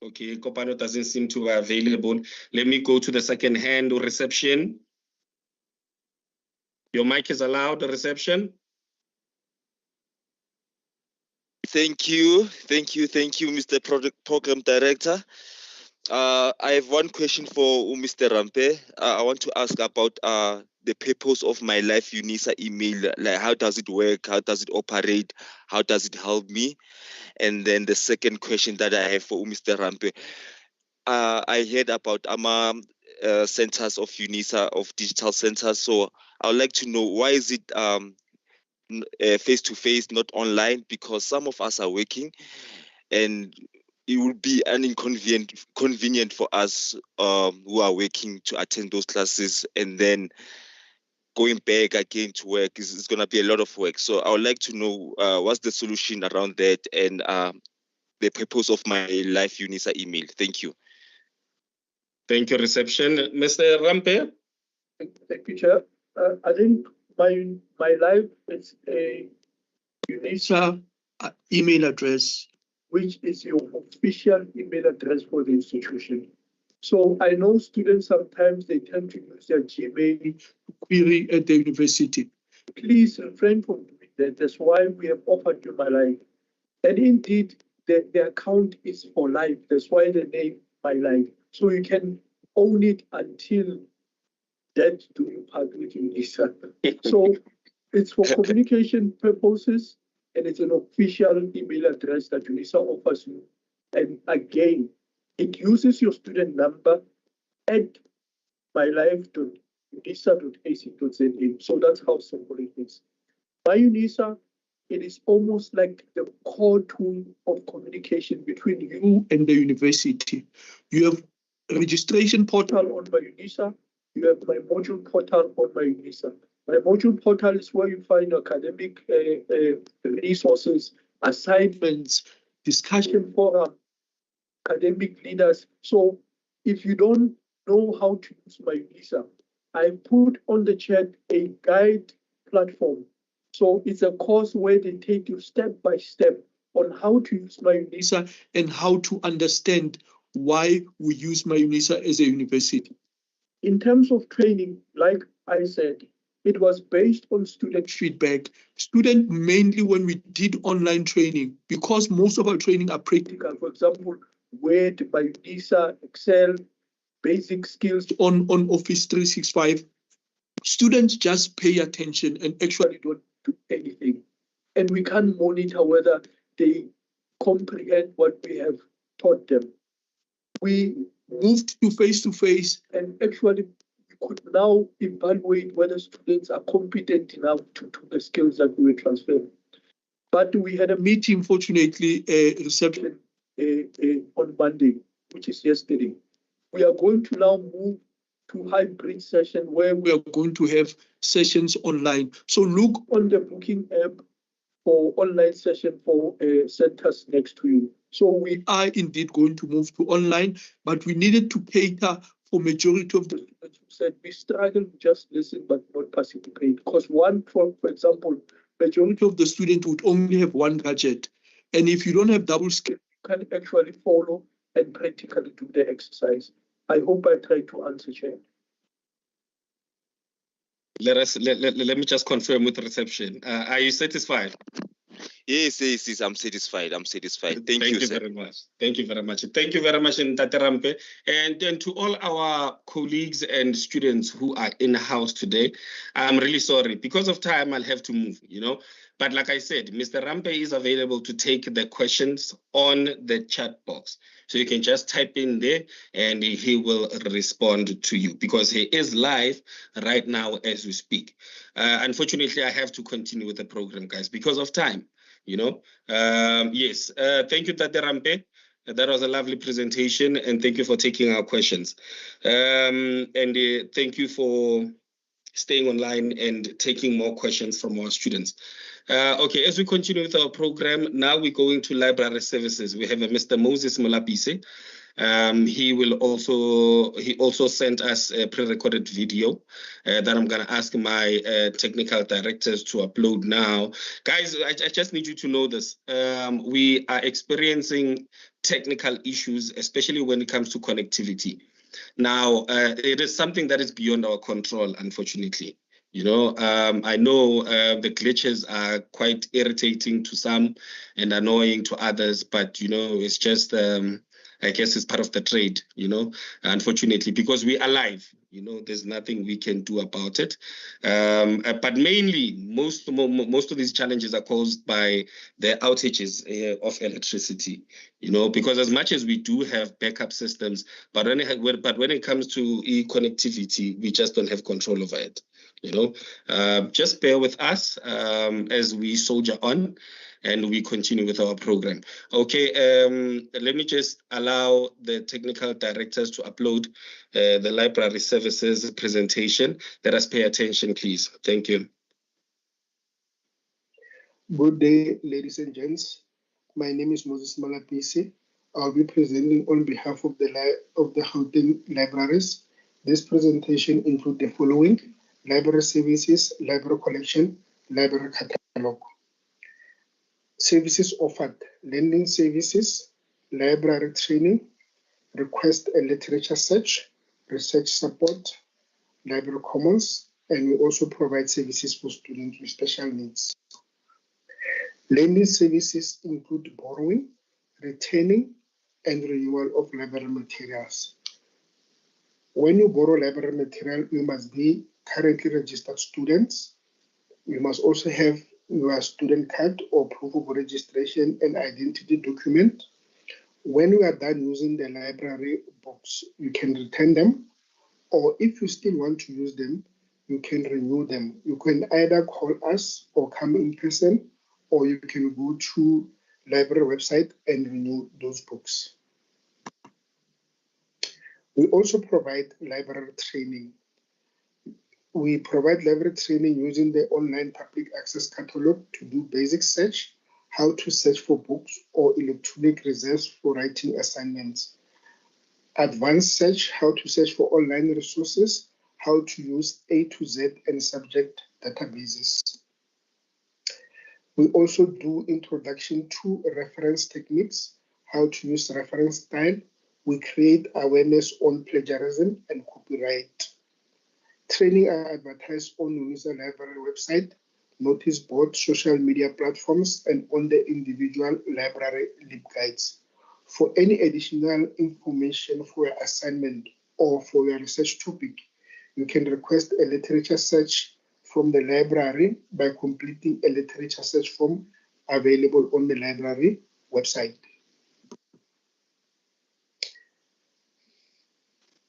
Okay, Kopano doesn't seem to be available. Let me go to the second hand or reception. Your mic is allowed, the reception. Thank you, Mr. Program Director. I have one question for Mr. Rampe. I want to ask about the purpose of my Life UNISA email. Like, how does it work? How does it operate? How does it help me? And then the second question that I have for Mr. Rampe. I heard about centers of UNISA, of digital centers. So I would like to know, why is it face-to-face, not online? Because some of us are working and it will be an inconvenient for us who are working to attend those classes, and then going back again to work is going to be a lot of work. So I would like to know what's the solution around that, and the purpose of my Life UNISA email. Thank you. Thank you, reception. Mr. Rampe? Thank you, Chair. I think my life is a UNISA email address, which is your official email address for the institution. So I know students sometimes they tend to use their Gmail to query at the university. Please refrain from doing that. That's why we have offered you my life. And indeed, the account is for life. That's why the name my life. So you can own it until death do you part with UNISA. So it's for communication purposes, and it's an official email address that UNISA offers you. And again, it uses your student number at mylife.unisa.ac.za. So that's how simple it is. By UNISA, it is almost like the core tool of communication between you and the university. You have a registration portal on my UNISA. You have my module portal on my UNISA. My module portal is where you find academic resources, assignments, discussion forum, academic leaders. So if you don't know how to use my UNISA, I put on the chat a guide platform. So it's a course where they take you step by step on how to use my UNISA and how to understand why we use my UNISA as a university. In terms of training, like I said, it was based on student feedback. Student mainly when we did online training, because most of our training are practical. For example, Word, by UNISA, Excel, basic skills on Office 365. Students just pay attention and actually don't do anything. And we can't monitor whether they comprehend what we have taught them. We moved to face-to-face, and actually we could now evaluate whether students are competent enough to do the skills that we were transferring. But we had a meeting, fortunately, a reception on Monday, which is yesterday. We are going to now move to hybrid session where we are going to have sessions online. So look on the booking app for online session for centers next to you. So we are indeed going to move to online, but we needed to cater for majority of the students who said we struggle to just listen but not participate. Because for example, majority of the students would only have one gadget. And if you don't have double skill, you can actually follow and practically do the exercise. I hope I tried to answer, Chair. Let me just confirm with reception. Are you satisfied? Yes, I'm satisfied. Thank you, sir. Very much. Thank you very much. Thank you very much, Ntate Rampe. And then to all our colleagues and students who are in the house today, I'm really sorry. Because of time, I'll have to move, But like I said, Mr. Rampe is available to take the questions on the chat box. So you can just type in there and he will respond to you because he is live right now as we speak. Unfortunately, I have to continue with the program, guys, because of time. Yes. Thank you, Tate Rampe. That was a lovely presentation, and thank you for taking our questions. Thank you for staying online and taking more questions from our students. Okay, as we continue with our program, now we're going to library services. We have Mr. Moses Molapise. He also sent us a pre-recorded video that I'm going to ask my technical directors to upload now. Guys, I just need you to know this. We are experiencing technical issues, especially when it comes to connectivity. Now, it is something that is beyond our control, unfortunately. I know the glitches are quite irritating to some and annoying to others, but, it's just... I guess it's part of the trade, unfortunately, because we are live, there's nothing we can do about it. But mainly, most of these challenges are caused by the outages of electricity, because as much as we do have backup systems, but when it comes to connectivity, we just don't have control over it. Just bear with us as we soldier on and we continue with our program. Okay, let me just allow the technical directors to upload the library services presentation. Let us pay attention, please. Thank you. Good day, ladies and gents. My name is Moses Malapisi. I'll be presenting on behalf of the Gauteng libraries. This presentation includes the following: library services, library collection, library catalog. Services offered: lending services, library training, request and literature search, research support, library commons, and we also provide services for students with special needs. Lending services include borrowing, retaining, and renewal of library materials. When you borrow library material, you must be currently registered students. You must also have your student card or proof of registration and identity document. When you are done using the library books, you can return them, or if you still want to use them, you can renew them. You can either call us or come in person, or you can go to library website and renew those books. We also provide library training. We provide library training using the online public access catalog to do basic search, how to search for books or electronic reserves for writing assignments. Advanced search, how to search for online resources, how to use A to Z and subject databases. We also do introduction to reference techniques, how to use reference style. We create awareness on plagiarism and copyright. Training are advertised on UNISA library website, notice board, social media platforms, and on the individual library LibGuides. For any additional information for your assignment or for your research topic, you can request a literature search from the library by completing a literature search form available on the library website.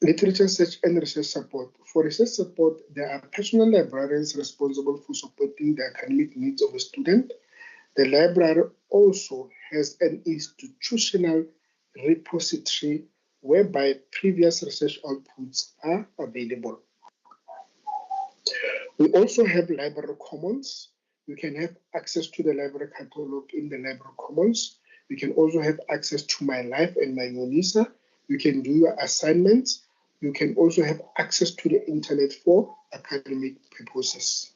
Literature search and research support. For research support, there are personal librarians responsible for supporting the academic needs of a student. The library also has an institutional repository whereby previous research outputs are available. We also have library commons. You can have access to the library catalog in the library commons. You can also have access to My Life and My UNISA. You can do your assignments. You can also have access to the internet for academic purposes.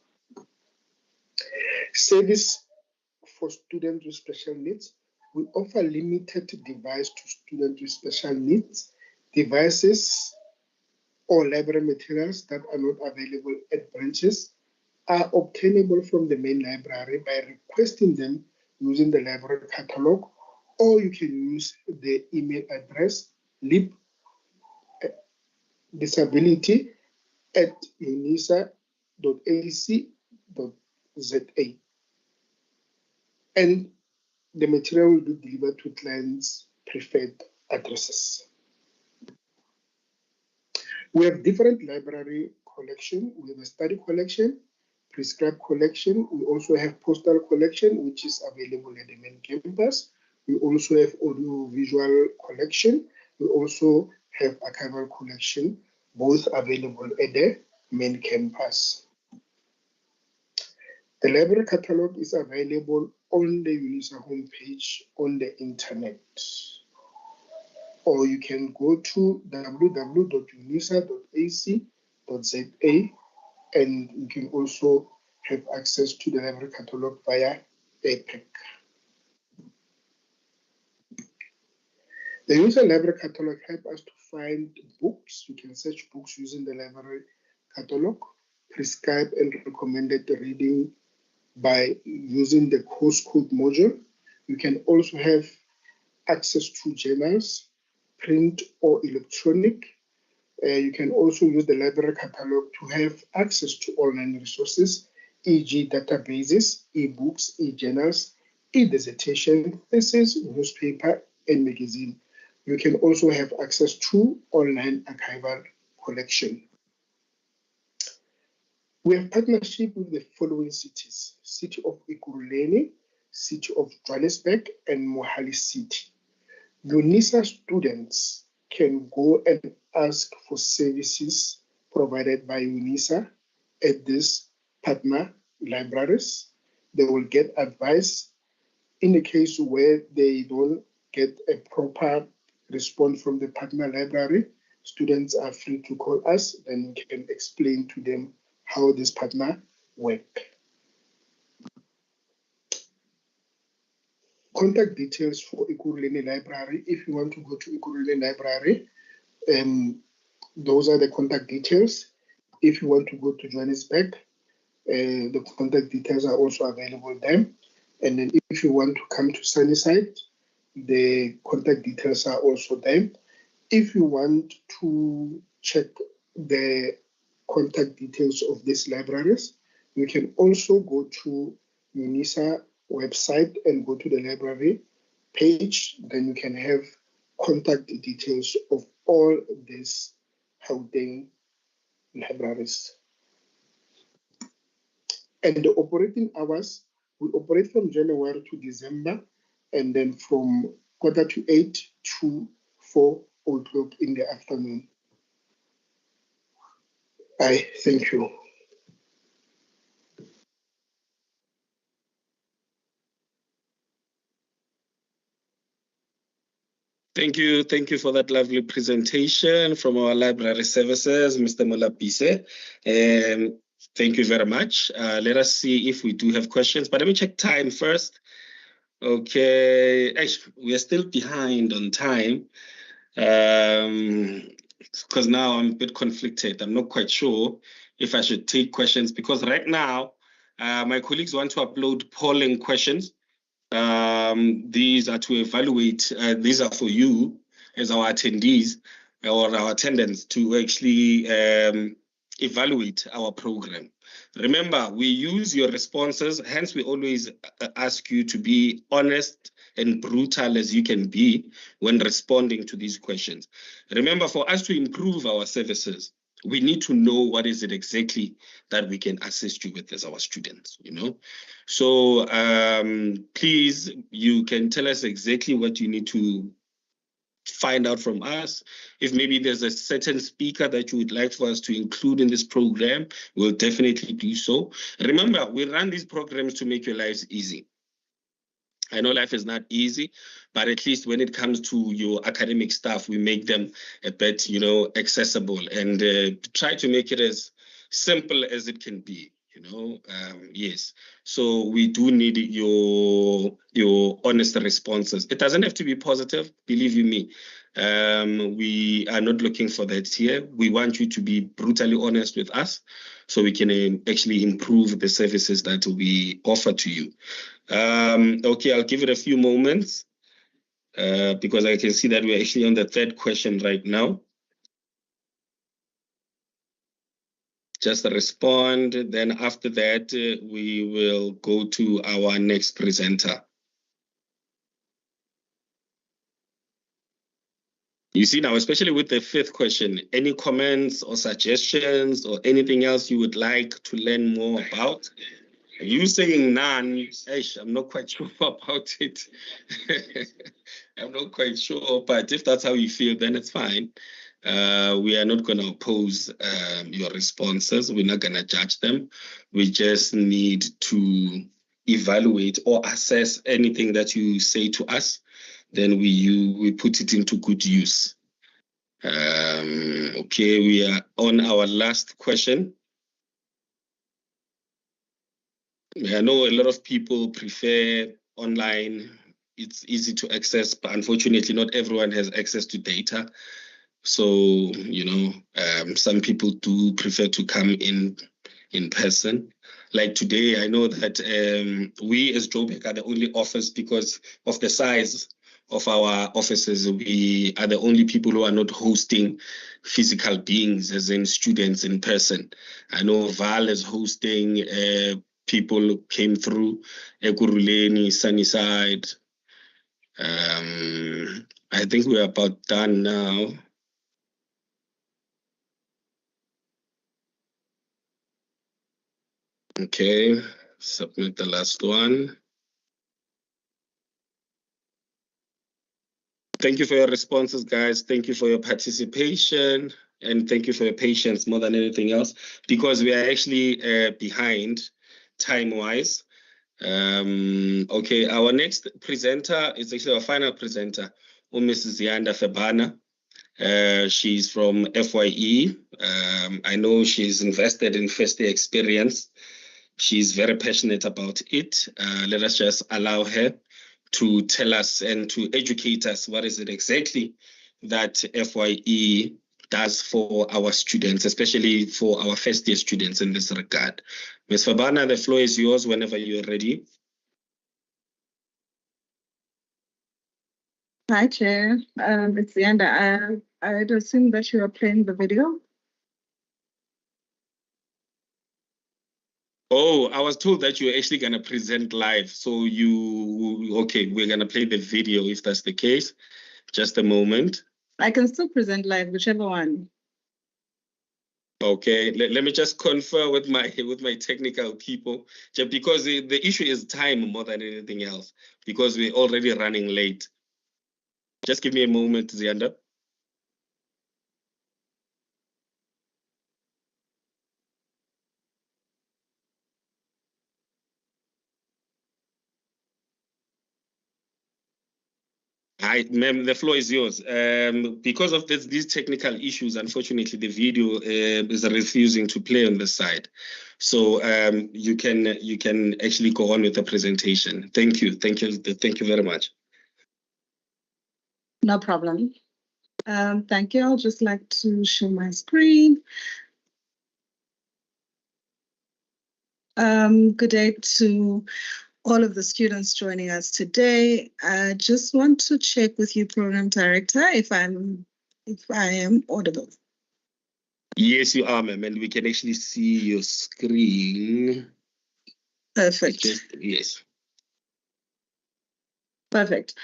Service for students with special needs. We offer limited device to students with special needs. Devices or library materials that are not available at branches are obtainable from the main library by requesting them using the library catalog, or you can use the email address disability@unisa.ac.za, and the material will be delivered to clients' preferred addresses. We have different library collection. We have a study collection, prescribed collection. We also have postal collection, which is available at the main campus. We also have audio-visual collection. We also have archival collection, both available at the main campus. The library catalog is available on the UNISA homepage on the internet. Or you can go to www.unisa.ac.za, and you can also have access to the library catalog via APEC. The UNISA library catalog helps us to find books. You can search books using the library catalog, prescribe and recommended reading by using the course code module. You can also have access to journals, print or electronic. You can also use the library catalog to have access to online resources, e.g. databases, e-books, e-journals, e-dissertation, thesis, newspaper, and magazine. You can also have access to online archival collection. We have partnership with the following cities: City of Ekurhuleni, City of Johannesburg, and Mohali City. UNISA students can go and ask for services provided by UNISA at these partner libraries. They will get advice. In the case where they don't get a proper response from the partner library, students are free to call us, and we can explain to them how this partner work. Contact details for Ekurhuleni Library. If you want to go to Ekurhuleni Library, those are the contact details. If you want to go to Johannesburg, the contact details are also available there. And then if you want to come to Sunnyside, the contact details are also there. If you want to check the contact details of these libraries, you can also go to UNISA website and go to the library page. Then you can have contact details of all these Gauteng libraries. And the operating hours will operate from January to December, and then from 8:45 to 4:00 in the afternoon. I thank you. Thank you for that lovely presentation from our library services, Mr. Molapise. Thank you very much. Let us see if we do have questions, but let me check time first. Okay, actually, we are still behind on time because now I'm a bit conflicted. I'm not quite sure if I should take questions because right now my colleagues want to upload polling questions. These are to evaluate, these are for you as our attendees or our attendants to actually evaluate our program. Remember, we use your responses, hence we always ask you to be honest and brutal as you can be when responding to these questions. Remember, for us to improve our services, we need to know what is it exactly that we can assist you with as our students, you know? So please, you can tell us exactly what you need to find out from us. If maybe there's a certain speaker that you would like for us to include in this program, we'll definitely do so. Remember, we run these programs to make your lives easy. I know life is not easy, but at least when it comes to your academic stuff, we make them a bit, you know, accessible and try to make it as simple as it can be, you know. Yes, so we do need your honest responses. It doesn't have to be positive, believe you me. We are not looking for that here. We want you to be brutally honest with us so we can actually improve the services that we offer to you. Okay, I'll give it a few moments because I can see that we're actually on the third question right now. Just respond, then after that, we will go to our next presenter. You see now, especially with the fifth question, any comments or suggestions or anything else you would like to learn more about? You saying none, I'm not quite sure about it. I'm not quite sure, but if that's how you feel, then it's fine. We are not going to oppose your responses. We're not going to judge them. We just need to evaluate or assess anything that you say to us. Then we put it into good use. Okay, we are on our last question. I know a lot of people prefer online. It's easy to access, but unfortunately not everyone has access to data. So, you know, some people do prefer to come in person. Like today, I know that we as Joburg are the only office because of the size of our offices. We are the only people who are not hosting physical beings, as in students in person. I know Val is hosting people came through Ekurhuleni, Sunnyside. I think we're about done now. Okay, submit the last one. Thank you for your responses, guys. Thank you for your participation. And thank you for your patience more than anything else, because we are actually behind time-wise. Okay, our next presenter is actually our final presenter, Mrs. Yanda Febana. She's from FYE. I know she's invested in first year experience. She's very passionate about it. Let us just allow her to tell us and to educate us what is it exactly that FYE does for our students, especially for our first year students in this regard. Ms. Fabana, the floor is yours whenever you're ready. Hi, Chair. It's Yanda. I'd assume that you are playing the video. Oh, I was told that you're actually going to present live. So okay, we're going to play the video if that's the case. Just a moment. I can still present live, whichever one. Okay, let me just confer with my technical people, just because the issue is time more than anything else, because we're already running late. Just give me a moment, Zianda. Hi, ma'am, the floor is yours. Because of these technical issues, unfortunately, the video is refusing to play on the side. So you can actually go on with the presentation. Thank you very much. No problem. Thank you. I'll just like to share my screen. Good day to all of the students joining us today. I just want to check with you, Program Director, if I am audible. Yes, you are, ma'am, and we can actually see your screen. Perfect. Yes. Perfect.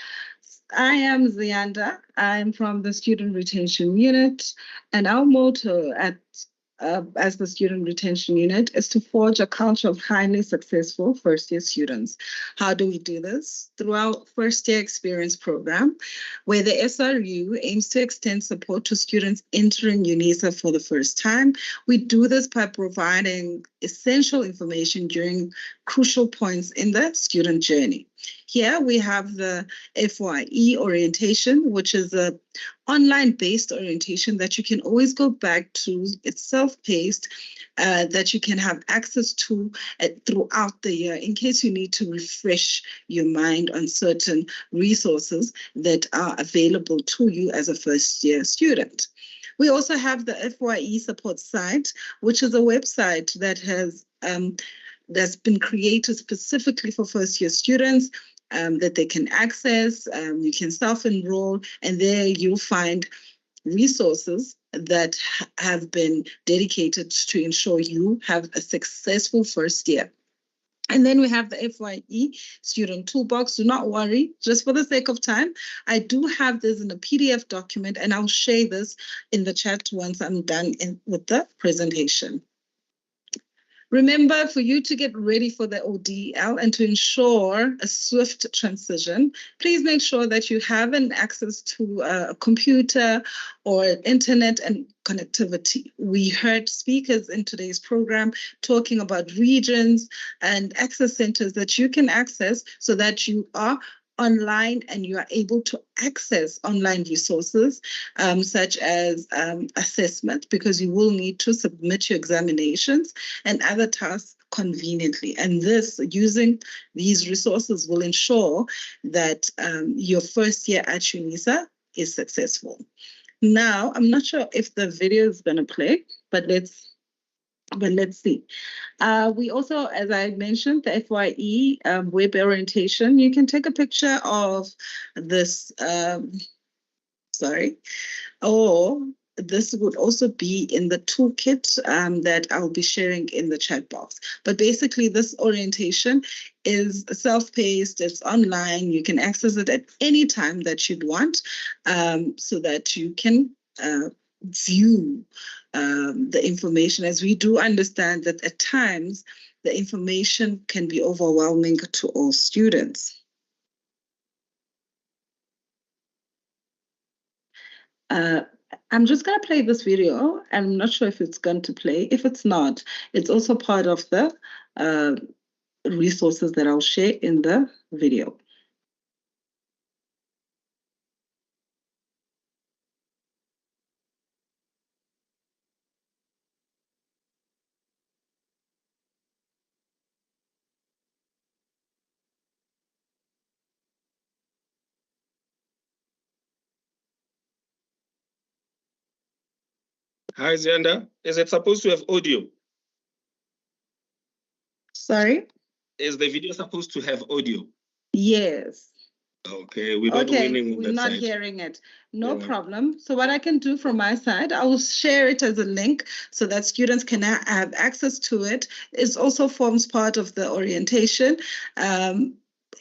I am Zianda. I'm from the Student Retention Unit, and our motto as the Student Retention Unit is to forge a culture of highly successful first-year students. How do we do this? Through our first-year experience program, where the SRU aims to extend support to students entering UNISA for the first time. We do this by providing essential information during crucial points in the student journey. Here we have the FYE orientation, which is a online-based orientation that you can always go back to. It's self-paced, that you can have access to throughout the year in case you need to refresh your mind on certain resources that are available to you as a first-year student. We also have the FYE support site, which is a website that has that's been created specifically for first-year students. That they can access, you can self-enroll, and there you'll find resources that have been dedicated to ensure you have a successful first year. And then we have the FYE student toolbox. Do not worry, just for the sake of time, I do have this in a PDF document, and I'll share this in the chat once I'm done with the presentation. Remember, for you to get ready for the ODL and to ensure a swift transition, please make sure that you have an access to a computer or internet and connectivity. We heard speakers in today's program talking about regions and access centers that you can access so that you are online and you are able to access online resources such as assessment, because you will need to submit your examinations and other tasks conveniently. And using these resources will ensure that your first year at UNISA is successful. Now, I'm not sure if the video is going to play, but let's see. We also, as I mentioned, the FYE web orientation, you can take a picture of this, or this would also be in the toolkit that I'll be sharing in the chat box. But basically, this orientation is self-paced, it's online, you can access it at any time that you'd want, so that you can view the information, as we do understand that at times the information can be overwhelming to all students. I'm just going to play this video. I'm not sure if it's going to play. If it's not, it's also part of the resources that I'll share in the video. Hi, Zianda. Is it supposed to have audio? Sorry? Is the video supposed to have audio? Yes. Okay, we're not winning on we're that not side. hearing it. No problem. So what I can do from my side, I will share it as a link so that students can have access to it. It also forms part of the orientation.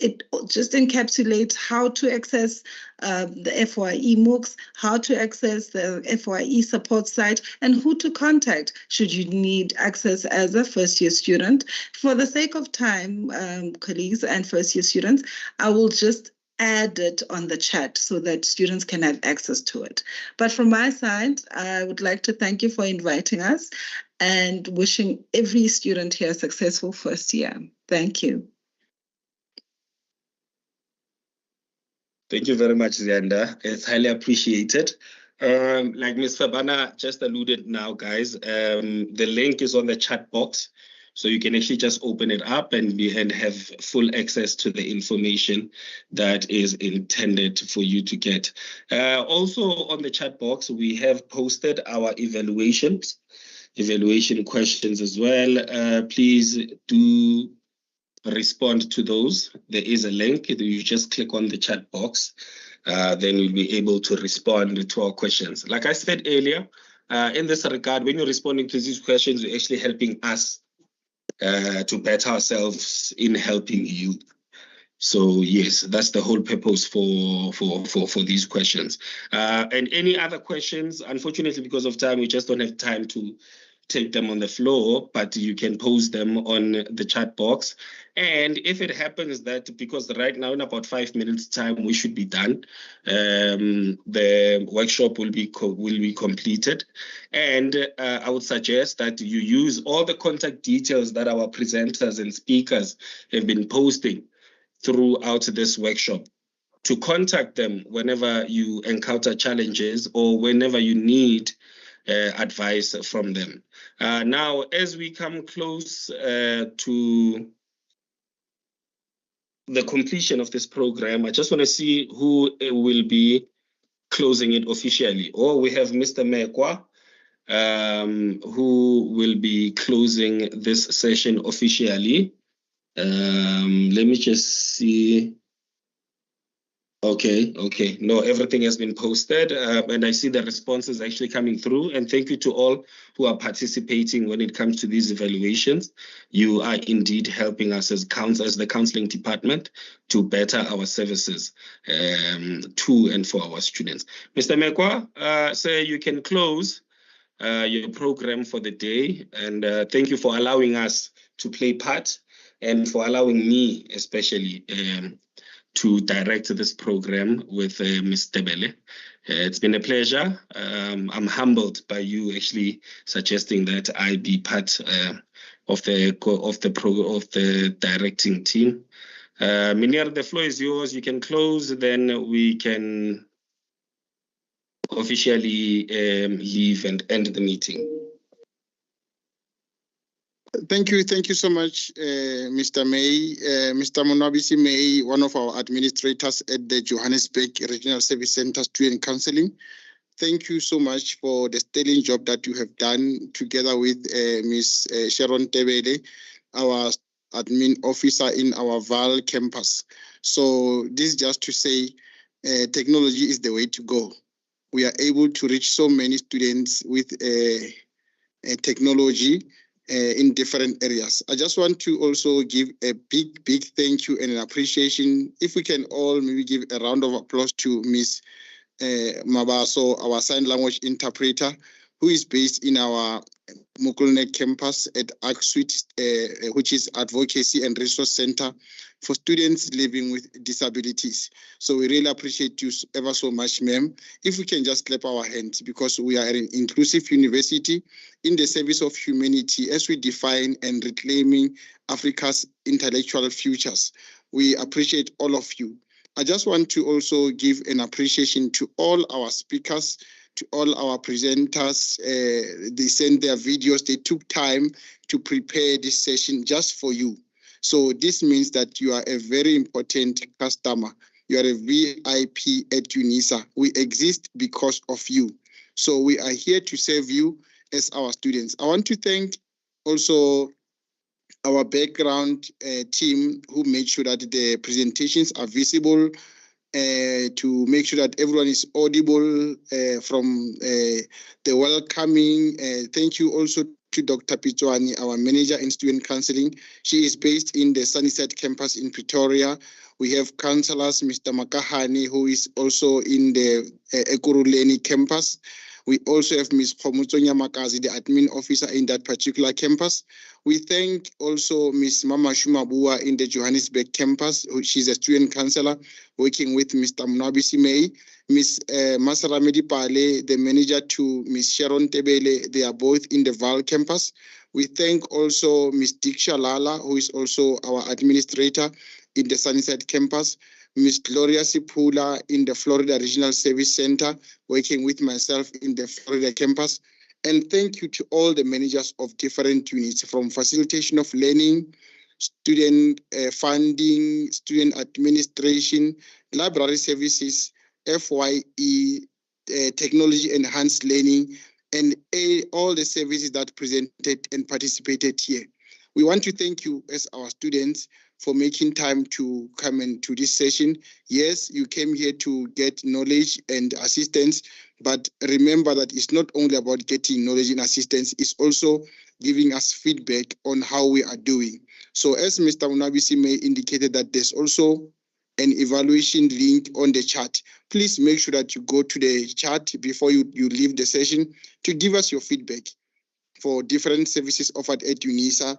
It just encapsulates how to access the FYE MOOCs, how to access the FYE support site, and who to contact should you need access as a first-year student. For the sake of time, colleagues and first-year students, I will just add it on the chat so that students can have access to it. But from my side, I would like to thank you for inviting us and wishing every student here a successful first year. Thank you. Thank you very much, Zianda. It's highly appreciated. Like Ms. Fabana just alluded now, guys, the link is on the chat box. So you can actually just open it up and have full access to the information that is intended for you to get. Also on the chat box, we have posted our evaluation questions as well. Please do respond to those. There is a link. You just click on the chat box. Then we'll be able to respond to our questions. Like I said earlier, in this regard, when you're responding to these questions, you're actually helping us to better ourselves in helping you. So yes, that's the whole purpose for these questions. And any other questions, unfortunately, because of time, we just don't have time to take them on the floor, but you can post them on the chat box. And if it happens that, because right now in about 5 minutes time, we should be done, the workshop will be completed. And I would suggest that you use all the contact details that our presenters and speakers have been posting throughout this workshop to contact them whenever you encounter challenges or whenever you need advice from them. Now, as we come close to the completion of this program, I just want to see who will be closing it officially. We have Mr. Mekwa, who will be closing this session officially. Let me just see. Okay. No, everything has been posted, and I see the responses actually coming through. And thank you to all who are participating when it comes to these evaluations. You are indeed helping us as the counseling department to better our services to and for our students. Mr. Mekwa, sir, you can close your program for the day. And thank you for allowing us to play part and for allowing me especially to direct this program with Ms. Tebele. It's been a pleasure. I'm humbled by you actually suggesting that I be part of the directing team. Minir, the floor is yours. You can close, then we can officially leave and end the meeting. Thank you so much, Mr. May. Mr. Monabisi May, one of our administrators at the Johannesburg Regional Service Center Student Counseling. Thank you so much for the sterling job that you have done together with Ms. Sharon Tebele, our admin officer in our Val campus. So this is just to say technology is the way to go. We are able to reach so many students with technology in different areas. I just want to also give a big thank you and an appreciation. If we can all maybe give a round of applause to Ms. Mabaso, our sign language interpreter, who is based in our Mukulnek campus at ARCSWiD, which is Advocacy and Resource Center for students living with disabilities. So we really appreciate you ever so much, ma'am. If we can just clap our hands, because we are an inclusive university in the service of humanity as we define and reclaiming Africa's intellectual futures. We appreciate all of you. I just want to also give an appreciation to all our speakers, to all our presenters. They sent their videos, they took time to prepare this session just for you. So this means that you are a very important customer. You are a VIP at UNISA. We exist because of you. So we are here to serve you as our students. I want to thank also our background team who made sure that the presentations are visible to make sure that everyone is audible from the welcoming. Thank you also to Dr. Pichwani, our manager in student counseling. She is based in the Sunnyside campus in Pretoria. We have counselors, Mr. Makahani, who is also in the Ekurhuleni campus. We also have Ms. Khomutsonya Makazi, the admin officer in that particular campus. We thank also Ms. Mama Shumabua in the Johannesburg campus. She's a student counselor working with Mr. Mnabisi May. Ms. Masaramedi Pale, the manager, to Ms. Sharon Tebele, they are both in the Val campus. We thank also Ms. Diksha Lala, who is also our administrator in the Sunnyside campus. Ms. Gloria Sipula in the Florida Regional Service Center, working with myself in the Florida campus. And thank you to all the managers of different units, from facilitation of learning, student funding, student administration, library services, FYE, technology enhanced learning, and all the services that presented and participated here. We want to thank you as our students for making time to come into this session. Yes, you came here to get knowledge and assistance, but remember that it's not only about getting knowledge and assistance, it's also giving us feedback on how we are doing. So as Mr. Munabisi May indicated, that there's also an evaluation link on the chat. Please make sure that you go to the chat before you leave the session to give us your feedback for different services offered at UNISA,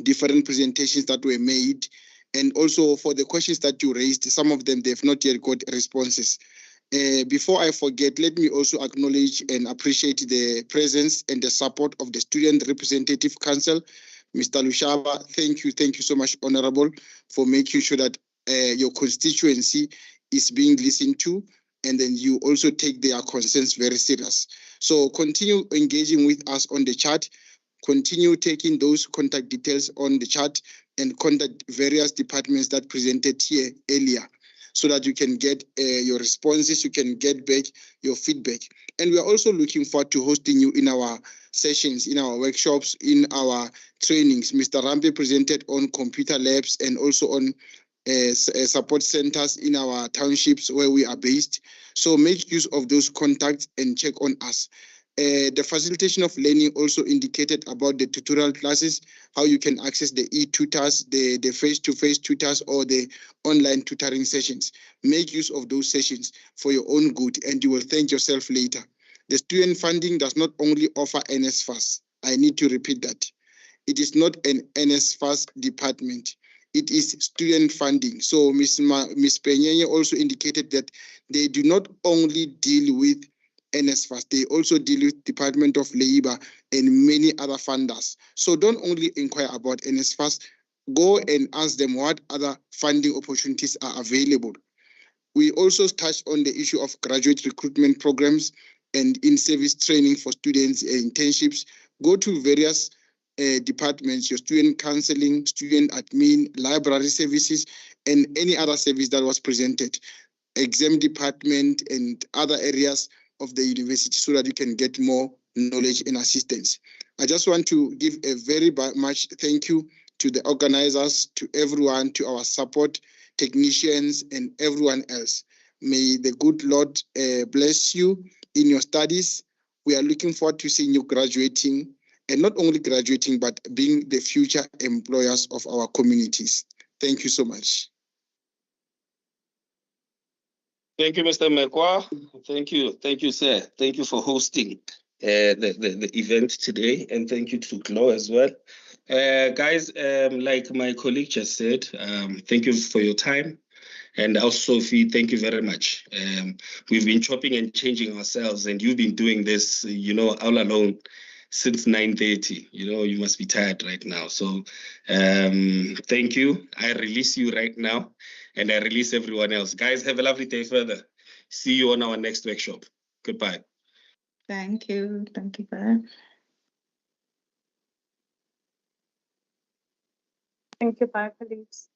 different presentations that were made, and also for the questions that you raised. Some of them, they've not yet got responses. Before I forget, let me also acknowledge and appreciate the presence and the support of the Student Representative Council. Mr. Lushaba, thank you so much, Honorable, for making sure that your constituency is being listened to, and then you also take their concerns very serious. So continue engaging with us on the chat, continue taking those contact details on the chat, and contact various departments that presented here earlier, so that you can get your responses, you can get back your feedback. And we are also looking forward to hosting you in our sessions, in our workshops, in our trainings. Mr. Rampe presented on computer labs and also on support centers in our townships where we are based. So make use of those contacts and check on us. The facilitation of learning also indicated about the tutorial classes, how you can access the e-tutors, the face-to-face tutors, or the online tutoring sessions. Make use of those sessions for your own good, and you will thank yourself later. The student funding does not only offer NSFAS. I need to repeat that. It is not an NSFAS department. It is student funding. So Ms. Penyenye also indicated that they do not only deal with NSFAS, they also deal with Department of Labor and many other funders. So don't only inquire about NSFAS, go and ask them what other funding opportunities are available. We also touched on the issue of graduate recruitment programs and in-service training for students and internships. Go to various departments, your student counseling, student admin, library services, and any other service that was presented, exam department and other areas of the university, so that you can get more knowledge and assistance. I just want to give a very much thank you to the organizers, to everyone, to our support technicians and everyone else. May the good Lord bless you in your studies. We are looking forward to seeing you graduating, and not only graduating, but being the future employers of our communities. Thank you so much. Thank you, Mr. Mekwa. Thank you, sir. Thank you for hosting the event today, and thank you to Glo as well. Guys, like my colleague just said, thank you for your time. And also, Sophie, thank you very much. We've been chopping and changing ourselves, and you've been doing this, all alone since 9:30. You must be tired right now. So thank you. I release you right now, and I release everyone else. Guys, have a lovely day further. See you on our next workshop. Goodbye. Thank you. Thank you, Bye. Thank you, bye, colleagues.